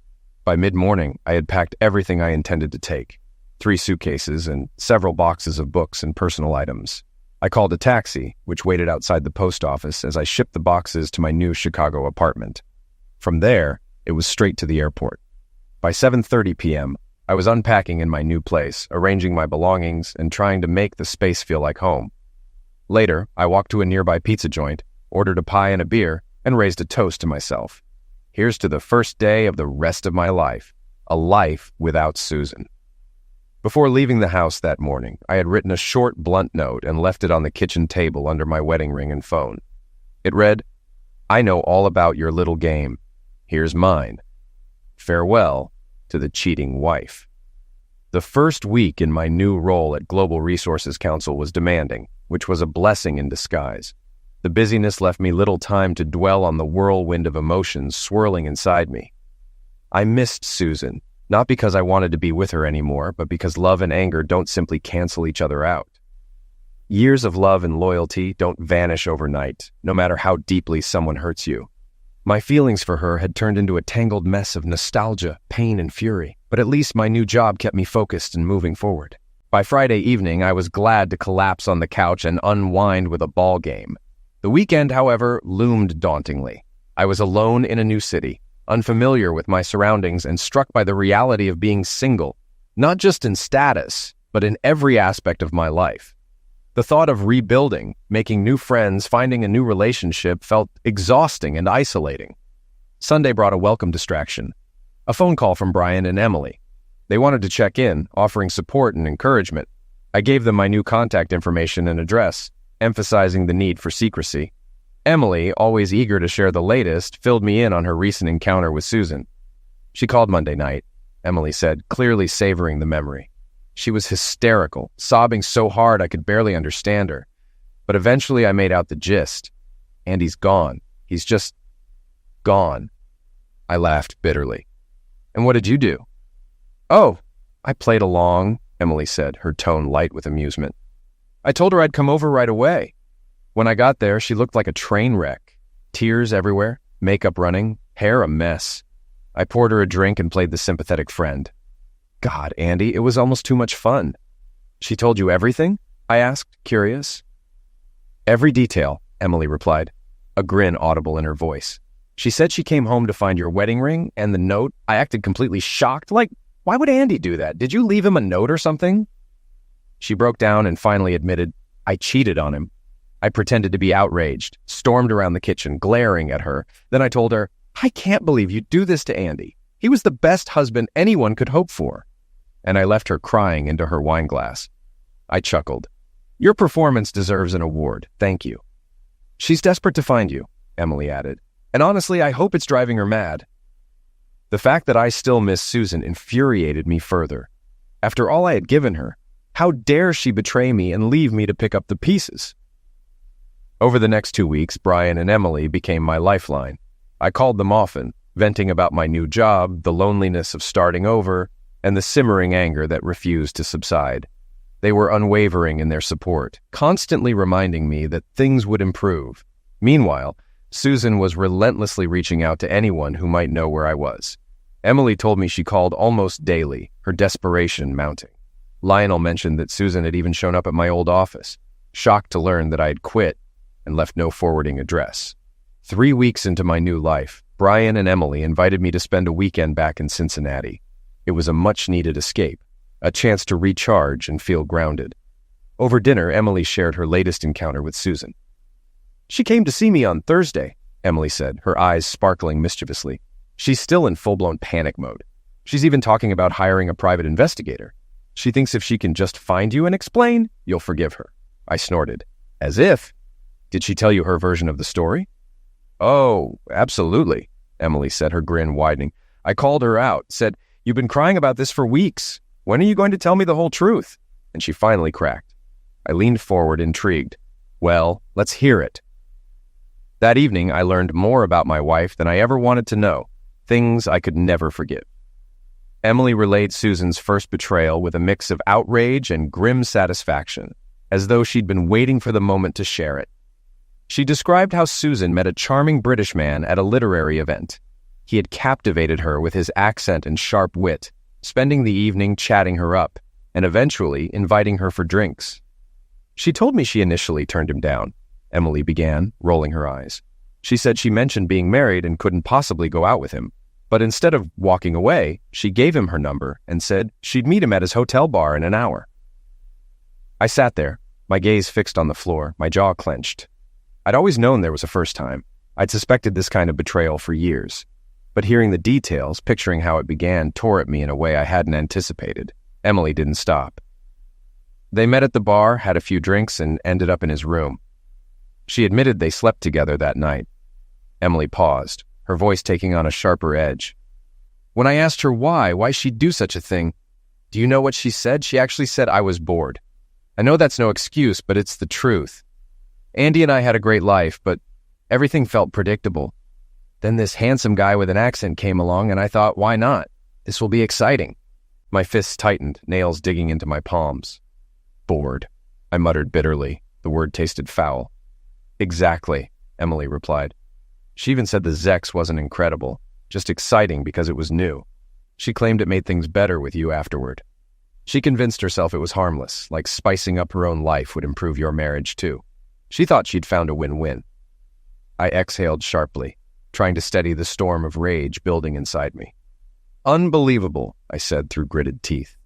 Speaker 3: By mid-morning, I had packed everything I intended to take, 3 suitcases and several boxes of books and personal items. I called a taxi, which waited outside the post office as I shipped the boxes to my new Chicago apartment. From there, it was straight to the airport. By 7:30 p.m., I was unpacking in my new place, arranging my belongings, and trying to make the space feel like home. Later, I walked to a nearby pizza joint, ordered a pie and a beer, and raised a toast to myself. Here's to the first day of the rest of my life, a life without Susan. Before leaving the house that morning, I had written a short, blunt note and left it on the kitchen table under my wedding ring and phone. It read, "I know all about your little game. Here's mine. Farewell to the cheating wife." The first week in my new role at Global Resources Council was demanding, which was a blessing in disguise. The busyness left me little time to dwell on the whirlwind of emotions swirling inside me. I missed Susan, not because I wanted to be with her anymore, but because love and anger don't simply cancel each other out. Years of love and loyalty don't vanish overnight, no matter how deeply someone hurts you. My feelings for her had turned into a tangled mess of nostalgia, pain, and fury, but at least my new job kept me focused and moving forward. By Friday evening, I was glad to collapse on the couch and unwind with a ball game. The weekend, however, loomed dauntingly. I was alone in a new city, unfamiliar with my surroundings, and struck by the reality of being single, not just in status, but in every aspect of my life. The thought of rebuilding, making new friends, finding a new relationship felt exhausting and isolating. Sunday brought a welcome distraction. A phone call from Brian and Emily. They wanted to check in, offering support and encouragement. I gave them my new contact information and address, emphasizing the need for secrecy. Emily, always eager to share the latest, filled me in on her recent encounter with Susan. "She called Monday night," Emily said, clearly savoring the memory. She was hysterical, sobbing so hard I could barely understand her. But eventually I made out the gist. Andy's gone. He's just gone. I laughed bitterly. "And what did you do?" "Oh, I played along," Emily said, her tone light with amusement. "I told her I'd come over right away. When I got there, she looked like a train wreck. Tears everywhere, makeup running, hair a mess. I poured her a drink and played the sympathetic friend. God, Andy, it was almost too much fun." "She told you everything?" I asked, curious. "Every detail," Emily replied, a grin audible in her voice. "She said she came home to find your wedding ring and the note. I acted completely shocked. Like, why would Andy do that? Did you leave him a note or something?" She broke down and finally admitted, "I cheated on him." I pretended to be outraged, stormed around the kitchen, glaring at her. Then I told her, "I can't believe you'd do this to Andy. He was the best husband anyone could hope for." And I left her crying into her wine glass. I chuckled. "Your performance deserves an award, thank you." "She's desperate to find you," Emily added. "And honestly, I hope it's driving her mad." The fact that I still miss Susan infuriated me further. After all I had given her, how dare she betray me and leave me to pick up the pieces? Over the next 2 weeks, Brian and Emily became my lifeline. I called them often, venting about my new job, the loneliness of starting over, and the simmering anger that refused to subside. They were unwavering in their support, constantly reminding me that things would improve. Meanwhile, Susan was relentlessly reaching out to anyone who might know where I was. Emily told me she called almost daily, her desperation mounting. Lionel mentioned that Susan had even shown up at my old office, shocked to learn that I had quit, and left no forwarding address. 3 weeks into my new life, Brian and Emily invited me to spend a weekend back in Cincinnati. It was a much-needed escape, a chance to recharge and feel grounded. Over dinner, Emily shared her latest encounter with Susan. "She came to see me on Thursday," Emily said, her eyes sparkling mischievously. "She's still in full-blown panic mode. She's even talking about hiring a private investigator. She thinks if she can just find you and explain, you'll forgive her." I snorted. "As if? Did she tell you her version of the story?" "Oh, absolutely," Emily said, her grin widening. "I called her out, said, 'You've been crying about this for weeks. When are you going to tell me the whole truth?' And she finally cracked." I leaned forward, intrigued. "Well, let's hear it." That evening, I learned more about my wife than I ever wanted to know, things I could never forgive. Emily relayed Susan's first betrayal with a mix of outrage and grim satisfaction, as though she'd been waiting for the moment to share it. She described how Susan met a charming British man at a literary event. He had captivated her with his accent and sharp wit, spending the evening chatting her up, and eventually inviting her for drinks. "She told me she initially turned him down," Emily began, rolling her eyes. "She said she mentioned being married and couldn't possibly go out with him. But instead of walking away, she gave him her number and said she'd meet him at his hotel bar in an hour." I sat there, my gaze fixed on the floor, my jaw clenched. I'd always known there was a first time. I'd suspected this kind of betrayal for years. But hearing the details, picturing how it began, tore at me in a way I hadn't anticipated. Emily didn't stop. They met at the bar, had a few drinks, and ended up in his room. She admitted they slept together that night. Emily paused, her voice taking on a sharper edge. "When I asked her why she'd do such a thing, do you know what she said? She actually said I was bored. I know that's no excuse, but it's the truth. Andy and I had a great life, but everything felt predictable. Then this handsome guy with an accent came along, and I thought, why not? This will be exciting." My fists tightened, nails digging into my palms. "Bored," I muttered bitterly. The word tasted foul. "Exactly," Emily replied. "She even said the Zex wasn't incredible, just exciting because it was new. She claimed it made things better with you afterward. She convinced herself it was harmless, like spicing up her own life would improve your marriage too. She thought she'd found a win-win." I exhaled sharply, trying to steady the storm of rage building inside me. "Unbelievable," I said through gritted teeth.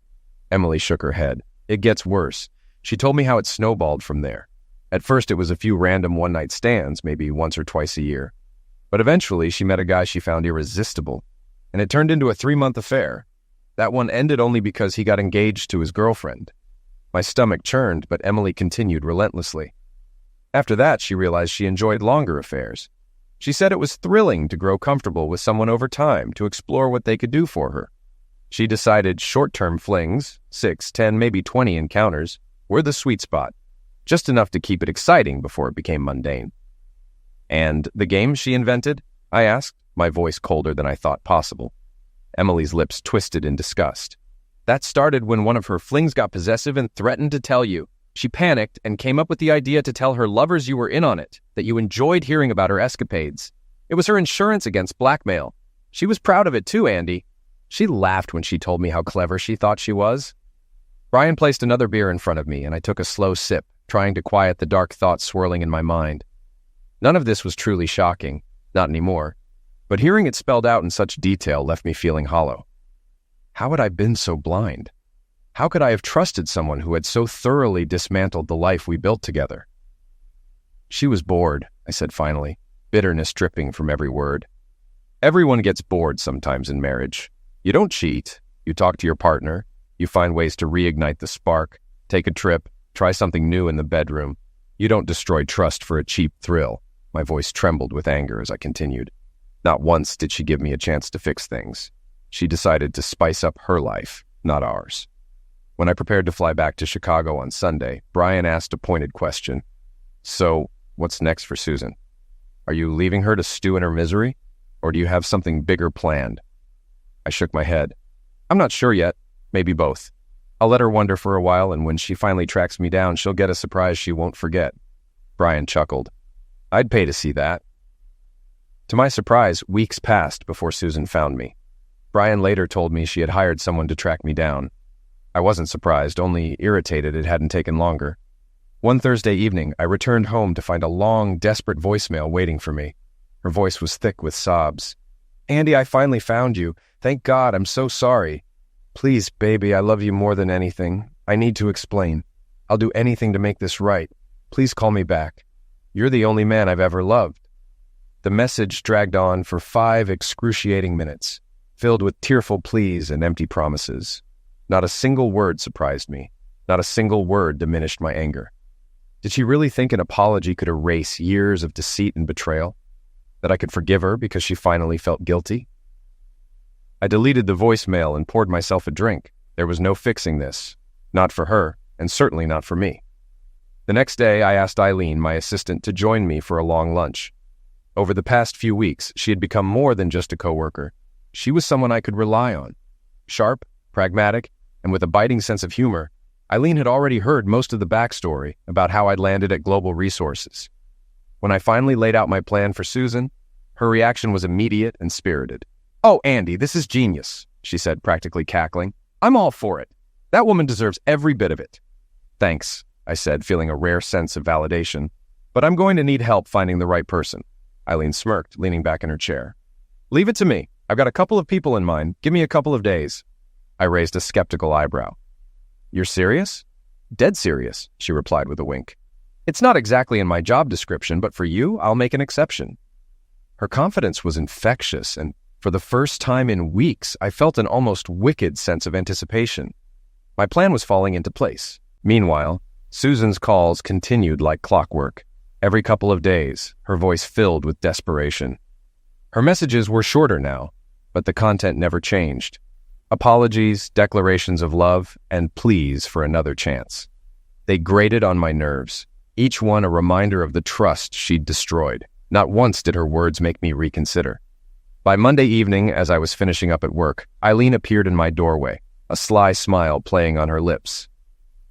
Speaker 3: Emily shook her head. "It gets worse. She told me how it snowballed from there. At first it was a few random one-night stands, maybe once or twice a year. But eventually she met a guy she found irresistible, and it turned into a 3-month affair. That one ended only because he got engaged to his girlfriend." My stomach churned, but Emily continued relentlessly. "After that, she realized she enjoyed longer affairs. She said it was thrilling to grow comfortable with someone over time, to explore what they could do for her. She decided short-term flings, 6, 10, maybe 20 encounters, were the sweet spot, just enough to keep it exciting before it became mundane." "And the game she invented?" I asked, my voice colder than I thought possible. Emily's lips twisted in disgust. "That started when one of her flings got possessive and threatened to tell you. She panicked and came up with the idea to tell her lovers you were in on it, that you enjoyed hearing about her escapades. It was her insurance against blackmail. She was proud of it too, Andy. She laughed when she told me how clever she thought she was." Brian placed another beer in front of me, and I took a slow sip, trying to quiet the dark thoughts swirling in my mind. None of this was truly shocking, not anymore, but hearing it spelled out in such detail left me feeling hollow. How had I been so blind? How could I have trusted someone who had so thoroughly dismantled the life we built together? "She was bored," I said finally, bitterness dripping from every word. "Everyone gets bored sometimes in marriage. You don't cheat. You talk to your partner. You find ways to reignite the spark, take a trip, try something new in the bedroom. You don't destroy trust for a cheap thrill." My voice trembled with anger as I continued. Not once did she give me a chance to fix things. She decided to spice up her life, not ours. When I prepared to fly back to Chicago on Sunday, Brian asked a pointed question. "So, what's next for Susan? Are you leaving her to stew in her misery, or do you have something bigger planned?" I shook my head. "I'm not sure yet. Maybe both. I'll let her wonder for a while, and when she finally tracks me down, she'll get a surprise she won't forget." Brian chuckled. "I'd pay to see that." To my surprise, weeks passed before Susan found me. Brian later told me she had hired someone to track me down. I wasn't surprised, only irritated it hadn't taken longer. One Thursday evening, I returned home to find a long, desperate voicemail waiting for me. Her voice was thick with sobs. "Andy, I finally found you. Thank God, I'm so sorry. Please, baby, I love you more than anything. I need to explain. I'll do anything to make this right. Please call me back. You're the only man I've ever loved." The message dragged on for 5 excruciating minutes, filled with tearful pleas and empty promises. Not a single word surprised me. Not a single word diminished my anger. Did she really think an apology could erase years of deceit and betrayal? That I could forgive her because she finally felt guilty? I deleted the voicemail and poured myself a drink. There was no fixing this. Not for her, and certainly not for me. The next day, I asked Eileen, my assistant, to join me for a long lunch. Over the past few weeks, she had become more than just a coworker. She was someone I could rely on. Sharp, pragmatic, and with a biting sense of humor, Eileen had already heard most of the backstory about how I'd landed at Global Resources. When I finally laid out my plan for Susan, her reaction was immediate and spirited. "Oh, Andy, this is genius," she said, practically cackling. "I'm all for it. That woman deserves every bit of it." "Thanks," I said, feeling a rare sense of validation. "But I'm going to need help finding the right person." Eileen smirked, leaning back in her chair. "Leave it to me. I've got a couple of people in mind. Give me a couple of days." I raised a skeptical eyebrow. "You're serious?" "Dead serious," she replied with a wink. "It's not exactly in my job description, but for you, I'll make an exception." Her confidence was infectious, and for the first time in weeks, I felt an almost wicked sense of anticipation. My plan was falling into place. Meanwhile, Susan's calls continued like clockwork. Every couple of days, her voice filled with desperation. Her messages were shorter now, but the content never changed. Apologies, declarations of love, and pleas for another chance. They grated on my nerves, each one a reminder of the trust she'd destroyed. Not once did her words make me reconsider. By Monday evening, as I was finishing up at work, Eileen appeared in my doorway, a sly smile playing on her lips.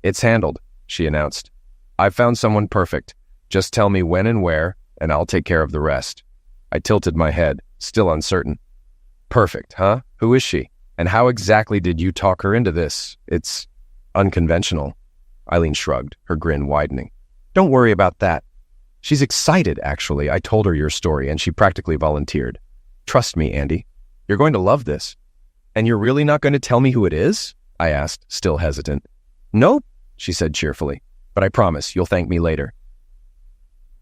Speaker 3: "It's handled," she announced. "I've found someone perfect. Just tell me when and where, and I'll take care of the rest." I tilted my head, still uncertain. "Perfect, huh? Who is she? And how exactly did you talk her into this? It's unconventional." Eileen shrugged, her grin widening. "Don't worry about that. She's excited, actually. I told her your story, and she practically volunteered. Trust me, Andy. You're going to love this." "And you're really not going to tell me who it is?" I asked, still hesitant. "Nope," she said cheerfully. "But I promise you'll thank me later."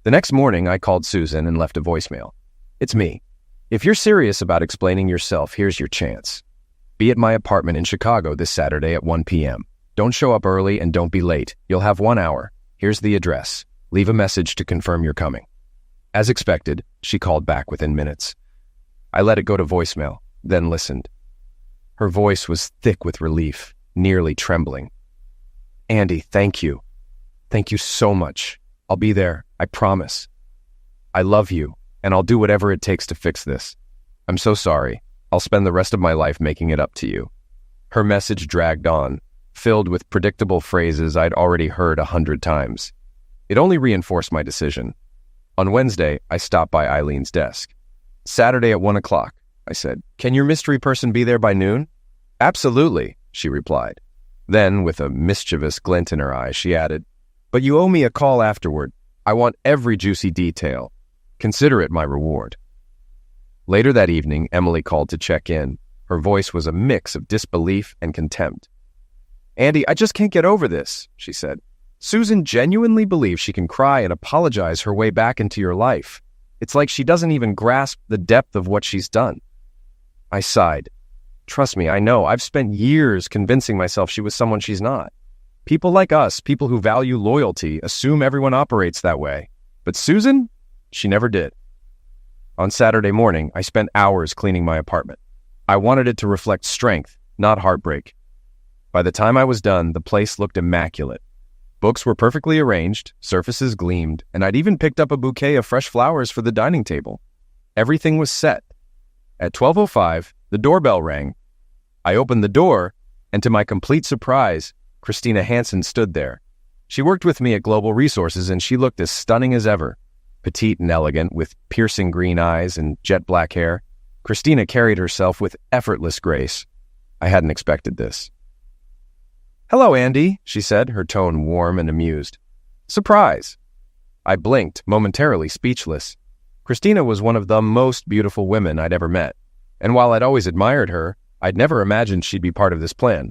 Speaker 3: The next morning, I called Susan and left a voicemail. "It's me. If you're serious about explaining yourself, here's your chance. Be at my apartment in Chicago this Saturday at 1 p.m. Don't show up early and don't be late. You'll have 1 hour. Here's the address. Leave a message to confirm you're coming." As expected, she called back within minutes. I let it go to voicemail, then listened. Her voice was thick with relief, nearly trembling. "Andy, thank you. Thank you so much. I'll be there, I promise. I love you, and I'll do whatever it takes to fix this. I'm so sorry. I'll spend the rest of my life making it up to you." Her message dragged on, filled with predictable phrases I'd already heard 100 times. It only reinforced my decision. On Wednesday, I stopped by Eileen's desk. "Saturday at 1 o'clock, I said. "Can your mystery person be there by noon?" "Absolutely," she replied. Then, with a mischievous glint in her eye, she added, "But you owe me a call afterward. I want every juicy detail. Consider it my reward." Later that evening, Emily called to check in. Her voice was a mix of disbelief and contempt. "Andy, I just can't get over this," she said. "Susan genuinely believes she can cry and apologize her way back into your life. It's like she doesn't even grasp the depth of what she's done." I sighed. "Trust me, I know. I've spent years convincing myself she was someone she's not. People like us, people who value loyalty, assume everyone operates that way. But Susan? She never did." On Saturday morning, I spent hours cleaning my apartment. I wanted it to reflect strength, not heartbreak. By the time I was done, the place looked immaculate. Books were perfectly arranged, surfaces gleamed, and I'd even picked up a bouquet of fresh flowers for the dining table. Everything was set. At 12:05, the doorbell rang. I opened the door, and to my complete surprise, Christina Hansen stood there. She worked with me at Global Resources, and she looked as stunning as ever. Petite and elegant, with piercing green eyes and jet black hair, Christina carried herself with effortless grace. I hadn't expected this. "Hello, Andy," she said, her tone warm and amused. Surprise! I blinked, momentarily speechless. Christina was one of the most beautiful women I'd ever met, and while I'd always admired her, I'd never imagined she'd be part of this plan.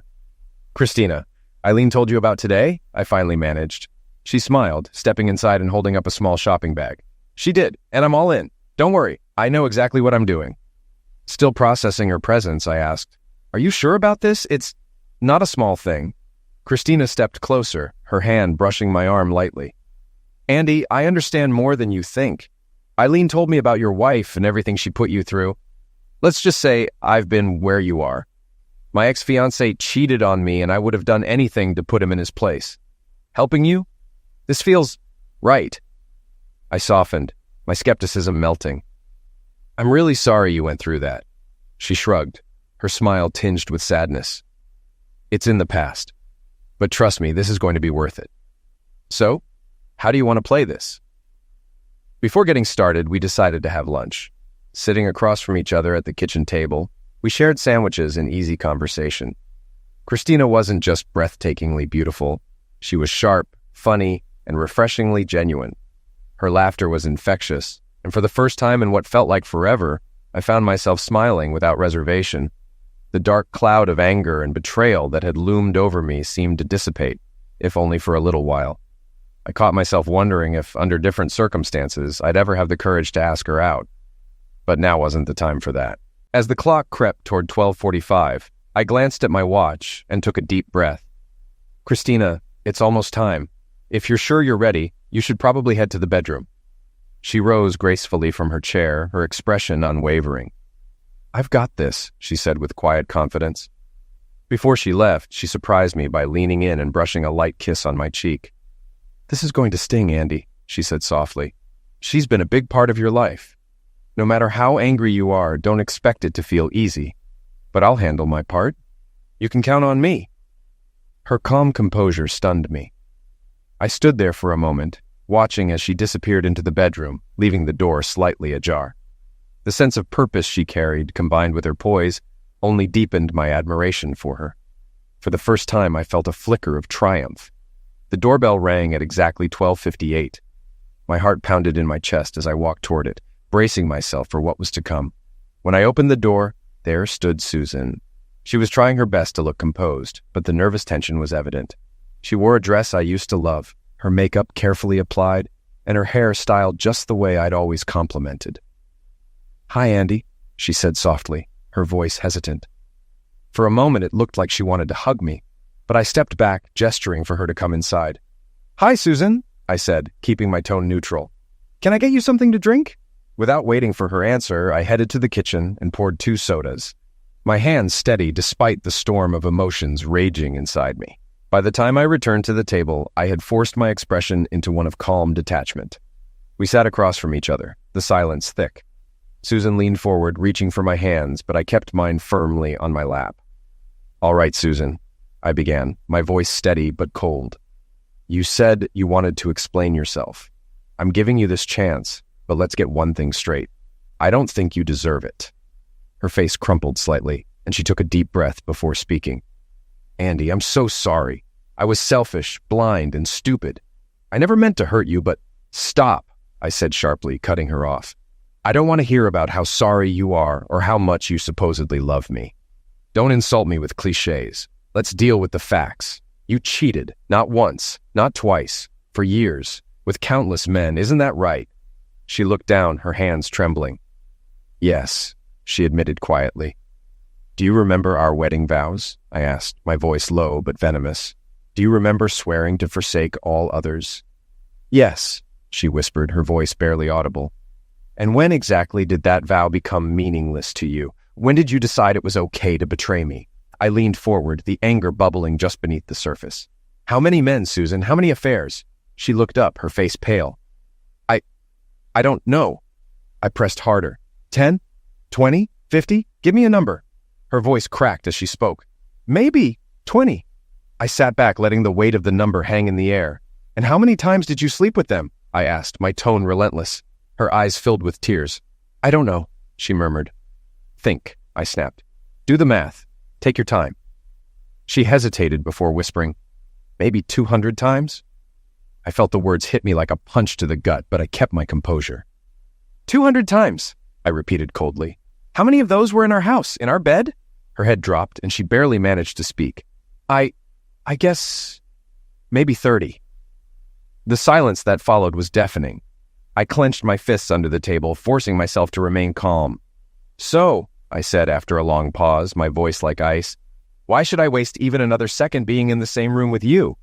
Speaker 3: Christina, Eileen told you about today? I finally managed. She smiled, stepping inside and holding up a small shopping bag. She did, and I'm all in. Don't worry, I know exactly what I'm doing. Still processing her presence, I asked, "Are you sure about this? It's not a small thing." Christina stepped closer, her hand brushing my arm lightly. "Andy, I understand more than you think. Eileen told me about your wife and everything she put you through. Let's just say I've been where you are. My ex-fiancé cheated on me and I would have done anything to put him in his place. Helping you? This feels right." I softened, my skepticism melting. "I'm really sorry you went through that." She shrugged, her smile tinged with sadness. "It's in the past. But trust me, this is going to be worth it. So, how do you want to play this?" Before getting started, we decided to have lunch. Sitting across from each other at the kitchen table, we shared sandwiches and easy conversation. Christina wasn't just breathtakingly beautiful. She was sharp, funny, and refreshingly genuine. Her laughter was infectious, and for the first time in what felt like forever, I found myself smiling without reservation. The dark cloud of anger and betrayal that had loomed over me seemed to dissipate, if only for a little while. I caught myself wondering if, under different circumstances, I'd ever have the courage to ask her out. But now wasn't the time for that. As the clock crept toward 12:45, I glanced at my watch and took a deep breath. "Christina, it's almost time. If you're sure you're ready, you should probably head to the bedroom." She rose gracefully from her chair, her expression unwavering. "I've got this," she said with quiet confidence. Before she left, she surprised me by leaning in and brushing a light kiss on my cheek. "This is going to sting, Andy," she said softly. "She's been a big part of your life. No matter how angry you are, don't expect it to feel easy. But I'll handle my part. You can count on me." Her calm composure stunned me. I stood there for a moment, watching as she disappeared into the bedroom, leaving the door slightly ajar. The sense of purpose she carried, combined with her poise, only deepened my admiration for her. For the first time, I felt a flicker of triumph. The doorbell rang at exactly 12:58. My heart pounded in my chest as I walked toward it, bracing myself for what was to come. When I opened the door, there stood Susan. She was trying her best to look composed, but the nervous tension was evident. She wore a dress I used to love, her makeup carefully applied, and her hair styled just the way I'd always complimented. "Hi, Andy," she said softly, her voice hesitant. For a moment it looked like she wanted to hug me, but I stepped back, gesturing for her to come inside. "Hi, Susan," I said, keeping my tone neutral. "Can I get you something to drink?" Without waiting for her answer, I headed to the kitchen and poured 2 sodas. My hands steady despite the storm of emotions raging inside me. By the time I returned to the table, I had forced my expression into one of calm detachment. We sat across from each other, the silence thick. Susan leaned forward, reaching for my hands, but I kept mine firmly on my lap. "All right, Susan," I began, my voice steady but cold. "You said you wanted to explain yourself. I'm giving you this chance, but let's get one thing straight. I don't think you deserve it." Her face crumpled slightly, and she took a deep breath before speaking. "Andy, I'm so sorry. I was selfish, blind, and stupid. I never meant to hurt you, but—" "Stop," I said sharply, cutting her off. "I don't want to hear about how sorry you are or how much you supposedly love me. Don't insult me with cliches. Let's deal with the facts. You cheated, not once, not twice, for years, with countless men. Isn't that right?" She looked down, her hands trembling. "Yes," she admitted quietly. "Do you remember our wedding vows?" I asked, my voice low but venomous. "Do you remember swearing to forsake all others?" "Yes," she whispered, her voice barely audible. "And when exactly did that vow become meaningless to you? When did you decide it was okay to betray me?" I leaned forward, the anger bubbling just beneath the surface. "How many men, Susan? How many affairs?" She looked up, her face pale. I don't know." I pressed harder. 10? 20? 50? Give me a number." Her voice cracked as she spoke. "Maybe 20. I sat back, letting the weight of the number hang in the air. "And how many times did you sleep with them?" I asked, my tone relentless. Her eyes filled with tears. "I don't know," she murmured. "Think," I snapped. "Do the math. Take your time." She hesitated before whispering, "Maybe 200 times?" I felt the words hit me like a punch to the gut, but I kept my composure. 200 times, I repeated coldly. How many of those were in our house, in our bed? Her head dropped, and she barely managed to speak. I guess maybe 30. The silence that followed was deafening. I clenched my fists under the table, forcing myself to remain calm. So, I said after a long pause, my voice like ice, why should I waste even another second being in the same room with you?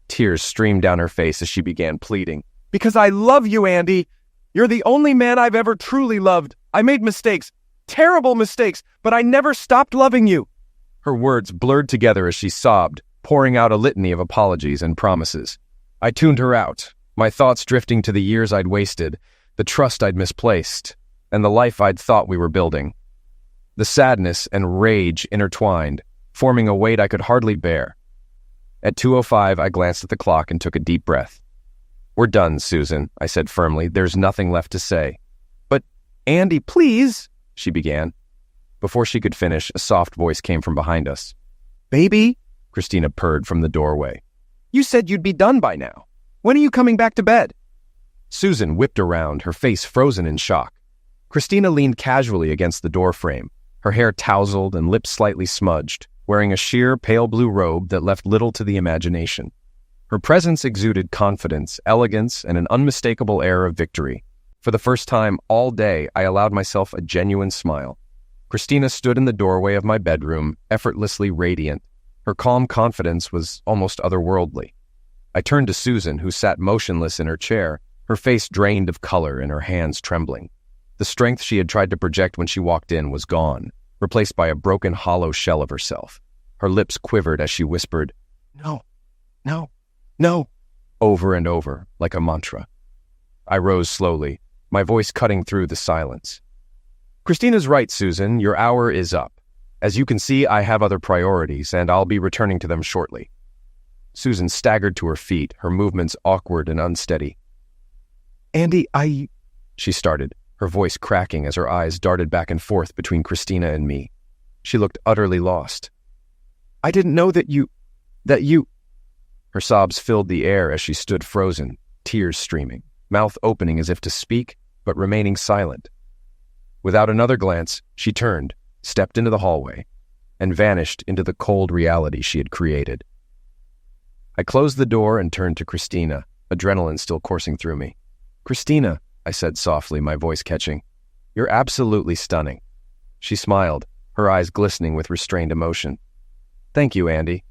Speaker 3: Tears streamed down her face as she began pleading. Because I love you, Andy. You're the only man I've ever truly loved. I made mistakes, terrible mistakes, but I never stopped loving you. Her words blurred together as she sobbed, pouring out a litany of apologies and promises. I tuned her out, my thoughts drifting to the years I'd wasted, the trust I'd misplaced, and the life I'd thought we were building. The sadness and rage intertwined, forming a weight I could hardly bear. At 2:05, I glanced at the clock and took a deep breath. We're done, Susan, I said firmly. There's nothing left to say. But, Andy, please, she began. Before she could finish, a soft voice came from behind us. Baby, Christina purred from the doorway. You said you'd be done by now. When are you coming back to bed? Susan whipped around, her face frozen in shock. Christina leaned casually against the doorframe, her hair tousled and lips slightly smudged, wearing a sheer pale blue robe that left little to the imagination. Her presence exuded confidence, elegance, and an unmistakable air of victory. For the first time all day, I allowed myself a genuine smile. Christina stood in the doorway of my bedroom, effortlessly radiant. Her calm confidence was almost otherworldly. I turned to Susan, who sat motionless in her chair, her face drained of color and her hands trembling. The strength she had tried to project when she walked in was gone, replaced by a broken, hollow shell of herself. Her lips quivered as she whispered, No, no, no, over and over, like a mantra. I rose slowly, my voice cutting through the silence. Christina's right, Susan, your hour is up. As you can see, I have other priorities, and I'll be returning to them shortly. Susan staggered to her feet, her movements awkward and unsteady. Andy, she started, her voice cracking as her eyes darted back and forth between Christina and me. She looked utterly lost. I didn't know that you... Her sobs filled the air as she stood frozen, tears streaming, mouth opening as if to speak, but remaining silent. Without another glance, she turned, stepped into the hallway, and vanished into the cold reality she had created. I closed the door and turned to Christina, adrenaline still coursing through me. Christina, I said softly, my voice catching, you're absolutely stunning. She smiled, her eyes glistening with restrained emotion. Thank you, Andy.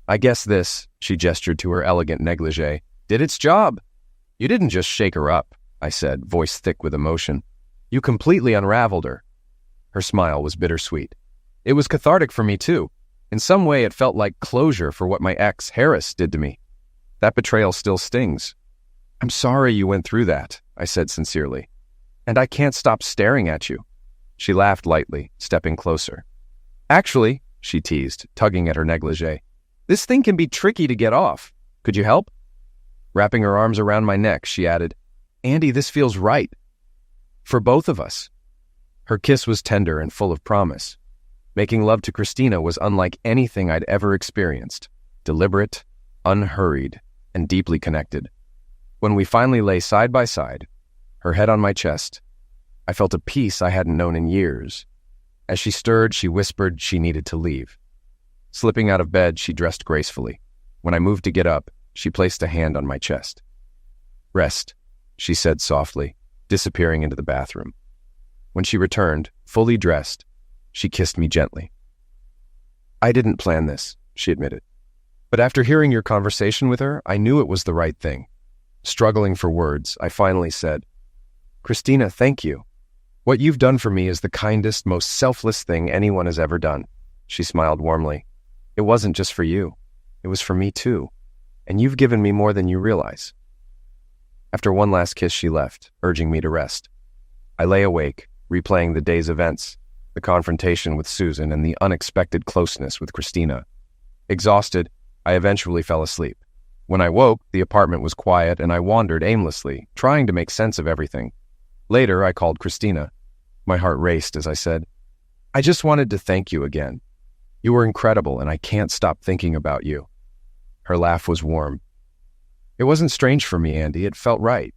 Speaker 3: I guess this, she gestured to her elegant negligee, did its job. You didn't just shake her up, I said, voice thick with emotion. You completely unraveled her. Her smile was bittersweet. It was cathartic for me, too. In some way, it felt like closure for what my ex, Harris, did to me. That betrayal still stings. I'm sorry you went through that, I said sincerely. And I can't stop staring at you. She laughed lightly, stepping closer. Actually, she teased, tugging at her negligee, this thing can be tricky to get off. Could you help? Wrapping her arms around my neck, she added, Andy, this feels right. For both of us. Her kiss was tender and full of promise. Making love to Christina was unlike anything I'd ever experienced. Deliberate, unhurried, and deeply connected. When we finally lay side by side, her head on my chest, I felt a peace I hadn't known in years. As she stirred, she whispered she needed to leave. Slipping out of bed, she dressed gracefully. When I moved to get up, she placed a hand on my chest. Rest, she said softly, disappearing into the bathroom. When she returned, fully dressed, she kissed me gently. I didn't plan this, she admitted. But after hearing your conversation with her, I knew it was the right thing. Struggling for words, I finally said, Christina, thank you. What you've done for me is the kindest, most selfless thing anyone has ever done. She smiled warmly. It wasn't just for you. It was for me too. And you've given me more than you realize. After one last kiss, she left, urging me to rest. I lay awake, replaying the day's events, the confrontation with Susan and the unexpected closeness with Christina. Exhausted, I eventually fell asleep. When I woke, the apartment was quiet and I wandered aimlessly, trying to make sense of everything. Later, I called Christina. My heart raced as I said, I just wanted to thank you again. You were incredible and I can't stop thinking about you. Her laugh was warm. It wasn't strange for me, Andy. It felt right.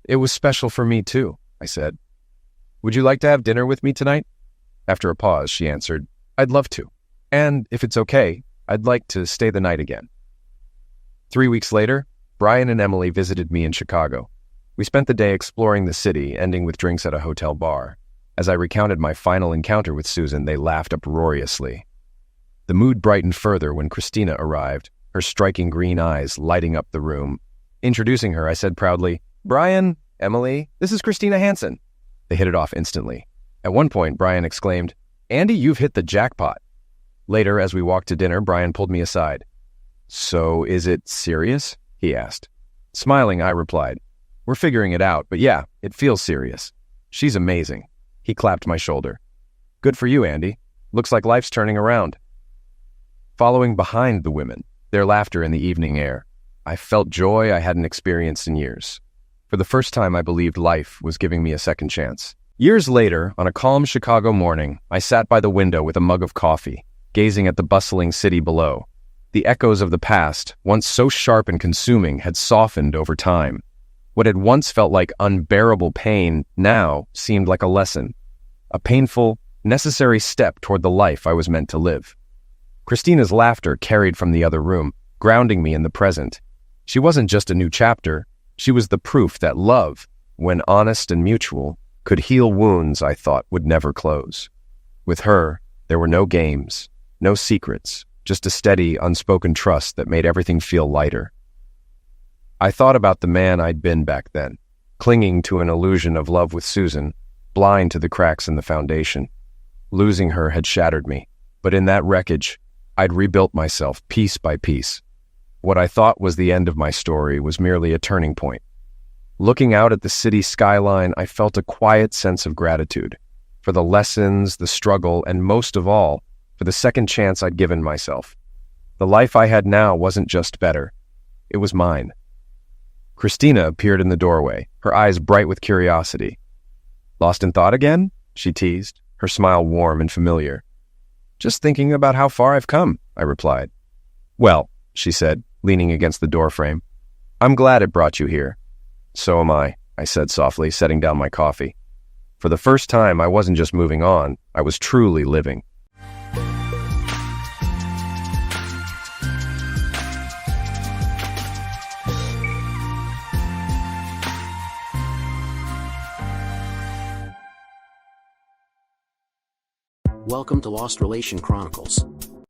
Speaker 3: It was special for me, too, I said. Would you like to have dinner with me tonight? After a pause, she answered, I'd love to. And if it's okay, I'd like to stay the night again. 3 weeks later, Brian and Emily visited me in Chicago. We spent the day exploring the city, ending with drinks at a hotel bar. As I recounted my final encounter with Susan, they laughed uproariously. The mood brightened further when Christina arrived, her striking green eyes lighting up the room. Introducing her, I said proudly, Brian, Emily, this is Christina Hansen. They hit it off instantly. At one point, Brian exclaimed, Andy, you've hit the jackpot. Later, as we walked to dinner, Brian pulled me aside. So, is it serious? He asked. Smiling, I replied, We're figuring it out, but yeah, it feels serious. She's amazing. He clapped my shoulder. Good for you, Andy. Looks like life's turning around. Following behind the women, their laughter in the evening air, I felt joy I hadn't experienced in years. For the first time, I believed life was giving me a second chance. Years later, on a calm Chicago morning, I sat by the window with a mug of coffee, gazing at the bustling city below. The echoes of the past, once so sharp and consuming, had softened over time. What had once felt like unbearable pain now seemed like a lesson, a painful, necessary step toward the life I was meant to live. Christina's laughter carried from the other room, grounding me in the present. She wasn't just a new chapter, she was the proof that love, when honest and mutual, could heal wounds I thought would never close. With her, there were no games, no secrets, just a steady, unspoken trust that made everything feel lighter. I thought about the man I'd been back then, clinging to an illusion of love with Susan, blind to the cracks in the foundation. Losing her had shattered me, but in that wreckage, I'd rebuilt myself piece by piece. What I thought was the end of my story was merely a turning point. Looking out at the city skyline, I felt a quiet sense of gratitude for the lessons, the struggle, and most of all, for the second chance I'd given myself. The life I had now wasn't just better. It was mine. Christina appeared in the doorway, her eyes bright with curiosity. Lost in thought again? She teased, her smile warm and familiar. Just thinking about how far I've come, I replied. Well, she said, leaning against the doorframe, I'm glad it brought you here. So am I said softly, setting down my coffee. For the first time, I wasn't just moving on, I was truly living.
Speaker 4: Welcome to Lost Relation Chronicles.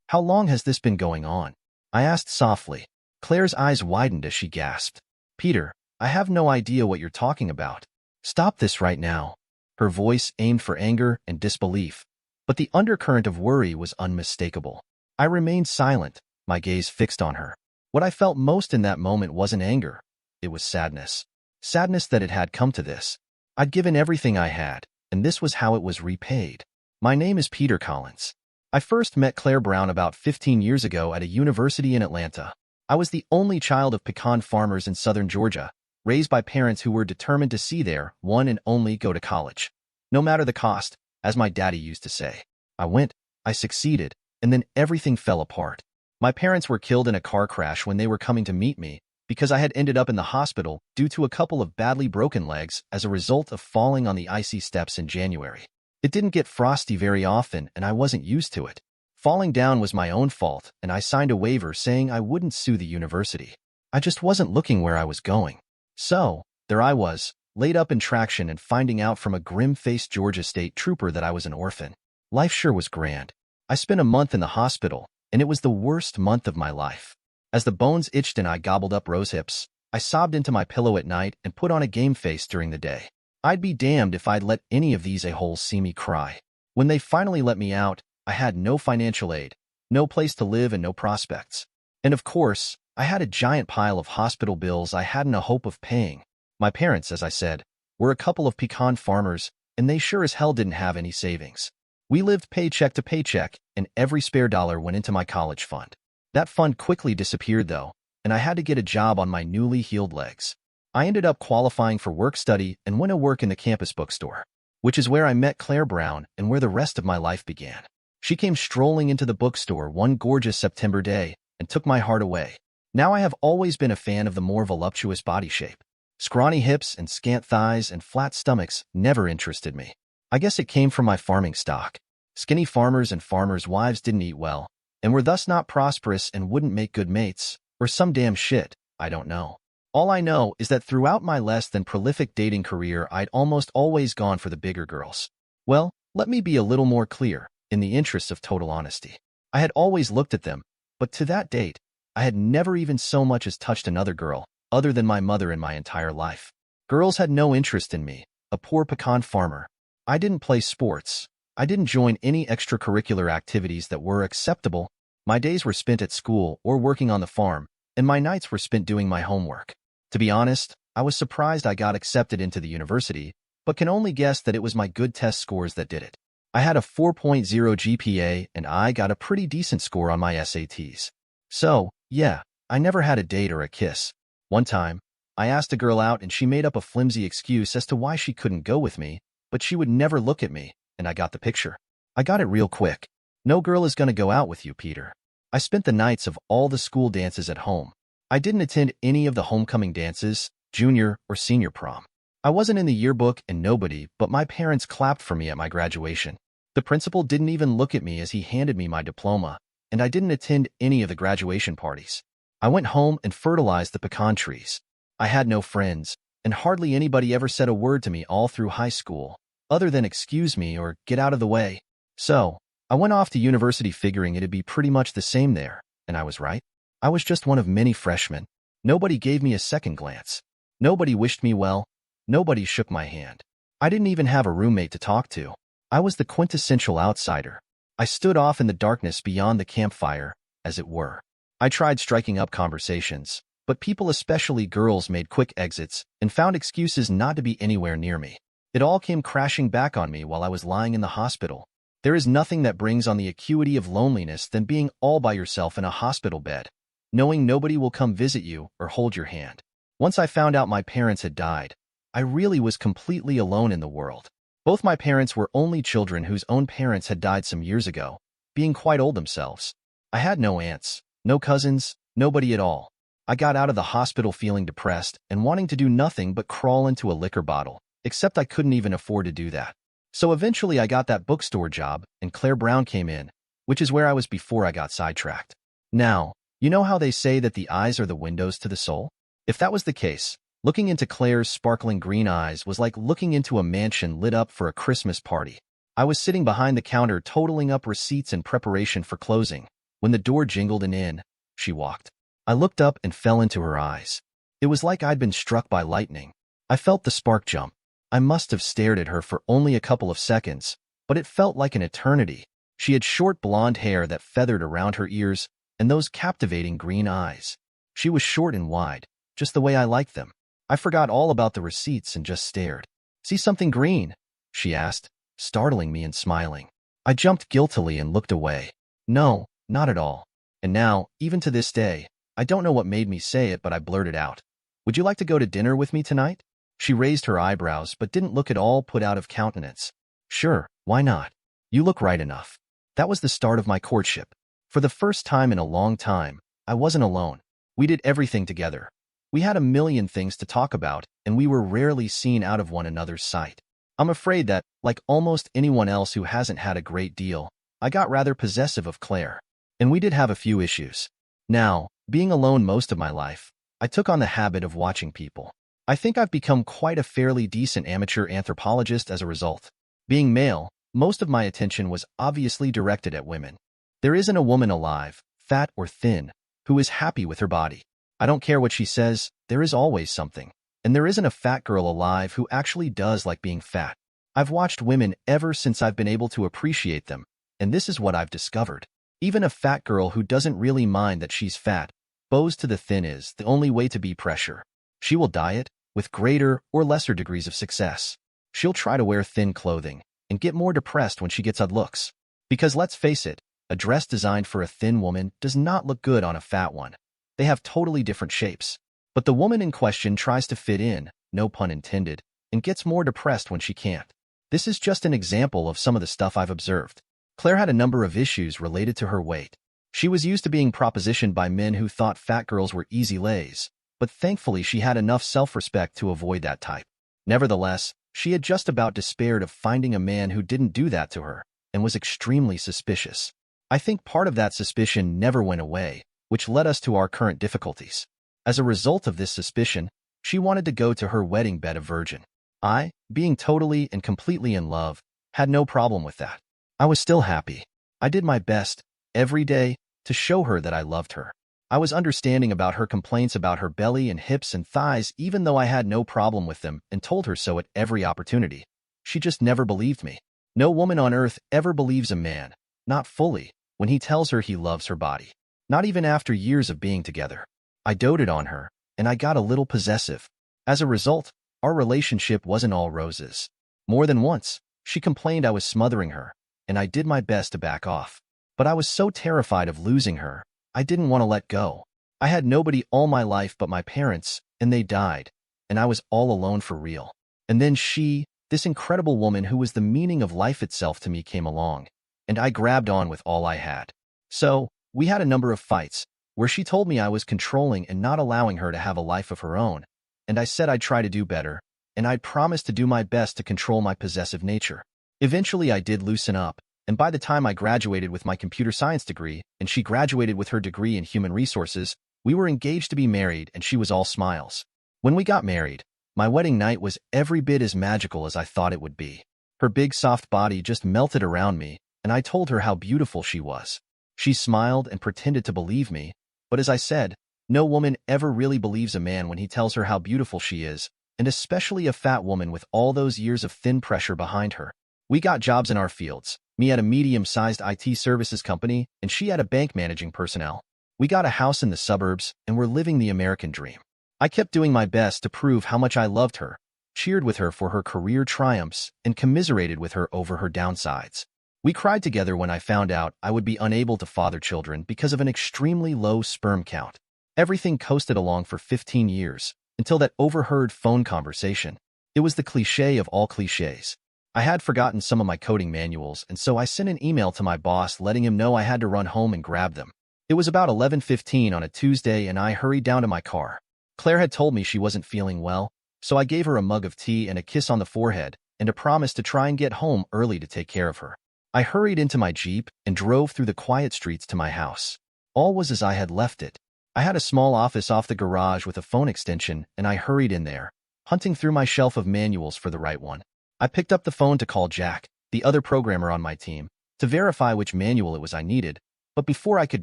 Speaker 5: How long has this been going on? I asked softly. Claire's eyes widened as she gasped. Peter, I have no idea what you're talking about. Stop this right now. Her voice aimed for anger and disbelief, but the undercurrent of worry was unmistakable. I remained silent, my gaze fixed on her. What I felt most in that moment wasn't anger. It was sadness. Sadness that it had come to this. I'd given everything I had, and this was how it was repaid. My name is Peter Collins. I first met Claire Brown about 15 years ago at a university in Atlanta. I was the only child of pecan farmers in southern Georgia, raised by parents who were determined to see their one and only go to college. No matter the cost, as my daddy used to say. I went, I succeeded, and then everything fell apart. My parents were killed in a car crash when they were coming to meet me because I had ended up in the hospital due to a couple of badly broken legs as a result of falling on the icy steps in January. It didn't get frosty very often, and I wasn't used to it. Falling down was my own fault, and I signed a waiver saying I wouldn't sue the university. I just wasn't looking where I was going. So, there I was, laid up in traction and finding out from a grim-faced Georgia state trooper that I was an orphan. Life sure was grand. I spent a month in the hospital, and it was the worst month of my life. As the bones itched and I gobbled up rose hips, I sobbed into my pillow at night and put on a game face during the day. I'd be damned if I'd let any of these a-holes see me cry. When they finally let me out, I had no financial aid, no place to live, and no prospects. And of course, I had a giant pile of hospital bills I hadn't a hope of paying. My parents, as I said, were a couple of pecan farmers, and they sure as hell didn't have any savings. We lived paycheck to paycheck, and every spare dollar went into my college fund. That fund quickly disappeared, though, and I had to get a job on my newly healed legs. I ended up qualifying for work-study and went to work in the campus bookstore, which is where I met Claire Brown and where the rest of my life began. She came strolling into the bookstore one gorgeous September day and took my heart away. Now I have always been a fan of the more voluptuous body shape. Scrawny hips and scant thighs and flat stomachs never interested me. I guess it came from my farming stock. Skinny farmers and farmers' wives didn't eat well, and were thus not prosperous and wouldn't make good mates, or some damn shit, I don't know. All I know is that throughout my less than prolific dating career, I'd almost always gone for the bigger girls. Well, let me be a little more clear, in the interests of total honesty. I had always looked at them, but to that date, I had never even so much as touched another girl, other than my mother in my entire life. Girls had no interest in me, a poor pecan farmer. I didn't play sports. I didn't join any extracurricular activities that were acceptable. My days were spent at school or working on the farm, and my nights were spent doing my homework. To be honest, I was surprised I got accepted into the university, but can only guess that it was my good test scores that did it. I had a 4.0 GPA, and I got a pretty decent score on my SATs. So, yeah, I never had a date or a kiss. One time, I asked a girl out and she made up a flimsy excuse as to why she couldn't go with me, but she would never look at me, and I got the picture. I got it real quick. No girl is gonna go out with you, Peter. I spent the nights of all the school dances at home. I didn't attend any of the homecoming dances, junior or senior prom. I wasn't in the yearbook and nobody but my parents clapped for me at my graduation. The principal didn't even look at me as he handed me my diploma, and I didn't attend any of the graduation parties. I went home and fertilized the pecan trees. I had no friends, and hardly anybody ever said a word to me all through high school, other than excuse me or get out of the way. So, I went off to university figuring it'd be pretty much the same there, and I was right. I was just one of many freshmen. Nobody gave me a second glance. Nobody wished me well. Nobody shook my hand. I didn't even have a roommate to talk to. I was the quintessential outsider. I stood off in the darkness beyond the campfire, as it were. I tried striking up conversations, but people, especially girls, made quick exits and found excuses not to be anywhere near me. It all came crashing back on me while I was lying in the hospital. There is nothing that brings on the acuity of loneliness than being all by yourself in a hospital bed, knowing nobody will come visit you or hold your hand. Once I found out my parents had died, I really was completely alone in the world. Both my parents were only children whose own parents had died some years ago, being quite old themselves. I had no aunts, no cousins, nobody at all. I got out of the hospital feeling depressed and wanting to do nothing but crawl into a liquor bottle, except I couldn't even afford to do that. So eventually I got that bookstore job, and Claire Brown came in, which is where I was before I got sidetracked. Now, you know how they say that the eyes are the windows to the soul? If that was the case, looking into Claire's sparkling green eyes was like looking into a mansion lit up for a Christmas party. I was sitting behind the counter totaling up receipts in preparation for closing, when the door jingled and in she walked. I looked up and fell into her eyes. It was like I'd been struck by lightning. I felt the spark jump. I must have stared at her for only a couple of seconds, but it felt like an eternity. She had short blonde hair that feathered around her ears and those captivating green eyes. She was short and wide, just the way I liked them. I forgot all about the receipts and just stared. "See something green?" she asked, startling me and smiling. I jumped guiltily and looked away. No, not at all. And now, even to this day, I don't know what made me say it, but I blurted out, "Would you like to go to dinner with me tonight?" She raised her eyebrows but didn't look at all put out of countenance. "Sure, why not? You look right enough." That was the start of my courtship. For the first time in a long time, I wasn't alone. We did everything together. We had a million things to talk about, and we were rarely seen out of one another's sight. I'm afraid that, like almost anyone else who hasn't had a great deal, I got rather possessive of Claire. And we did have a few issues. Now, being alone most of my life, I took on the habit of watching people. I think I've become quite a fairly decent amateur anthropologist as a result. Being male, most of my attention was obviously directed at women. There isn't a woman alive, fat or thin, who is happy with her body. I don't care what she says, there is always something. And there isn't a fat girl alive who actually does like being fat. I've watched women ever since I've been able to appreciate them, and this is what I've discovered. Even a fat girl who doesn't really mind that she's fat, bows to the thin is the only way to be pressure. She will diet, with greater or lesser degrees of success. She'll try to wear thin clothing, and get more depressed when she gets odd looks. Because let's face it, a dress designed for a thin woman does not look good on a fat one. They have totally different shapes. But the woman in question tries to fit in, no pun intended, and gets more depressed when she can't. This is just an example of some of the stuff I've observed. Claire had a number of issues related to her weight. She was used to being propositioned by men who thought fat girls were easy lays, but thankfully she had enough self-respect to avoid that type. Nevertheless, she had just about despaired of finding a man who didn't do that to her, and was extremely suspicious. I think part of that suspicion never went away, which led us to our current difficulties. As a result of this suspicion, she wanted to go to her wedding bed a virgin. I, being totally and completely in love, had no problem with that. I was still happy. I did my best, every day, to show her that I loved her. I was understanding about her complaints about her belly and hips and thighs even though I had no problem with them and told her so at every opportunity. She just never believed me. No woman on earth ever believes a man, not fully, when he tells her he loves her body. Not even after years of being together. I doted on her, and I got a little possessive. As a result, our relationship wasn't all roses. More than once, she complained I was smothering her, and I did my best to back off. But I was so terrified of losing her, I didn't want to let go. I had nobody all my life but my parents, and they died, and I was all alone for real. And then she, this incredible woman who was the meaning of life itself to me, came along, and I grabbed on with all I had. So, we had a number of fights, where she told me I was controlling and not allowing her to have a life of her own, and I said I'd try to do better, and I'd promised to do my best to control my possessive nature. Eventually I did loosen up, and by the time I graduated with my computer science degree and she graduated with her degree in human resources, we were engaged to be married and she was all smiles. When we got married, my wedding night was every bit as magical as I thought it would be. Her big soft body just melted around me, and I told her how beautiful she was. She smiled and pretended to believe me, but as I said, no woman ever really believes a man when he tells her how beautiful she is, and especially a fat woman with all those years of thin pressure behind her. We got jobs in our fields, me at a medium-sized IT services company, and she at a bank managing personnel. We got a house in the suburbs, and were living the American dream. I kept doing my best to prove how much I loved her, cheered with her for her career triumphs, and commiserated with her over her downsides. We cried together when I found out I would be unable to father children because of an extremely low sperm count. Everything coasted along for 15 years, until that overheard phone conversation. It was the cliché of all clichés. I had forgotten some of my coding manuals, and so I sent an email to my boss letting him know I had to run home and grab them. It was about 11:15 on a Tuesday, and I hurried down to my car. Claire had told me she wasn't feeling well, so I gave her a mug of tea and a kiss on the forehead, and a promise to try and get home early to take care of her. I hurried into my Jeep and drove through the quiet streets to my house. All was as I had left it. I had a small office off the garage with a phone extension, and I hurried in there, hunting through my shelf of manuals for the right one. I picked up the phone to call Jack, the other programmer on my team, to verify which manual it was I needed, but before I could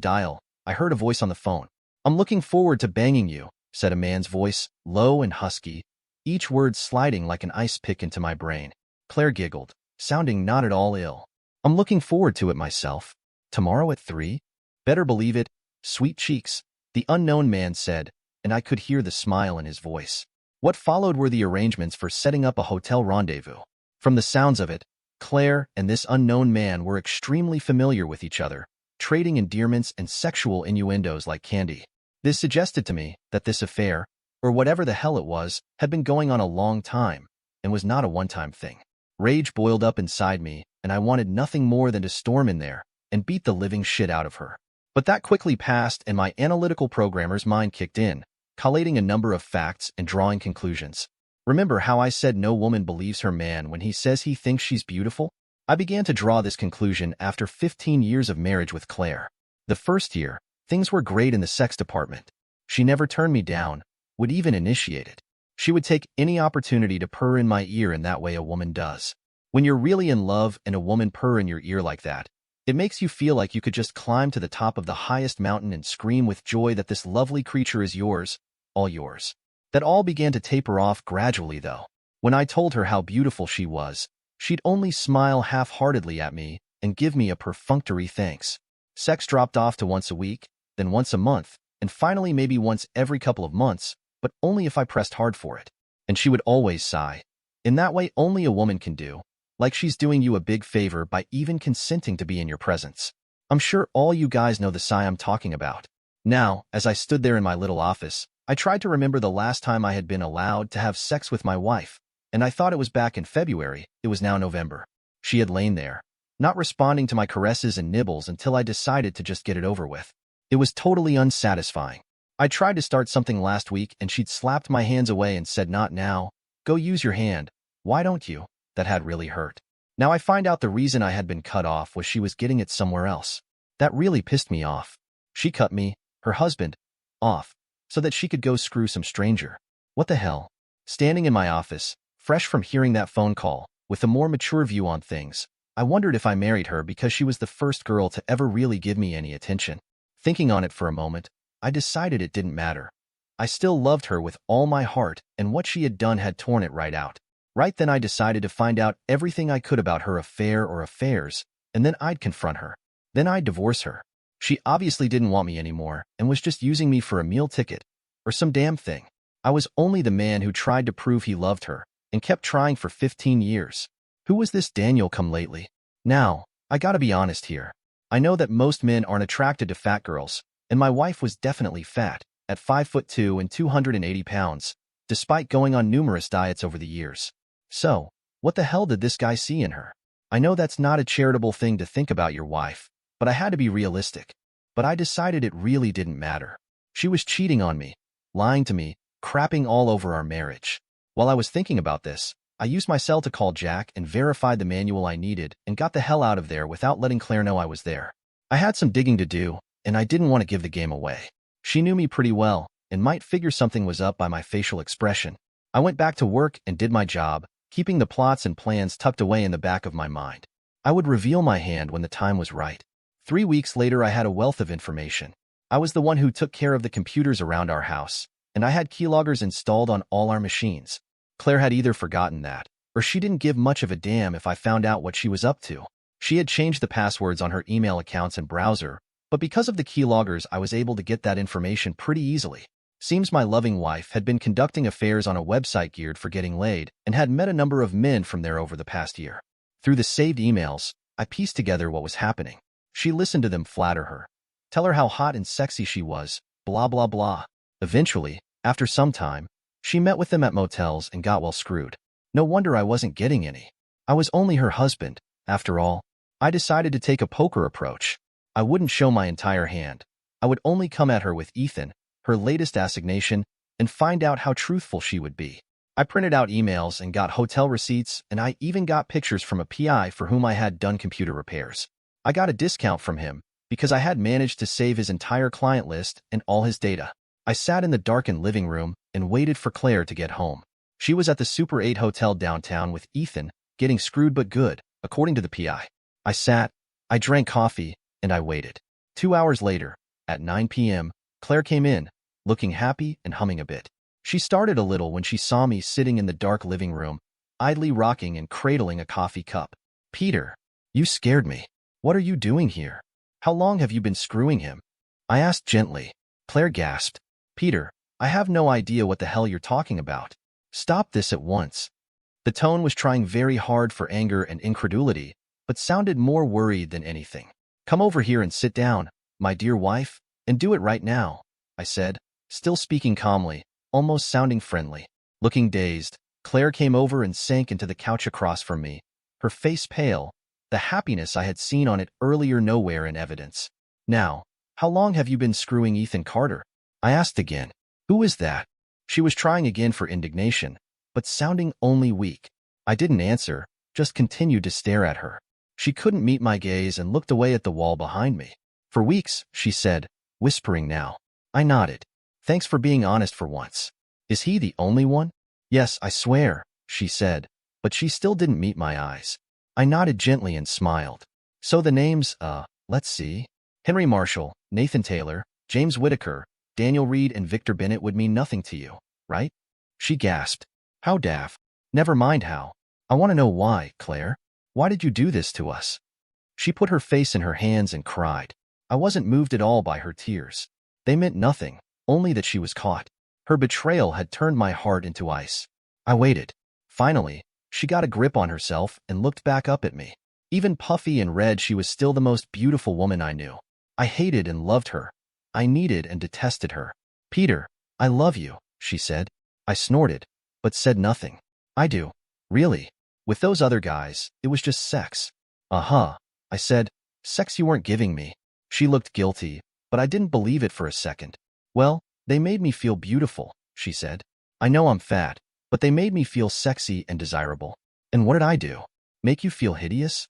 Speaker 5: dial, I heard a voice on the phone. "I'm looking forward to banging you," said a man's voice, low and husky, each word sliding like an ice pick into my brain. Claire giggled, sounding not at all ill. "I'm looking forward to it myself. Tomorrow at 3? Better believe it, sweet cheeks," the unknown man said, and I could hear the smile in his voice. What followed were the arrangements for setting up a hotel rendezvous. From the sounds of it, Claire and this unknown man were extremely familiar with each other, trading endearments and sexual innuendos like candy. This suggested to me that this affair, or whatever the hell it was, had been going on a long time, and was not a one-time thing. Rage boiled up inside me, and I wanted nothing more than to storm in there and beat the living shit out of her. But that quickly passed, and my analytical programmer's mind kicked in, collating a number of facts and drawing conclusions. Remember how I said no woman believes her man when he says he thinks she's beautiful? I began to draw this conclusion after 15 years of marriage with Claire. The first year, things were great in the sex department. She never turned me down, would even initiate it. She would take any opportunity to purr in my ear in that way a woman does. When you're really in love and a woman purr in your ear like that, it makes you feel like you could just climb to the top of the highest mountain and scream with joy that this lovely creature is yours, all yours. That all began to taper off gradually, though. When I told her how beautiful she was, she'd only smile half-heartedly at me and give me a perfunctory thanks. Sex dropped off to once a week, then once a month, and finally maybe once every couple of months, but only if I pressed hard for it. And she would always sigh. In that way only a woman can do, like she's doing you a big favor by even consenting to be in your presence. I'm sure all you guys know the sigh I'm talking about. Now, as I stood there in my little office, I tried to remember the last time I had been allowed to have sex with my wife, and I thought it was back in February. It was now November. She had lain there, not responding to my caresses and nibbles until I decided to just get it over with. It was totally unsatisfying. I tried to start something last week and she'd slapped my hands away and said, "Not now. Go use your hand. Why don't you?" That had really hurt. Now I find out the reason I had been cut off was she was getting it somewhere else. That really pissed me off. She cut me, her husband, off, so that she could go screw some stranger. What the hell? Standing in my office, fresh from hearing that phone call, with a more mature view on things, I wondered if I married her because she was the first girl to ever really give me any attention. Thinking on it for a moment, I decided it didn't matter. I still loved her with all my heart, and what she had done had torn it right out. Right then I decided to find out everything I could about her affair or affairs, and then I'd confront her. Then I'd divorce her. She obviously didn't want me anymore and was just using me for a meal ticket or some damn thing. I was only the man who tried to prove he loved her and kept trying for 15 years. Who was this Daniel come lately? Now, I gotta be honest here. I know that most men aren't attracted to fat girls, and my wife was definitely fat, at 5'2" and 280 pounds, despite going on numerous diets over the years. So, what the hell did this guy see in her? I know that's not a charitable thing to think about your wife, but I had to be realistic. But I decided it really didn't matter. She was cheating on me, lying to me, crapping all over our marriage. While I was thinking about this, I used my cell to call Jack and verified the manual I needed and got the hell out of there without letting Claire know I was there. I had some digging to do, and I didn't want to give the game away. She knew me pretty well and might figure something was up by my facial expression. I went back to work and did my job, keeping the plots and plans tucked away in the back of my mind. I would reveal my hand when the time was right. 3 weeks later, I had a wealth of information. I was the one who took care of the computers around our house, and I had keyloggers installed on all our machines. Claire had either forgotten that, or she didn't give much of a damn if I found out what she was up to. She had changed the passwords on her email accounts and browser, but because of the keyloggers, I was able to get that information pretty easily. Seems my loving wife had been conducting affairs on a website geared for getting laid and had met a number of men from there over the past year. Through the saved emails, I pieced together what was happening. She listened to them flatter her, tell her how hot and sexy she was, blah blah blah. Eventually, after some time, she met with them at motels and got well screwed. No wonder I wasn't getting any. I was only her husband, after all. I decided to take a poker approach. I wouldn't show my entire hand. I would only come at her with Ethan, her latest assignation, and find out how truthful she would be. I printed out emails and got hotel receipts, and I even got pictures from a PI for whom I had done computer repairs. I got a discount from him because I had managed to save his entire client list and all his data. I sat in the darkened living room and waited for Claire to get home. She was at the Super 8 hotel downtown with Ethan, getting screwed but good, according to the PI. I sat, I drank coffee, and I waited. 2 hours later, at 9 p.m., Claire came in, looking happy and humming a bit. She started a little when she saw me sitting in the dark living room, idly rocking and cradling a coffee cup. "Peter, you scared me. What are you doing here? How long have you been screwing him?" I asked gently. Claire gasped. "Peter, I have no idea what the hell you're talking about. Stop this at once." The tone was trying very hard for anger and incredulity, but sounded more worried than anything. "Come over here and sit down, my dear wife, and do it right now," I said, still speaking calmly, almost sounding friendly. Looking dazed, Claire came over and sank into the couch across from me, her face pale, the happiness I had seen on it earlier nowhere in evidence. "Now, how long have you been screwing Ethan Carter?" I asked again. "Who is that?" She was trying again for indignation, but sounding only weak. I didn't answer, just continued to stare at her. She couldn't meet my gaze and looked away at the wall behind me. "For weeks," she said, whispering now. I nodded. "Thanks for being honest for once. Is he the only one?" "Yes, I swear," she said, but she still didn't meet my eyes. I nodded gently and smiled. "So the names, let's see. Henry Marshall, Nathan Taylor, James Whitaker, Daniel Reed, and Victor Bennett would mean nothing to you, right?" She gasped. "How daft. Never mind how. I want to know why, Claire. Why did you do this to us?" She put her face in her hands and cried. I wasn't moved at all by her tears. They meant nothing, only that she was caught. Her betrayal had turned my heart into ice. I waited. Finally, she got a grip on herself and looked back up at me. Even puffy and red, she was still the most beautiful woman I knew. I hated and loved her. I needed and detested her. "Peter, I love you," she said. I snorted, but said nothing. "I do. Really. With those other guys, it was just sex." "Uh-huh," I said, "Sex you weren't giving me." She looked guilty, but I didn't believe it for a second. "Well, they made me feel beautiful," she said. "I know I'm fat, but they made me feel sexy and desirable." "And what did I do? Make you feel hideous?"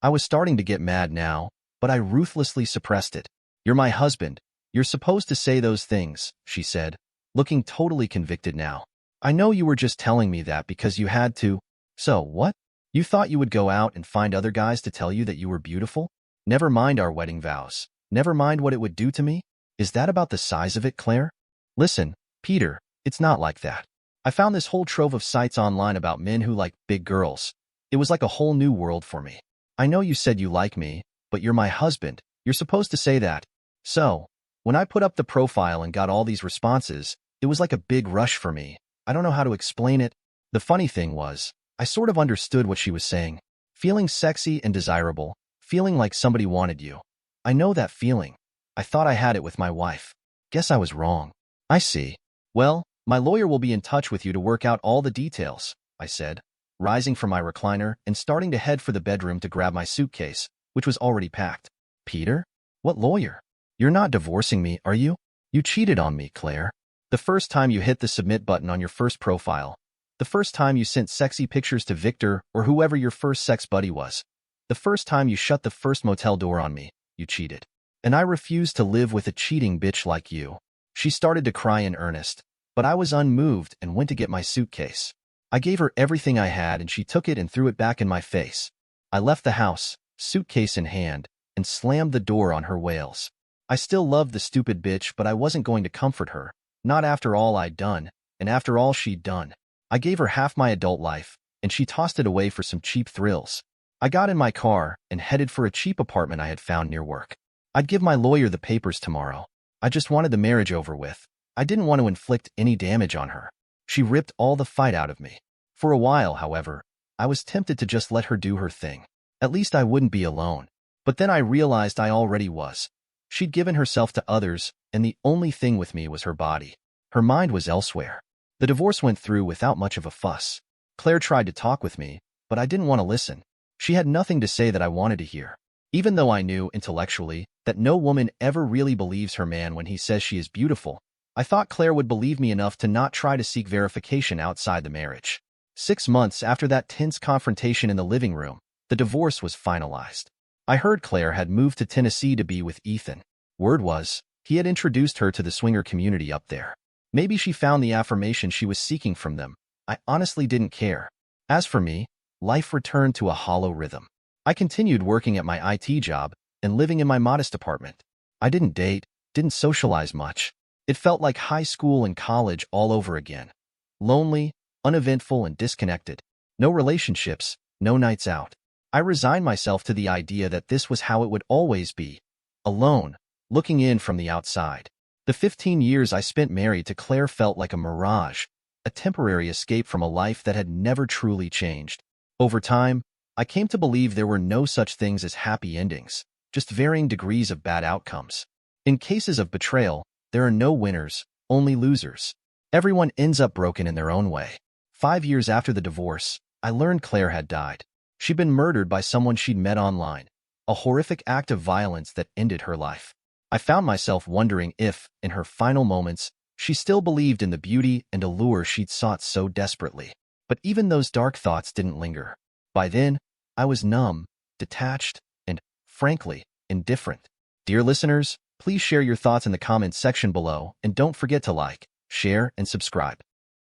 Speaker 5: I was starting to get mad now, but I ruthlessly suppressed it. "You're my husband. You're supposed to say those things," she said, looking totally convicted now. "I know you were just telling me that because you had to." "So, what? You thought you would go out and find other guys to tell you that you were beautiful? Never mind our wedding vows. Never mind what it would do to me? Is that about the size of it, Claire?" "Listen, Peter, it's not like that. I found this whole trove of sites online about men who like big girls. It was like a whole new world for me. I know you said you like me, but you're my husband. You're supposed to say that." So, when I put up the profile and got all these responses, it was like a big rush for me. I don't know how to explain it. The funny thing was, I sort of understood what she was saying. Feeling sexy and desirable, feeling like somebody wanted you. I know that feeling. I thought I had it with my wife. Guess I was wrong. "I see. Well, my lawyer will be in touch with you to work out all the details," I said, rising from my recliner and starting to head for the bedroom to grab my suitcase, which was already packed. "Peter? What lawyer? You're not divorcing me, are you? You cheated on me, Claire. The first time you hit the submit button on your first profile. The first time you sent sexy pictures to Victor or whoever your first sex buddy was. The first time you shut the first motel door on me, you cheated. And I refuse to live with a cheating bitch like you." She started to cry in earnest, but I was unmoved and went to get my suitcase. I gave her everything I had and she took it and threw it back in my face. I left the house, suitcase in hand, and slammed the door on her wails. I still loved the stupid bitch, but I wasn't going to comfort her, not after all I'd done, and after all she'd done. I gave her half my adult life, and she tossed it away for some cheap thrills. I got in my car and headed for a cheap apartment I had found near work. I'd give my lawyer the papers tomorrow. I just wanted the marriage over with. I didn't want to inflict any damage on her. She ripped all the fight out of me. For a while, however, I was tempted to just let her do her thing. At least I wouldn't be alone. But then I realized I already was. She'd given herself to others, and the only thing with me was her body. Her mind was elsewhere. The divorce went through without much of a fuss. Claire tried to talk with me, but I didn't want to listen. She had nothing to say that I wanted to hear. Even though I knew, intellectually, that no woman ever really believes her man when he says she is beautiful, I thought Claire would believe me enough to not try to seek verification outside the marriage. 6 months after that tense confrontation in the living room, the divorce was finalized. I heard Claire had moved to Tennessee to be with Ethan. Word was, he had introduced her to the swinger community up there. Maybe she found the affirmation she was seeking from them. I honestly didn't care. As for me, life returned to a hollow rhythm. I continued working at my IT job and living in my modest apartment. I didn't date, didn't socialize much. It felt like high school and college all over again. Lonely, uneventful, and disconnected. No relationships, no nights out. I resigned myself to the idea that this was how it would always be. Alone, looking in from the outside. The 15 years I spent married to Claire felt like a mirage, a temporary escape from a life that had never truly changed. Over time, I came to believe there were no such things as happy endings, just varying degrees of bad outcomes. In cases of betrayal, there are no winners, only losers. Everyone ends up broken in their own way. 5 years after the divorce, I learned Claire had died. She'd been murdered by someone she'd met online, a horrific act of violence that ended her life. I found myself wondering if, in her final moments, she still believed in the beauty and allure she'd sought so desperately. But even those dark thoughts didn't linger. By then, I was numb, detached, and, frankly, indifferent. Dear listeners, please share your thoughts in the comments section below and don't forget to like, share, and subscribe.